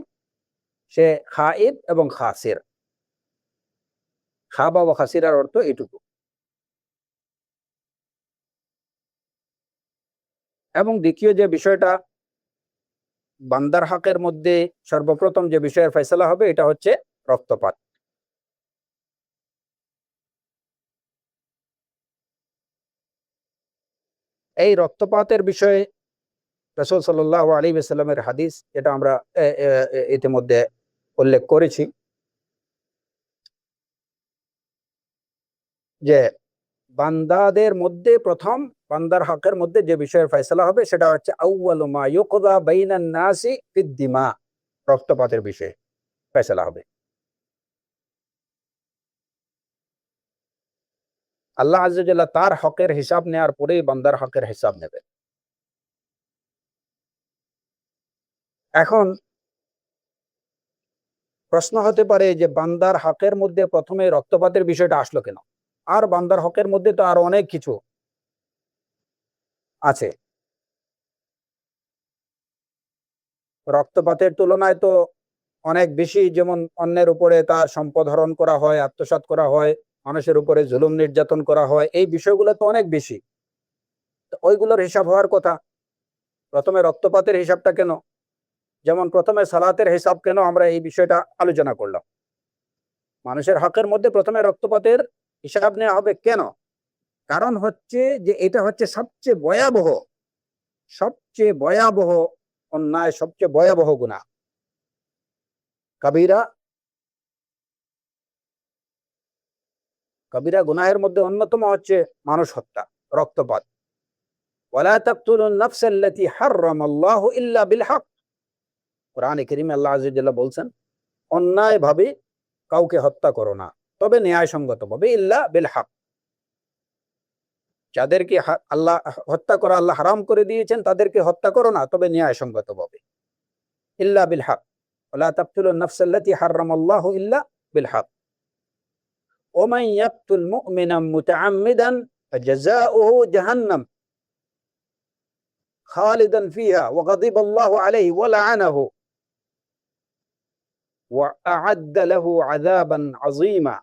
সে খাইব এবং খাসির। খাবা ওয়া খাসিরার অর্থ এটুকু। এবং দ্বিতীয় যে বিষয়টা বান্দার হকের মধ্যে সর্বপ্রথম যে বিষয়ের ফয়সালা হবে এটা হচ্ছে রক্তপাত। এই রক্তপাতের বিষয়ে রাসূল সাল্লাল্লাহু আলাইহি ওয়াসাল্লামের হাদিস, যেটা আমরা ইতিমধ্যে উল্লেখ করেছি, যে বান্দাদের মধ্যে প্রথম বান্দার হকের মধ্যে যে বিষয়ের ফয়সালা হবে সেটা হচ্ছে আউয়ালু মা ইউকযা বাইনান নাসি ফিদ দিমা, রক্তপাতের বিষয়ে ফয়সালা হবে। আল্লাহ আযজা ওয়া জাল্লা তার হকের হিসাব নেওয়ার পরেই বান্দার হকের হিসাব নেবে। এখন প্রশ্ন হতে পারে যে বান্দার হকের মধ্যে প্রথমে রক্তপাতের বিষয়টা আসলো কেন? আর বান্দার হকের মধ্যে তো আর অনেক কিছু আছে। রক্তপাতের তুলনায় তো অনেক বেশি, যেমন অন্যের উপরে তার সম্পদ হরণ করা হয়, আত্মসাৎ করা হয়, মানুষের উপরে জুলুম নির্যাতন করা হয়, এই বিষয়গুলো তো অনেক বেশি। তো ওইগুলোর হিসাব হওয়ার কথা, প্রথমে রক্তপাতের হিসাবটা কেন? যেমন প্রথমে সালাতের হিসাব কেন, আমরা এই বিষয়টা আলোচনা করলাম। মানুষের হকের মধ্যে প্রথমে রক্তপাতের হিসাব নেওয়া হবে কেন? কারণ হচ্ছে যে এটা হচ্ছে সবচেয়ে ভয়াবহ অন্যায়, সবচেয়ে ভয়াবহ গুনাহ, কাবীরা কবিরা গুনাহের মধ্যে অন্যতম হচ্ছে মানুষ হত্যা, রক্তপাত। ওয়ালা তাকতুলুন নাফসাল্লাতী হাররামাল্লাহু ইল্লা বিল হক, কোরআনে কারীমে আল্লাহ আযজা ওয়া জাল্লা বলছেন, অন্যায় ভাবে কাউকে হত্যা করো না, তবে ন্যায়সঙ্গতভাবে, ইল্লা বিল হক। যাদেরকে আল্লাহ হত্যা করা আল্লাহ হারাম করে দিয়েছেন তাদেরকে হত্যা করো না, তবে ন্যায়সঙ্গতভাবে, ইল্লা বিল হক। ওয়ালা তাকতুলুন নাফসাল্লাতী হাররামাল্লাহু ইল্লা বিল হক। ওমান ইয়াকতুল মুমিনান মুতাআম্মিদান ফাজাযাউহু জাহান্নাম খালিদান ফিহা ওয়া গাদিবাল্লাহু আলাইহি ওয়া লাআনাহু ওয়া আ'আদ্দা লাহু আযাবান আযীমা।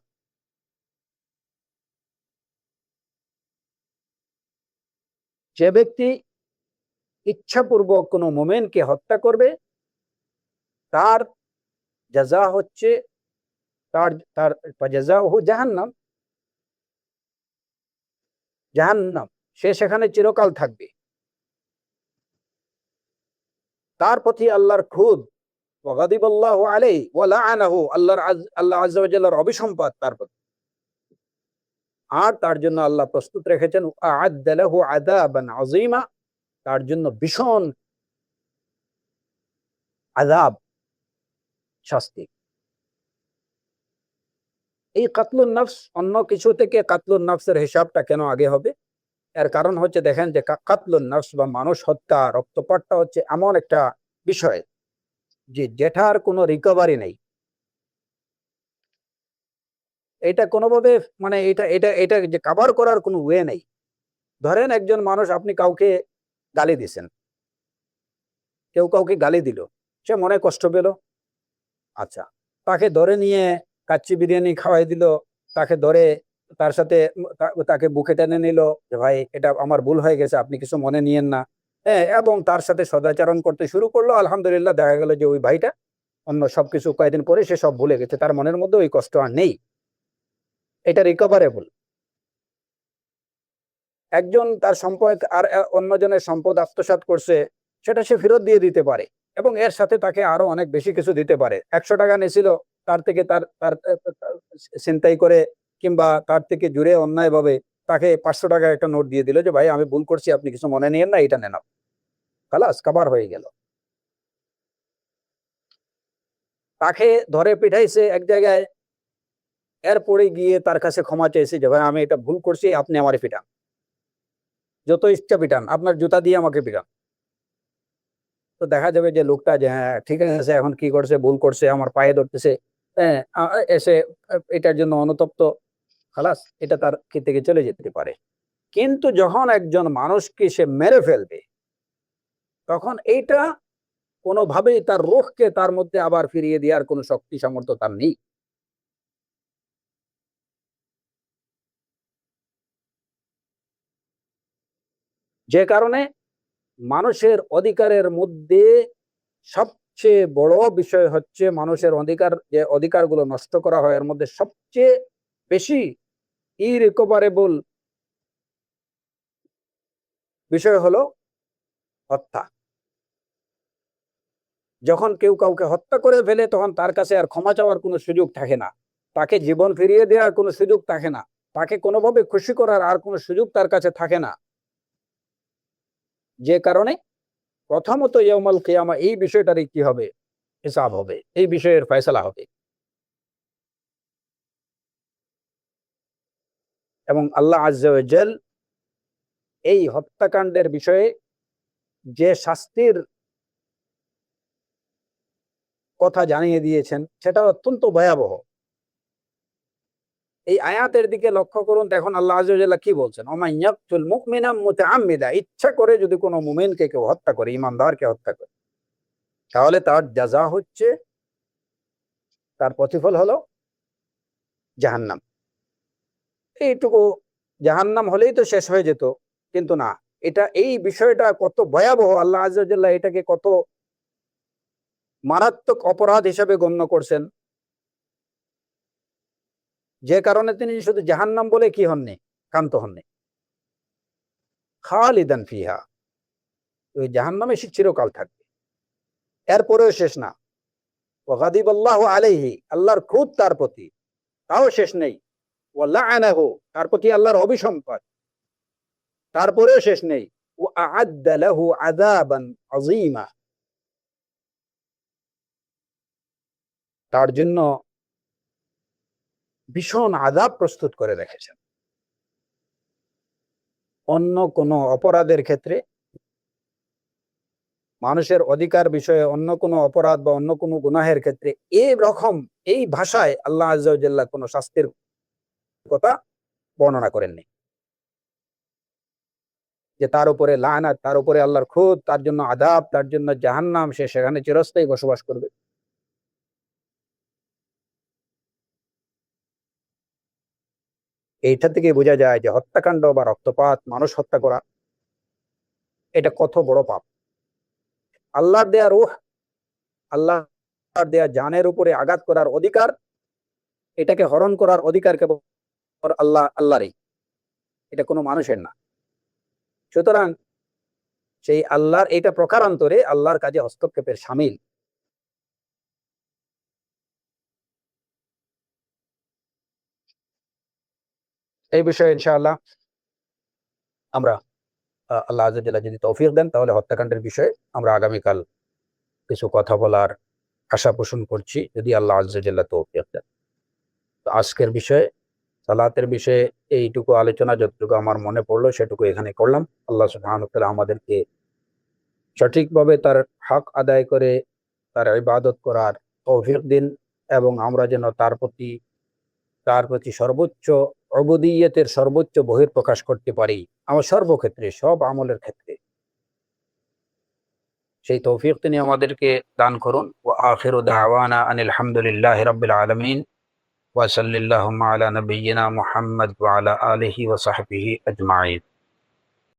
যে ব্যক্তি ইচ্ছাপূর্বক কোনো মুমিনকে হত্যা করবে, তার জাযা হচ্ছে, তার তার ফাজাযাউহু জাহান্নাম, জাহান্নাম, সে সেখানে চিরকাল থাকবে। তার প্রতি আল্লাহর ক্রোধ, ওয়া গাদিবাল্লাহু আলাইহি ওয়া লাআনাহু, আল্লাহ আযজা ওয়া জাল্লার অভিসম্পাত তার প্রতি। আর তার জন্য আল্লাহ প্রস্তুত রেখেছেন আ'আদ্দা লাহু আযাবান আযীমা, তার জন্য ভীষণ আযাব, শাস্তি। এই কাতলুন নফস, অন্য কিছু থেকে কাতলুন নফসের হিসাবটা কেন আগে হবে? এর কারণ হচ্ছে, দেখেন যে কাতলুন নফস বা মানুষ হত্যা, রক্তপাতটা হচ্ছে এমন একটা বিষয় যে যেটার কোনো রিকভারি নেই। এটা কোনোভাবে, মানে এটা এটা এটা যে কভার করার কোনো ওয়ে নেই। ধরেন একজন মানুষ, আপনি কাউকে গালি দিছেন, কেউ কাউকে গালি দিল, সে মনে কষ্ট পেল, আচ্ছা, তাকে ধরে নিয়ে কাচ্চি বিরিয়ানি খাওয়াই দিল, তাকে ধরে তার সাথে তাকে বুকে টেনে নিল যে ভাই এটা আমার ভুল হয়ে গেছে, আপনি কিছু মনে নিয়েন না, হ্যাঁ, এবং তার সাথে সদাচরণ করতে শুরু করলো। আলহামদুলিল্লাহ, দেখা গেল যে ওই ভাইটা অন্য সবকিছু কয়েকদিন পরে সে সব ভুলে গেছে, তার মনের মধ্যে ওই কষ্ট আর নেই, এটা রিকভারেবল। একজন তার সম্পদ আর অন্যজনের সম্পদ আত্মসাৎ করছে, সেটা সে ফেরত দিয়ে দিতে পারে, এবং এর সাথে তাকে আরো অনেক বেশি কিছু দিতে পারে। 100 টাকা নিয়েছিল, তার থেকে তার তার ছিনতাই করে কিংবা তার থেকে জুড়ে অন্যায় ভাবে তাকে 500 টাকা একটা নোট দিয়ে দিল যে ভাই আমি ভুল করছি, আপনি কিছু মনে নিয়েন না, এটা নেন, খালাস, কভার হয়ে গেল। তাকে ধরে পিঠাইছে এক জায়গায়, এরপরে গিয়ে তার কাছে ক্ষমা চেয়েছে যে ভাই আমি এটা ভুল করছি, আপনি আমার পিটান, যত ইচ্ছা পিটান, আপনার জুতা দিয়ে আমাকে পিটান। তো দেখা যাবে যে লোকটা, যে হ্যাঁ ঠিক আছে, এখন কি করছে, ভুল করছে, আমার পায়ে ধরতেছে, হ্যাঁ, এসে এটার জন্য অনুতপ্ত, খালাস, এটা তার কি থেকে চলে যেতে পারে। কিন্তু যখন একজন মানুষকে সে মেরে ফেলবে, তখন এইটা কোনোভাবেই তার রূহকে তার মধ্যে আবার ফিরিয়ে দেওয়ার কোনো শক্তি সামর্থ্য তার নেই। যে কারণে মানুষের অধিকারের মধ্যে সবচেয়ে বড় বিষয় হচ্ছে মানুষের অধিকার, যে অধিকারগুলো নষ্ট করা হয় এর মধ্যে সবচেয়ে বেশি ইরিকভারেবল বিষয় হলো হত্যা। যখন কেউ কাউকে হত্যা করে ফেলে তখন তার কাছে আর ক্ষমা চাওয়ার কোনো সুযোগ থাকে না, তাকে জীবন ফিরিয়ে দেওয়ার কোনো সুযোগ থাকে না, তাকে কোনোভাবে খুশি করার আর কোনো সুযোগ তার কাছে থাকে না। যে কারণে প্রথমত ইয়াউমুল কিয়ামা এই বিষয়টারই কি হবে, হিসাব হবে, এই বিষয়ের ফয়সালা হবে। এবং আল্লাহ আজ্জা ওয়া জাল এই হত্যাকাণ্ডের বিষয়ে যে শাস্তির কথা জানিয়ে দিয়েছেন সেটা অত্যন্ত ভয়াবহ। এই আয়াতের দিকে লক্ষ্য করুন, দেখুন আল্লাহ আজ্জা ওয়া জাল কি বলছেন, ওয়া মান ইয়াকতুল মুমিনা মুতাআম্মিদা, ইচ্ছা করে যদি কোনো মুমিনকে কেউ হত্যা করে, ঈমানদারকে হত্যা করে, তাহলে তার জাযা হচ্ছে, তার প্রতিফল হলো জাহান্নাম। এইটুকু জাহান্নাম হলেই তো শেষ হয়ে যেত, কিন্তু না, এটা এই বিষয়টা কত ভয়াবহ, আল্লাহ আজ্জা ওয়া জাল এটাকে কত মারাত্মক অপরাধ হিসেবে গণ্য করছেন, যে কারণে তিনি শুধু জাহান্নাম বলে কি হননি, ক্ষান্ত হননি, খালিদান ফিহা, ওই জাহান্নামে সে চিরকাল থাকবে। এরপরেও শেষ না, ওয়া গাদিবাল্লাহু আলাইহি, আল্লাহর ক্রোধ তার প্রতি, তাও শেষ নেই, ওয়া লাআনাহু, তার প্রতি আল্লাহর অভিসম্পাত, তারপরেও শেষ নেই, ওয়া আ'আদ্দা লাহু আযাবান আযীমা, তার জন্য ভীষণ আযাব প্রস্তুত করে রেখেছেন। অন্য কোন অপরাধের ক্ষেত্রে, মানুষের অধিকার বিষয়ে অন্য কোনো অপরাধ বা অন্য কোনো গুনাহের ক্ষেত্রে এই রকম এই ভাষায় আল্লাহ আজ্জা ওয়া জাল্লা কোনো শাস্তির কথা বর্ণনা করেননি, যে তার উপরে লানাত, তার উপরে আল্লাহর ক্রোধ, তার জন্য আযাব, তার জন্য জাহান্নাম, সে সেখানে চিরস্থায়ী বসবাস করবে। এইটা থেকে বোঝা যায় যে হত্যাকাণ্ড বা রক্তপাত, মানুষ হত্যা করা, এটা কত বড় পাপ। আল্লাহর দেয়া রূহ, আল্লাহর দেয়া জানের উপরে আঘাত করার অধিকার, এটাকে হরণ করার অধিকার কেবল আল্লাহরই, এটা কোনো মানুষের না। সুতরাং সেই আল্লাহর, এটা প্রকারান্তরে আল্লাহর কাজে হস্তক্ষেপের শামিল। এই বিষয়ে ইনশাআল্লাহ আমরা আল্লাহ আজ্জা ওয়া জাল্লা যদি তৌফিক দেন, তাহলে হত্যাকাণ্ডের বিষয়ে আমরা আগামীকাল কিছু কথা বলার আশা পোষণ করছি, যদি আল্লাহ আজ্জা ওয়া জাল্লা তৌফিক দেন। তো আজকের বিষয়ে, সালাতের বিষয়ে এইটুকু আলোচনা, যতটুকু আমার মনে পড়লো সেটুকু এখানে করলাম। আল্লাহ সুবহানাহু ওয়া তাআলা আমাদেরকে সঠিকভাবে তার হক আদায় করে তার ইবাদত করার তৌফিক দিন, এবং আমরা যেন তার প্রতি সর্বোচ্চ উবুদিয়তের সর্বোচ্চ বহিঃপ্রকাশ করতে পারি আমার সর্বক্ষেত্রে, সব আমলের ক্ষেত্রে। সেই তৌফিক তিনি আমাদেরকে দান করুন। ওয়া আখিরু দাওয়ানা আনিল হামদুলিল্লাহি রাব্বিল আলামিন, ওয়া সাল্লাল্লাহু আলা নাবিয়্যিনা মুহাম্মদ ওয়া আলা আলিহি ওয়া সাহবিহি আজমাইন।